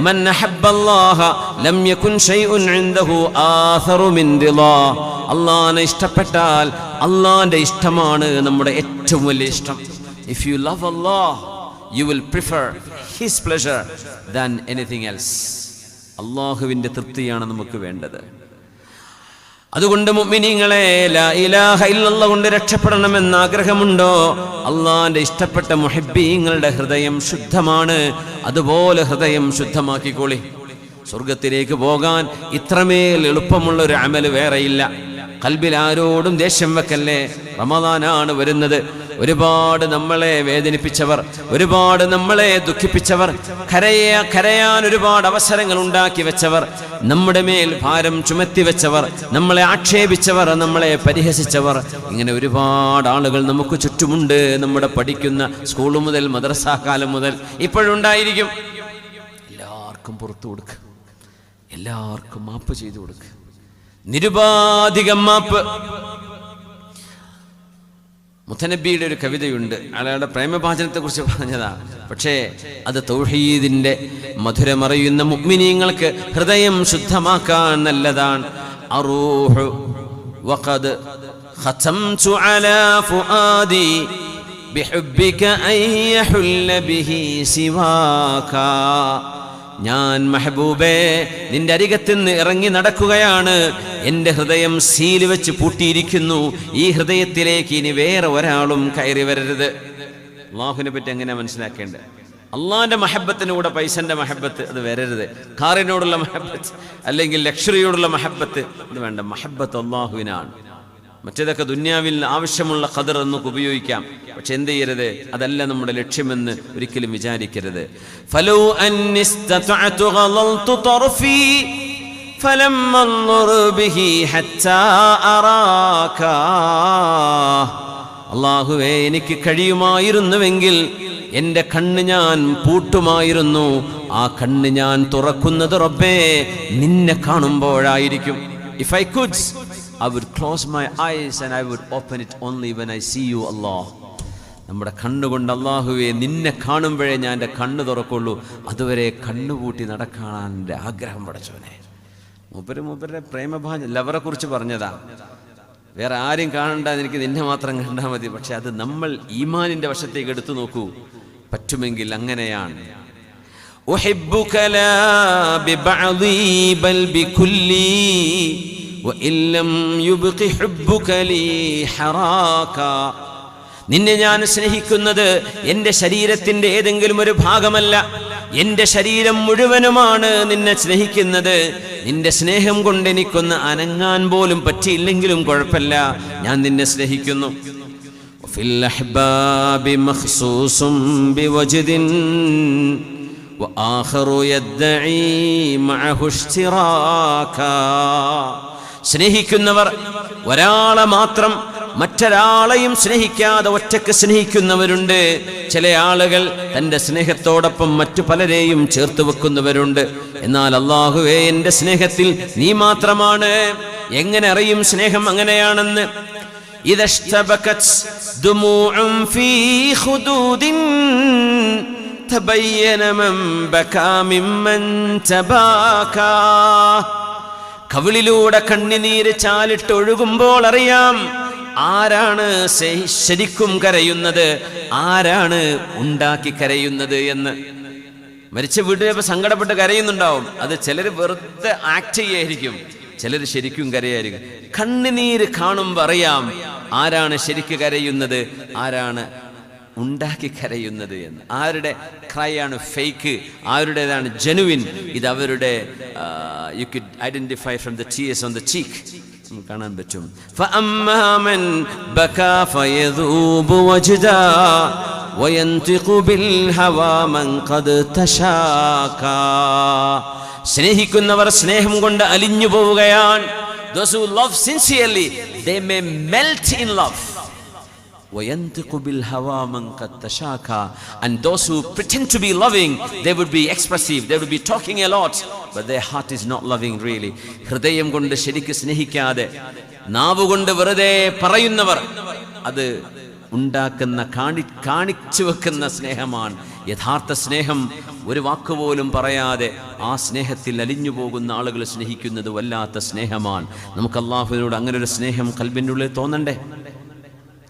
മൻ അഹബ്ബല്ലാഹ ലം യകുൻ ശൈഉൻ ഇൻദഹു ആഥറു മിൻ റിളാ. അല്ലാഹുവിനെ ഇഷ്ടപ്പെട്ടാൽ അല്ലാഹുവിന്റെ ഇഷ്ടമാണ് നമ്മുടെ ഏറ്റവും വലിയ ഇഷ്ടം. If you love Allah you will prefer his pleasure than anything else. അല്ലാഹുവിന്റെ തൃപ്തിയാണ് നമുക്ക് വേണ്ടത്. അതുകൊണ്ട് മുഅ്മിനീങ്ങളെ, ലാ ഇലാഹ ഇല്ലല്ലാഹ് കൊണ്ട് രക്ഷപ്പെടണമെന്ന് ആഗ്രഹമുണ്ടോ? അള്ളാഹിന്റെ ഇഷ്ടപ്പെട്ട മുഹിബ്ബീങ്ങളുടെ ഹൃദയം ശുദ്ധമാണ്, അതുപോലെ ഹൃദയം ശുദ്ധമാക്കിക്കോളി. സ്വർഗത്തിലേക്ക് പോകാൻ ഇത്രമേൽ എളുപ്പമുള്ള ഒരു അമല് വേറെയില്ല. ഖൽബിൽ ആരോടും ദേഷ്യം വെക്കല്ലേ. റമദാനാണ് വരുന്നത്. ഒരുപാട് നമ്മളെ വേദനിപ്പിച്ചവർ, ഒരുപാട് നമ്മളെ ദുഃഖിപ്പിച്ചവർ, കരയാൻ ഒരുപാട് അവസരങ്ങൾ ഉണ്ടാക്കി വെച്ചവർ, നമ്മുടെ മേൽ ഭാരം ചുമത്തി വെച്ചവർ, നമ്മളെ ആക്ഷേപിച്ചവർ, നമ്മളെ പരിഹസിച്ചവർ, ഇങ്ങനെ ഒരുപാട് ആളുകൾ നമുക്ക് ചുറ്റുമുണ്ട്. നമ്മുടെ പഠിക്കുന്ന സ്കൂൾ മുതൽ മദ്രസാ കാലം മുതൽ ഇപ്പോഴുണ്ടായിരിക്കും. എല്ലാവർക്കും പുറത്തു കൊടുക്കുക, എല്ലാവർക്കും മാപ്പ് ചെയ്തു കൊടുക്കുക, നിരുപാധികം മാപ്പ്. മുത്തനബിയുടെ ഒരു കവിതയുണ്ട്, അയാളുടെ പ്രേമഭാചനത്തെ കുറിച്ച് പറഞ്ഞതാണ്. പക്ഷേ അത് തൗഹീദിന്റെ മധുരമറിയുന്ന മുഅ്മിനീങ്ങൾക്ക് ഹൃദയം ശുദ്ധമാക്കാൻ നല്ലതാണ്. അറൂഹു വഖദ് ഖതംതു അലാ ഫുആദി ബിഹുബ്ബിക അൻ യഹുല്ല ബിഹി സിവാക ഞാൻ മെഹബൂബേ നിന്റെ അരികത്ത് നിന്ന് ഇറങ്ങി നടക്കുകയാണ്. എൻ്റെ ഹൃദയം സീൽ വെച്ച് പൂട്ടിയിരിക്കുന്നു. ഈ ഹൃദയത്തിലേക്ക് ഇനി വേറെ ഒരാളും കയറി വരരുത്. അള്ളാഹുവിനെ പറ്റി എങ്ങനെയാ മനസ്സിലാക്കേണ്ടത്? അള്ളാഹിന്റെ മഹബത്തിന് കൂടെ പൈസന്റെ മഹബത്ത് അത് വരരുത്. കാറിനോടുള്ള മഹബത്ത് അല്ലെങ്കിൽ ലക്ഷറിയോടുള്ള മഹബത്ത് ഇത് വേണ്ട. മഹബത്ത് അള്ളാഹുവിനാണ്. മറ്റേതൊക്കെ ദുന്യാവിൽ ആവശ്യമുള്ള ഖദർ എന്നൊക്കെ ഉപയോഗിക്കാം. പക്ഷെ എന്ത് ചെയ്യരുത്? അതല്ല നമ്മുടെ ലക്ഷ്യമെന്ന് ഒരിക്കലും വിചാരിക്കരുത്. ഫലൗ അന്നിസ്തതഅതു ഗളൽതു തർഫി ഫലം അൻദുർ ബിഹി ഹത്താ അറാക. അല്ലാഹുവേ, എനിക്ക് കഴിയുമായിരുന്നുവെങ്കിൽ എൻ്റെ കണ്ണ് ഞാൻ പൂട്ടുമായിരുന്നു. ആ കണ്ണ് ഞാൻ തുറക്കുന്നത് റബ്ബേ നിന്നെ കാണുമ്പോഴായിരിക്കും. If I could, I would close my eyes and I would open it only when I see you, Allah. നമ്മുടെ കണ്ണുകൊണ്ട് അല്ലാഹുവേ നിന്നെ കാണുമ്പോഴേ ഞാൻ എൻ്റെ കണ്ണ് തുറക്കുള്ളൂ. അതുവരെ കണ്ണുപൂട്ടി നടക്കാൻ എൻ്റെ ആഗ്രഹം പടച്ചവനെ. മൂപ്പരുടെ പ്രേമഭാജ ലവറെ കുറിച്ച് പറഞ്ഞതാ. വേറെ ആരും കാണണ്ട, എനിക്ക് നിന്നെ മാത്രം കണ്ടാൽ മതി. പക്ഷെ അത് നമ്മൾ ഈമാനിന്റെ വശത്തേക്ക് എടുത്തു നോക്കൂ. പറ്റുമെങ്കിൽ അങ്ങനെയാണ്. ഉഹിബ്ബുക ലാ ബിബഅദി ബൽ ബികുല്ലി വഇൻ ലം യുബ്ഖി ഹുബ്ബുക ലീ ഹറാക. നിന്നെ ഞാൻ സ്നേഹിക്കുന്നത് എൻ്റെ ശരീരത്തിന്റെ ഏതെങ്കിലും ഒരു ഭാഗമല്ല, എൻ്റെ ശരീരം മുഴുവനുമാണ് നിന്നെ സ്നേഹിക്കുന്നത്. നിന്റെ സ്നേഹം കൊണ്ട് എനിക്കൊന്ന് അനങ്ങാൻ പോലും പറ്റിയില്ലെങ്കിലും കുഴപ്പമില്ല, ഞാൻ നിന്നെ സ്നേഹിക്കുന്നു. ഫിൽ അഹ്ബാബി മഖ്സൂസും ബിവജ്ദിൻ വആഖറു യദ്ദഈ മഅഹു ഇശ്തിറാക. സ്നേഹിക്കുന്നവർ ഒരാളെ മാത്രം മറ്റൊരാളെയും സ്നേഹിക്കാതെ ഒറ്റക്ക് സ്നേഹിക്കുന്നവരുണ്ട്. ചില ആളുകൾ തൻ്റെ സ്നേഹത്തോടൊപ്പം മറ്റു പലരെയും ചേർത്ത് വെക്കുന്നവരുണ്ട്. എന്നാൽ അല്ലാഹുവേ, എൻ്റെ സ്നേഹത്തിൽ നീ മാത്രമാണ്. എങ്ങനെ അറിയും സ്നേഹം അങ്ങനെയാണെന്ന്? ഇദശ്തബകത് ദുമൂഉൻ ഫീ ഖുദൂദിൻ തബയ്യന മൻ ബകാ മിമ്മൻ തബാകാ. കവിളിലൂടെ കണ്ണിനീര് ചാലിട്ട് ഒഴുകുമ്പോൾ അറിയാം ആരാണ് ശരിക്കും കരയുന്നത്, ആരാണ് ഉണ്ടാക്കി കരയുന്നത് എന്ന്. മരിച്ച വീട്ടിൽ സങ്കടപ്പെട്ട് കരയുന്നുണ്ടാവും. അത് ചിലർ വെറുതെ ആക്ട് ചെയ്യായിരിക്കും, ചിലർ ശരിക്കും കരയായിരിക്കും. കണ്ണുനീര് കാണുമ്പോൾ അറിയാം ആരാണ് ശരിക്ക് കരയുന്നത്, ആരാണ് ഉണ്ടാക്കി കരയുന്നത് എന്ന്. ആരുടെ ക്രൈ ആണ് ഫേക്ക്, ആരുടേതാണ് ജെനുവിൻ. ഇത് അവരുടെ you could identify from the tears on the cheek. കാണാൻ പറ്റും. فأما من بكى فيذوب وجدا وينطق بالهوى من قد تشاكى. സ്നേഹിക്കുന്നവർ സ്നേഹം കൊണ്ട് അലിഞ്ഞു പോവുകയാണ്. Those who love sincerely, they may melt in love. وَيَنْتِقُ بِالْهَوَى مَنْ قَدْ تَشَاكَى. And those who pretend to be loving, they would be expressive, they would be talking a lot, but their heart is not loving really. ഹൃദയം കൊണ്ട് ശരിക്ക് സ്നേഹിക്കാതെ നാവുകൊണ്ട് വെറുതെ പറയുന്നവർ, അത് ഉണ്ടാക്കുന്ന കാണിച്ചു വെക്കുന്ന സ്നേഹമാണ്. യഥാർത്ഥ സ്നേഹം ഒരു വാക്കുപോലും പറയാതെ ആ സ്നേഹത്തിൽ അലിഞ്ഞു പോകുന്ന ആളുകൾ സ്നേഹിക്കുന്നത് വല്ലാത്ത സ്നേഹമാണ്. നമുക്ക് അല്ലാഹുവിനോട് അങ്ങനെ ഒരു സ്നേഹം ഖൽബിൻ്റെ ഉള്ളിൽ തോന്നണ്ടേ?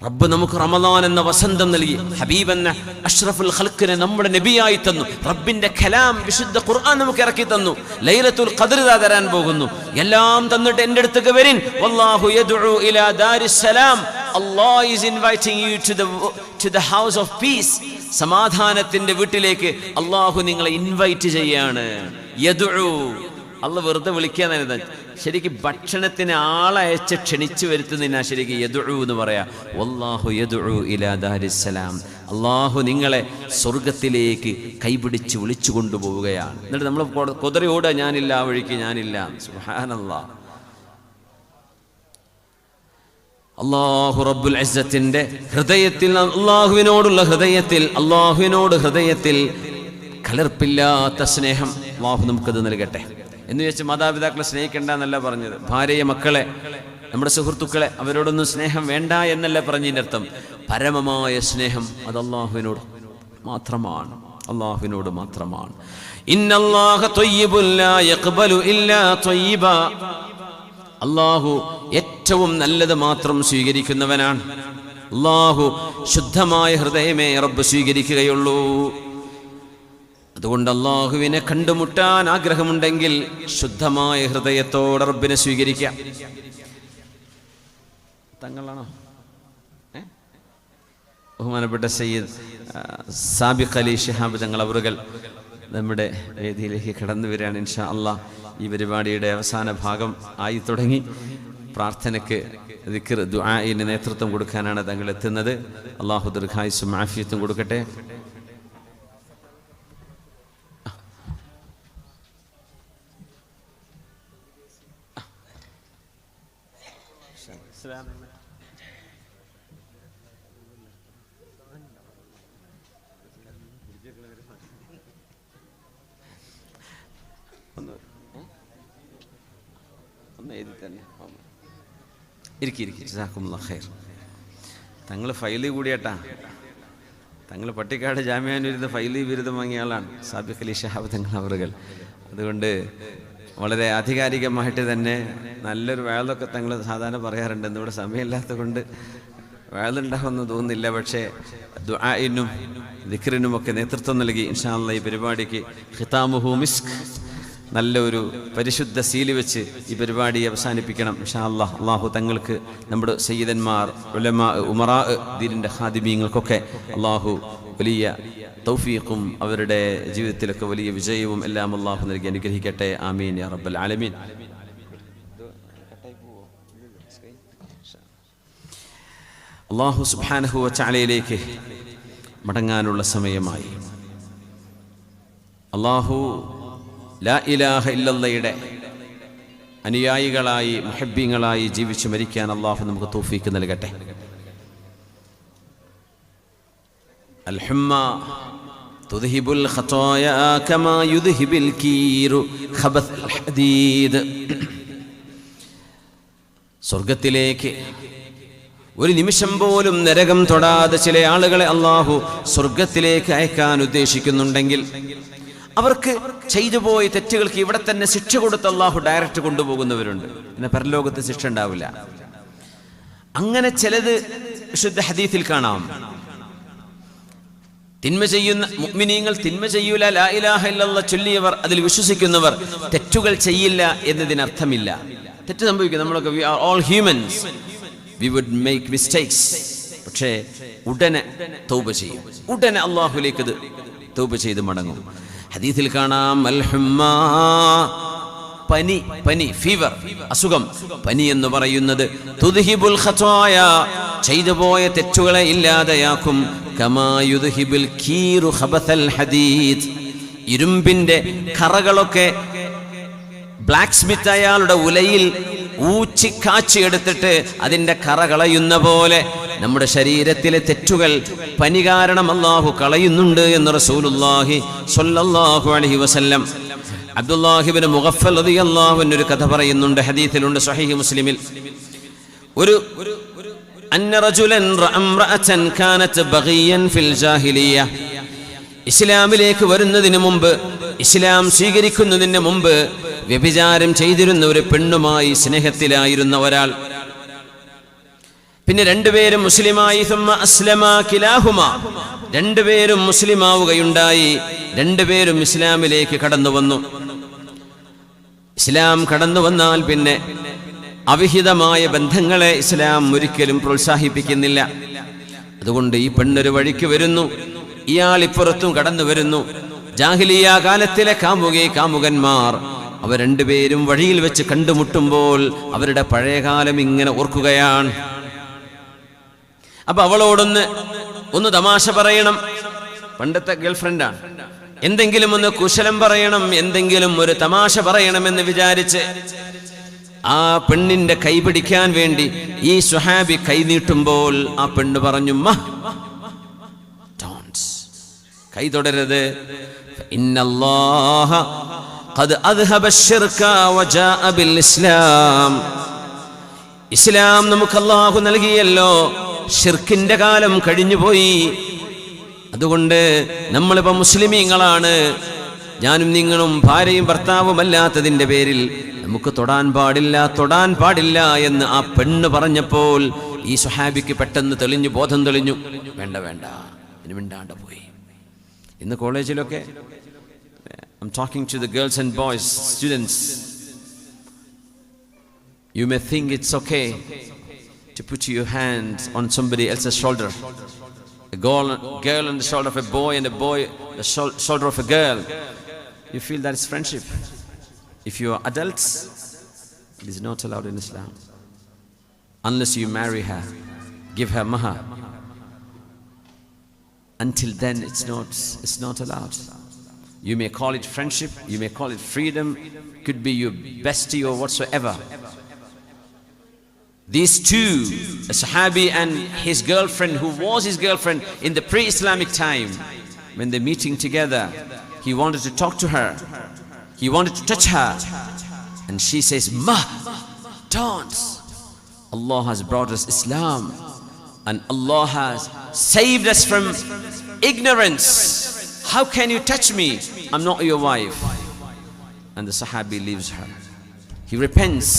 റബ്ബ് നമുക്ക് റമളാൻ എന്ന വസന്തം നൽകി, ഹബീബ് എന്ന അഷ്റഫുൽ ഖൽഖിനെ നമ്മുടെ നബിയായി തന്നു, റബ്ബിന്റെ കലാം വിശുദ്ധ ഖുർആൻ നമുക്ക് ഇറക്കി തന്നു, ലൈലത്തുൽ ഖദ്ർ തരാൻ പോകുന്നു. എല്ലാം തന്നിട്ട് എൻ്റെ അടുത്തേക്ക് വരിൻ. വല്ലാഹു യദ്ഉ ഇലാ ദാരിസ്സലാം. Allah is inviting you to the house of peace. സമാധാനത്തിന്റെ വീട്ടിലേക്ക് അല്ലാഹു നിങ്ങളെ ഇൻവൈറ്റ് ചെയ്യാണ്. യദ്ഉ, അല്ലാഹു വെറുതെ വിളിക്കാനാണ്. ശരിക്കും ഭക്ഷണത്തിന് ആളയച്ച് ക്ഷണിച്ചു വരുത്തുന്നതിനാ ശരിക്കും യദ്ഉ എന്ന് പറയാ. വല്ലാഹു യദ്ഉ ഇലാ ദാരിസ്സലാം. അല്ലാഹു നിങ്ങളെ സ്വർഗത്തിലേക്ക് കൈപിടിച്ച് വിളിച്ചു കൊണ്ടുപോവുകയാണ്. എന്നിട്ട് നമ്മൾ കുതിരയോട് ഞാനില്ല, ആ വഴിക്ക് ഞാനില്ല. സുബ്ഹാനല്ലാഹ്. അല്ലാഹു റബ്ബുൽ ഇസ്സത്തിന്റെ ഹൃദയത്തിൽ, അല്ലാഹുവിനോടുള്ള ഹൃദയത്തിൽ, ഹൃദയത്തിൽ കലർപ്പില്ലാത്ത സ്നേഹം അല്ലാഹു നമുക്കത് നൽകട്ടെ. എന്ന് വെച്ച് മാതാപിതാക്കളെ സ്നേഹിക്കേണ്ട എന്നല്ല പറഞ്ഞത്. ഭാര്യയെ, മക്കളെ, നമ്മുടെ സുഹൃത്തുക്കളെ അവരോടൊന്നും സ്നേഹം വേണ്ട എന്നല്ല പറഞ്ഞതിൻ്റെ അർത്ഥം. പരമമായ സ്നേഹം അത് അല്ലാഹുവിനോട് മാത്രമാണ്, അല്ലാഹുവിനോട് മാത്രമാണ്. ഇന്നല്ലാഹ ത്വയ്യിബുൻ ലാ യഖ്ബലു ഇല്ലാ ത്വയ്യിബാ. അല്ലാഹു ഏറ്റവും നല്ലത് മാത്രം സ്വീകരിക്കുന്നവനാണ്. അല്ലാഹു ശുദ്ധമായ ഹൃദയമേ റബ്ബ് സ്വീകരിക്കുകയുള്ളൂ. അതുകൊണ്ട് അള്ളാഹുവിനെ കണ്ടുമുട്ടാൻ ആഗ്രഹമുണ്ടെങ്കിൽ ശുദ്ധമായ ഹൃദയത്തോടെ റബ്ബിനെ സ്വീകരിക്കാം. തങ്ങളാണോ? ബഹുമാനപ്പെട്ട സയ്യിദ് സാബിഖ് അലി ശിഹാബ് തങ്ങൾ അവറുകൾ നമ്മുടെ വേദിയിലേക്ക് കടന്നു വരികയാണ്. ഇൻഷാ അള്ളാഹ് ഈ പരിപാടിയുടെ അവസാന ഭാഗം ആയി തുടങ്ങി. പ്രാർത്ഥനയ്ക്ക് ദിക്ർ ദുആഇന് നേതൃത്വം കൊടുക്കാനാണ് തങ്ങൾ എത്തുന്നത്. അള്ളാഹു ദീർഘായുസ്സും ആഫിയത്തും കൊടുക്കട്ടെ. തങ്ങൾ ഫൈലി കൂടിയേട്ടാ. തങ്ങൾ പട്ടിക്കാട് ജാമ്യാനൂരിന്ന് ഫൈലി ബിരുദം വാങ്ങിയ ആളാണ് സാബിഖ് അലി ശിഹാബ് തങ്ങൾ അവറുകൾ. അതുകൊണ്ട് വളരെ ആധികാരികമായിട്ട് തന്നെ നല്ലൊരു വയലൊക്കെ തങ്ങൾ സാധാരണ പറയാറുണ്ട്. ഇന്നിവിടെ സമയമില്ലാത്തത് കൊണ്ട് വയലുണ്ടാവുമെന്ന് തോന്നുന്നില്ല. പക്ഷേ ദുആഇനും ദിക്റിനുമൊക്കെ നേതൃത്വം നൽകി ഇൻഷാ അല്ലാഹ് ഈ പരിപാടിക്ക് ഖിതാമുഹു മിസ്ക്, നല്ലൊരു പരിശുദ്ധ സീല് വെച്ച് ഈ പരിപാടി അവസാനിപ്പിക്കണം ഇൻഷാ അല്ലാഹ്. അള്ളാഹു തങ്ങൾക്ക് നമ്മുടെ സയ്യിദന്മാർ, ഉലമാ, ഉമറാ, ദീനിൻ്റെ ഖാദിമീങ്ങൾക്കൊക്കെ അള്ളാഹു വലിയ തൗഫീഖും അവരുടെ ജീവിതത്തിലൊക്കെ വലിയ വിജയവും എല്ലാം അള്ളാഹു നൽകി അനുഗ്രഹിക്കട്ടെ. ആമീൻ യാ റബ്ബൽ ആലമീൻ. അള്ളാഹു സുബ്ഹാനഹു വ തആലയിലേക്ക് മടങ്ങാനുള്ള സമയമായി. അള്ളാഹു ലാ ഇലാഹ ഇല്ലല്ലാഹയുടെ അനുയായികളായി മുഹബ്ബീങ്ങളായി ജീവിച്ചു മരിക്കാൻ അള്ളാഹു നമുക്ക് തൗഫീഖ് നൽകട്ടെ. അൽഹുമ്മ തുദ്ഹിബുൽ ഖതായാ കമാ യുദ്ഹിബുൽ കീറു ഖബസൽ ഹദീദ്. സ്വർഗത്തിലേക്ക് ഒരു നിമിഷം പോലും നരകം തൊടാതെ ചില ആളുകളെ അള്ളാഹു സ്വർഗത്തിലേക്ക് അയക്കാൻ ഉദ്ദേശിക്കുന്നുണ്ടെങ്കിൽ അവർക്ക് ചെയ്തു പോയ തെറ്റുകൾക്ക് ഇവിടെ തന്നെ ശിക്ഷ കൊടുത്ത് അള്ളാഹു ഡയറക്റ്റ് കൊണ്ടുപോകുന്നവരുണ്ട്. പിന്നെ പരലോകത്ത് ശിക്ഷ ഉണ്ടാവില്ല. അങ്ങനെ ചിലത് വിശുദ്ധ ഹദീസിൽ കാണാം. തിന്മ ചെയ്യുന്ന മുഅ്മിനീങ്ങൾ തിന്മ ചെയ്യൂല, ലാ ഇലാഹ ഇല്ലല്ലാഹ് ചൊല്ലിയവർ, അതിൽ വിശ്വസിക്കുന്നവർ തെറ്റുകൾ ചെയ്യില്ല എന്നതിനർത്ഥമില്ല. തെറ്റ് സംഭവിക്കും. നമ്മളൊക്കെ we are all humans, we would make mistakes. പക്ഷേ ഉടനെ തൗബ ചെയ്യും, ഉടനെ അള്ളാഹുലേക്ക് തൗബ ചെയ്ത് മടങ്ങും. ഹദീസിൽ കാണാം അൽഹുമ്മാ, പനി, പനി, ഫീവർ, അസുഖം. പനി എന്ന് പറയുന്നത് തുദ്ഹിബുൽ ഖതായ, ചെയ്തു പോയ തെറ്റുകളെ ഇല്ലാതെയാക്കും. കമാ യുദ്ഹിബുൽ കീറു ഖബസൽ ഹദീദ്, ഇരുമ്പിന്റെ കറകളൊക്കെ ബ്ലാക്ക് സ്മിത്ത് അയാളുടെ ഉലയിൽ ഊച്ചിക്കാച്ചി എടുത്തിട്ട് അതിന്റെ കറ കളയുന്ന പോലെ നമ്മുടെ ശരീരത്തിലെ തെറ്റുകൾ പനി കാരണം അല്ലാഹു കളയുന്നുണ്ട് എന്ന് റസൂലുള്ളാഹി സ്വല്ലല്ലാഹു അലൈഹി വസല്ലം. അബ്ദുല്ലാഹി ഇബ്നു മുഗഫൽ റളിയല്ലാഹു അൻഹു ഒരു കഥ പറയുന്നുണ്ട്, ഹദീസിലുണ്ട് സ്വഹീഹ് മുസ്ലിമിൽ. ഒരു അന്ന റജുലൻ റഅംറഅതൻ കാനത് ബഗിയൻ ഫിൽ ജാഹിലിയ്യ, ഇസ്ലാമിലേക്ക് വരുന്നതിന് മുമ്പ്, ഇസ്ലാം സ്വീകരിക്കുന്നതിന് മുമ്പ് വ്യഭിചാരം ചെയ്തിരുന്ന ഒരു പെണ്ണുമായി സ്നേഹത്തിലായിരുന്ന ഒരാൾ. പിന്നെ രണ്ടുപേരും മുസ്ലിമായി. സുമ്മ അസ്ലമാ കിലാഹുമാ, രണ്ടുപേരും മുസ്ലിമാവുകയുണ്ടായി. രണ്ടുപേരും ഇസ്ലാമിലേക്ക് കടന്നു വന്നു. ഇസ്ലാം കടന്നു വന്നാൽ പിന്നെ അവിഹിതമായ ബന്ധങ്ങളെ ഇസ്ലാം ഒരിക്കലും പ്രോത്സാഹിപ്പിക്കുന്നില്ല. അതുകൊണ്ട് ഈ പെണ്ണൊരു വഴിക്ക് വരുന്നു, ഇയാൾ ഇപ്പുറത്തും കടന്നു വരുന്നു. ജാഹിലിയ കാലത്തിലെ കാമുകന്മാർ അവർ രണ്ടുപേരും വഴിയിൽ വെച്ച് കണ്ടുമുട്ടുമ്പോൾ അവരുടെ പഴയകാലം ഇങ്ങനെ ഓർക്കുകയാണ്. അപ്പൊ അവളോടൊന്ന് തമാശ പറയണം. പണ്ടത്തെ ഗേൾഫ്രണ്ടാണ്. എന്തെങ്കിലും ഒന്ന് കുശലം പറയണം, എന്തെങ്കിലും ഒരു തമാശ പറയണമെന്ന് വിചാരിച്ച് ആ പെണ്ണിന്റെ കൈ പിടിക്കാൻ വേണ്ടി ഈ സ്വഹാബി കൈ നീട്ടുമ്പോൾ ആ പെണ്ണ് പറഞ്ഞു, കൈ തുടരുത്. ഇന്നല്ലാഹ ഖദ് അദ്ഹബ അശ്ശിർക വജാഅ ബിൽ ഇസ്ലാം, ഇസ്ലാം നമുക്ക് അല്ലാഹു നൽകിയല്ലോ, ശിർക്കിന്റെ കാലം കഴിഞ്ഞുപോയി. അതുകൊണ്ട് നമ്മളിപ്പോ മുസ്ലിമീങ്ങളാണ്. ഞാനും നിങ്ങളും ഭാര്യയും ഭർത്താവുമല്ലാത്തതിന്റെ പേരിൽ നമുക്ക് തൊടാൻ പാടില്ല എന്ന് ആ പെണ്ണ് പറഞ്ഞപ്പോൾ ഈ സ്വഹാബിക്ക് പെട്ടെന്ന് ബോധം തെളിഞ്ഞു. വേണ്ട ഇനി മിണ്ടാണ്ട് പോയി. ഇന്ന് കോളേജിലൊക്കെ I'm talking to the girls and boys, students. You may think it's okay to put your hand on somebody else's shoulder. A girl on the shoulder of a boy and a boy on the shoulder of a girl. You feel that is friendship. If you are adults, it is not allowed in Islam. Unless you marry her, give her mahar. Until then, it's not allowed. You may call it friendship, you may call it freedom, could be your bestie or whatsoever. These two, a Sahabi and his girlfriend, who was his girlfriend in the pre-Islamic time, when they're meeting together, he wanted to talk to her, he wanted to touch her, and she says, "Ma, don't. Allah has brought us Islam, and Allah has saved us from ignorance. How can you touch me? I'm not your wife." And the Sahabi leaves her. He repents.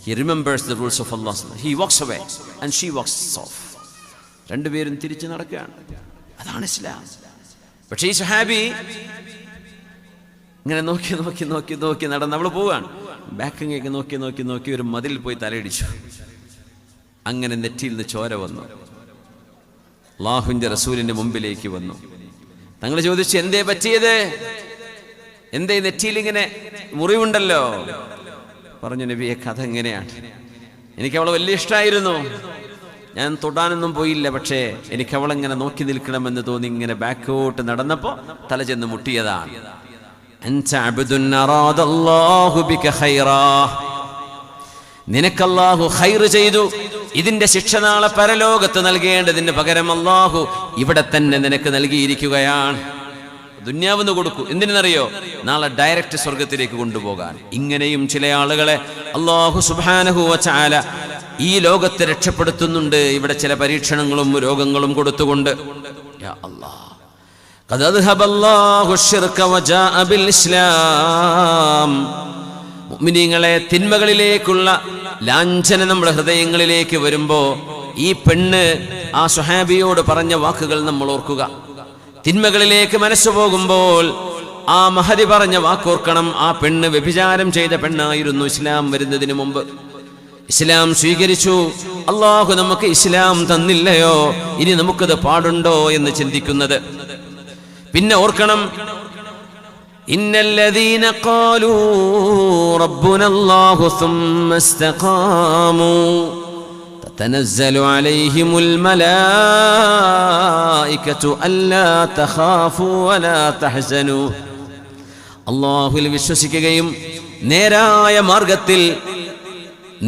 He remembers the rules of Allah. He walks away and she walks off. രണ്ടുപേരും തിരിച്ചു നടക്കുകയാണ്. അതാണ് ഇസ്ലാം. പക്ഷേ ഈ സഹാബി ഇങ്ങനെ നോക്കി നടന്ന് അവള് പോവാണ്. ബാക്കിങ്ങേക്ക് നോക്കി ഒരു മതിൽ പോയി തലയിടിച്ചു. അങ്ങനെ നെറ്റിയിൽ നിന്ന് ചോര വന്നു. അല്ലാഹുവിന്റെ റസൂലിന്റെ മുമ്പിലേക്ക് വന്നു. തങ്ങൾ ചോദിച്ചു, എന്തേ പറ്റിയത്? എന്തേ നെറ്റിയിൽ ഇങ്ങനെ മുറിവുണ്ടല്ലോ? പറഞ്ഞു, നബിയെ, കഥ എങ്ങനെയാണ്? എനിക്ക് അവളെ വലിയ ഇഷ്ടമായിരുന്നു. ഞാൻ തൊടാനൊന്നും പോയില്ല. പക്ഷേ എനിക്ക് അവളെങ്ങനെ നോക്കി നിൽക്കണമെന്ന് തോന്നി. ഇങ്ങനെ ബാക്കോട്ട് നടന്നപ്പോ തല ചെന്ന് മുട്ടിയതാണ്. നിനക്കല്ലാഹു ഖൈർ ചെയ്തു. ഇതിന്റെ ശിക്ഷ നാളെ പരലോകത്ത് നൽകേണ്ടതിന് പകരം അല്ലാഹു ഇവിടെ തന്നെ നിനക്ക് നൽകിയിരിക്കുകയാണ്. ദുന്യാവെന്ന് കൊടുക്കൂ. എന്തിനെന്നറിയോ? നാളെ ഡയറക്റ്റ് സ്വർഗത്തിലേക്ക് കൊണ്ടുപോകാൻ. ഇങ്ങനെയും ചില ആളുകളെ അല്ലാഹു സുബ്ഹാനഹു വ തആല ഈ ലോകത്തെ രക്ഷപ്പെടുത്തുന്നുണ്ട്, ഇവിടെ ചില പരീക്ഷണങ്ങളും രോഗങ്ങളും കൊടുത്തുകൊണ്ട്. യാ അല്ലാഹ്, ഖദ് അദ്ഹബല്ലാഹു അശ്ശിർക വജാഅ ബിൽ ഇസ്ലാം. മുഅ്മിനീങ്ങളെ, തിന്മകളിലേക്കുള്ള ലാഞ്ചന നമ്മുടെ ഹൃദയങ്ങളിലേക്ക് വരുമ്പോ ഈ പെണ്ണ് ആ സ്വഹാബിയോട് പറഞ്ഞ വാക്കുകൾ നമ്മൾ ഓർക്കുക. തിന്മകളിലേക്ക് മനസ്സ് പോകുമ്പോൾ ആ മഹദി പറഞ്ഞ വാക്കോർക്കണം. ആ പെണ്ണ് വ്യഭിചാരം ചെയ്ത പെണ്ണായിരുന്നു ഇസ്ലാം വരുന്നതിന് മുമ്പ്. ഇസ്ലാം സ്വീകരിച്ചു. അല്ലാഹു നമുക്ക് ഇസ്ലാം തന്നില്ലയോ, ഇനി നമുക്കത് പാടുണ്ടോ എന്ന് ചിന്തിക്കുന്നത്. പിന്നെ ഓർക്കണം, ഇന്നല്ലദീന ഖാലൂ റബ്ബുനല്ലാഹു സുമ്മ ഇസ്തഖാമൂ تتنزل عليهم الملائكة ألا تخافوا ولا تحزنوا. അല്ലാഹുവിൽ വിശ്വസിക്കുകയും നേരായ മാർഗത്തിൽ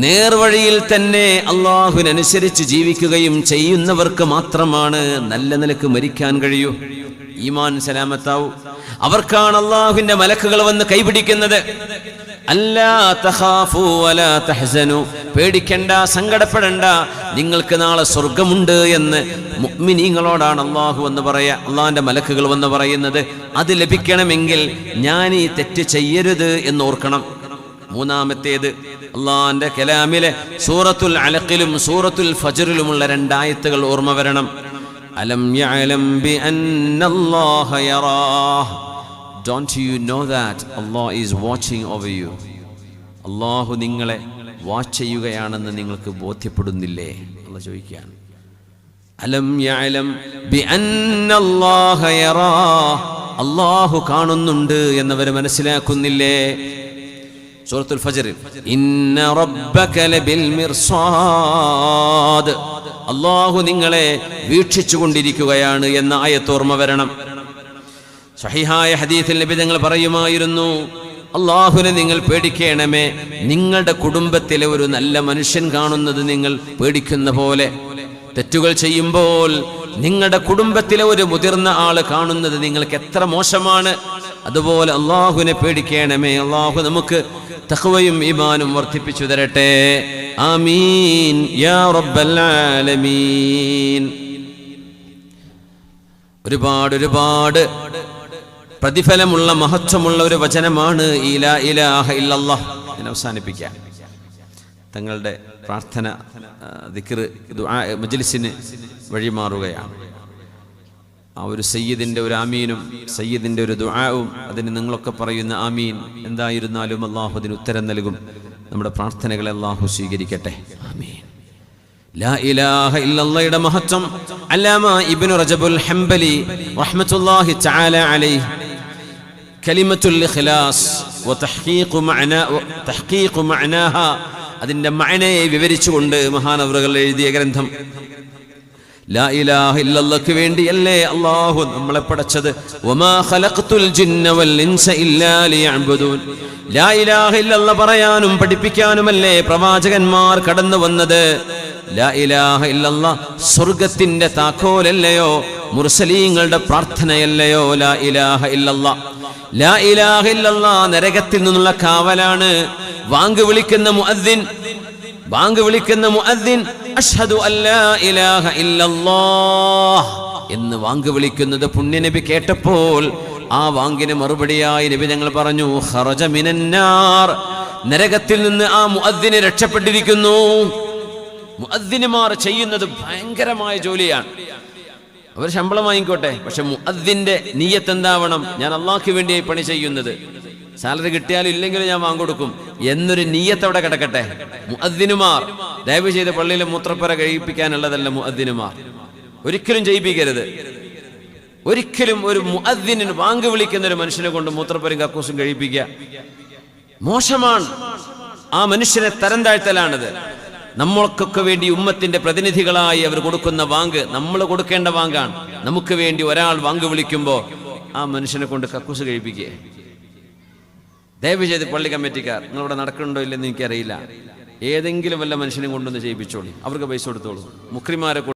നേർവഴിയിൽ തന്നെ അല്ലാഹുവിനനുസരിച്ച് ജീവിക്കുകയും ചെയ്യുന്നവർക്ക് മാത്രമാണ് നല്ല നിലക്ക് മരിക്കാൻ കഴിയൂ, ഈമാൻ സലാമത്താവൂ. അവർക്കാണ് അല്ലാഹുവിന്റെ മലക്കുകൾ വന്ന് കൈപിടിക്കുന്നത്. അല്ലാ തഖാഫു വലാ തഹ്സനു, പേടിക്കണ്ട, സങ്കടപ്പെടണ്ട, നിങ്ങൾക്ക് നാളെ സ്വർഗമുണ്ട് എന്ന് മുഅ്മിനീങ്ങളോടാണ് അല്ലാഹു എന്ന് പറയാ, അല്ലാഹുവിന്റെ മലക്കുകൾ വന്ന് പറയുന്നത്. അത് ലഭിക്കണമെങ്കിൽ ഞാൻ ഈ തെറ്റ് ചെയ്യരുത് എന്ന് ഓർക്കണം. മൂന്നാമത്തേത്, അല്ലാഹുവിന്റെ കലാമിലെ സൂറത്തുൽ അലഖിലും സൂറത്തുൽ ഫജ്റിലുമുള്ള രണ്ടായത്തുകൾ ഓർമ്മ വരണം. അലം യഅലം B അന്നല്ലാഹ യറാഹ്. Don't you know that Allah is watching over you? അല്ലാഹു നിങ്ങളെ വാച്ച് ചെയ്യുകയാണെന്ന് നിങ്ങൾക്ക് ബോധ്യപ്പെടുന്നില്ലേ? അല്ലാഹു ചോദിക്കുകയാണ്. അലം യഅലം ബി അന്നല്ലാഹ യറാഹ്. അല്ലാഹു കാണുന്നുണ്ട് എന്നവർ മനസ്സിലാക്കുന്നില്ലേ? സൂറത്തുൽ ഫജ്റിൽ ഇന്ന റബ്ബക ലബിൽ മിർസാദ്, അല്ലാഹു നിങ്ങളെ വീക്ഷിച്ചു കൊണ്ടിരിക്കുകയാണ് എന്ന ആയത്ത് ഓർമ്മ വരണം. സഹിഹായ ഹദീസിൽ നബി തങ്ങൾ പറയുമായിരുന്നു, അല്ലാഹുവിനെ നിങ്ങൾ പേടിക്കണമേ, നിങ്ങളുടെ കുടുംബത്തിലെ ഒരു നല്ല മനുഷ്യൻ കാണുന്നത് നിങ്ങൾ പേടിക്കുന്ന പോലെ, തെറ്റുകൾ ചെയ്യുമ്പോൾ നിങ്ങളുടെ കുടുംബത്തിലെ ഒരു മുതിർന്ന ആള് കാണുന്നത് നിങ്ങൾക്ക് എത്ര മോശമാണ്, അതുപോലെ അല്ലാഹുവിനെ പേടിക്കണമേ. അല്ലാഹു നമുക്ക് തഖ്വയും ഈമാനും വർദ്ധിപ്പിച്ചു തരട്ടെ. ആമീൻ യാ റബ്ബൽ ആലമീൻ. ഒരുപാട് പ്രതിഫലമുള്ള മഹത്വമുള്ള ഒരു വചനമാണ് ഈ ലാ ഇലാഹ ഇല്ലല്ലാഹ്. ഞാൻ അവസാനിപ്പിക്കാം. തങ്ങളുടെ പ്രാർത്ഥന, ദിക്ർ, ദുആ മജ്ലിസിന് വഴിമാറുകയാണ്. ആ ഒരു സയ്യിദിൻ്റെ ഒരു ആമീനും സയ്യിദിൻ്റെ ഒരു ദുആവും അതിന് നിങ്ങളൊക്കെ പറയുന്ന ആമീൻ എന്തായിരുന്നാലും അള്ളാഹു അതിന് ഉത്തരം നൽകും. നമ്മുടെ പ്രാർത്ഥനകളെ അള്ളാഹു സ്വീകരിക്കട്ടെ. ആമീൻ. ലാ ഇലാഹ ഇല്ലല്ലാഹയുടെ മഹത്വം അല്ലാമ ഇബ്നു റജബുൽ ഹംബലി റഹ്മത്തുള്ളാഹി തആല അലൈഹി കലിമത്തുൽ ഇഖ്ലാസ് തഹ്ഖീഖു മഅനാഹ അതിന്റെ മഅനയെ വിവരിച്ചുകൊണ്ട് മഹാനവറുകൾ എഴുതിയ ഗ്രന്ഥം. ലാ ഇലാഹ ഇല്ലല്ലാഹ്ക്ക് വേണ്ടിയല്ലേ അല്ലാഹു നമ്മളെ പടച്ചത്. വമാ ഖലഖ്തുൽ ജിന്ന വൽ ഇൻസ ഇല്ലാ ലിയഅ്ബുദൂൻ. ലാ ഇലാഹ ഇല്ലല്ലാഹ് പറയാനും പഠിപ്പിക്കാനുമല്ലേ പ്രവാചകന്മാർ കടന്നു വന്നത്. ലാ ഇലാഹ ഇല്ലല്ലാഹ് സ്വർഗ്ഗത്തിന്റെ താക്കോലല്ലയോ, മുർസലീങ്ങളുടെ പ്രാർത്ഥനയല്ലയോ ലാ ഇലാഹ ഇല്ലല്ലാഹ്. ലാ ഇലാഹ ഇല്ലല്ലാഹ് നരകത്തിൽ നിന്നുള്ള കാവലാണ്. വാങ്ക് വിളിക്കുന്ന മുഅദ്ദിൻ അഷ്ഹദു അല്ലാ ഇലാഹ ഇല്ലല്ലാഹ് എന്ന് വാങ്ക് വിളിക്കുന്നത് പുണ്യനബി കേട്ടപ്പോൾ ആ വാങ്കിന് മറുപടിയായി നബി ഞങ്ങൾ പറഞ്ഞു, ഖറജ മിനന്നാർ, നരകത്തിൽ നിന്ന് ആ മുഅദ്ദിന് രക്ഷപ്പെട്ടിരിക്കുന്നു. മുഅദ്ദിനുമാർ ചെയ്യുന്നത് ഭയങ്കരമായ ജോലിയാണ്. അവർ ശമ്പളം വാങ്ങിക്കോട്ടെ, പക്ഷെ മുഅദ്ദിന്റെ നിയ്യത്ത് എന്താവണം? ഞാൻ അള്ളാഹ്ക്ക് വേണ്ടിയായി പണി ചെയ്യുന്നത്, സാലറി കിട്ടിയാലും ഇല്ലെങ്കിലും ഞാൻ വാങ്ങിക്കൊടുക്കും എന്നൊരു നിയ്യത്ത് അവിടെ കിടക്കട്ടെ. മുഅദ്ദിനുമാർ ദയവ് ചെയ്ത് പള്ളിയിലെ മൂത്രപ്പുര കഴിപ്പിക്കാനുള്ളതല്ല. മുഅദ്ദിനുമാർ ഒരിക്കലും ചെയ്യിപ്പിക്കരുത്. ഒരിക്കലും ഒരു മുഅദ്ദിന് വാങ്ക് വിളിക്കുന്ന ഒരു മനുഷ്യനെ കൊണ്ട് മൂത്രപ്പുരയും കക്കൂസും കഴിപ്പിക്കുക മോശമാണ്. ആ മനുഷ്യനെ തരം താഴ്ത്തലാണിത്. നമ്മൾക്കൊക്കെ വേണ്ടി ഉമ്മത്തിന്റെ പ്രതിനിധികളായി അവർ കൊടുക്കുന്ന വാങ്ക് നമ്മൾ കൊടുക്കേണ്ട വാങ്കാണ്. നമുക്ക് വേണ്ടി ഒരാൾ വാങ്ക് വിളിക്കുമ്പോൾ ആ മനുഷ്യനെ കൊണ്ട് കക്കൂസ് കഴിപ്പിക്കുക. ദയവ് ചെയ്ത് പള്ളി കമ്മിറ്റിക്കാർ, നിങ്ങളിവിടെ നടക്കുന്നുണ്ടോ ഇല്ലെന്ന് എനിക്കറിയില്ല, ഏതെങ്കിലും വല്ല മനുഷ്യനെ കൊണ്ടൊന്ന് ചെയ്യിപ്പിച്ചോളി, അവർക്ക് പൈസ കൊടുത്തോളൂ. മുക്രിമാരെ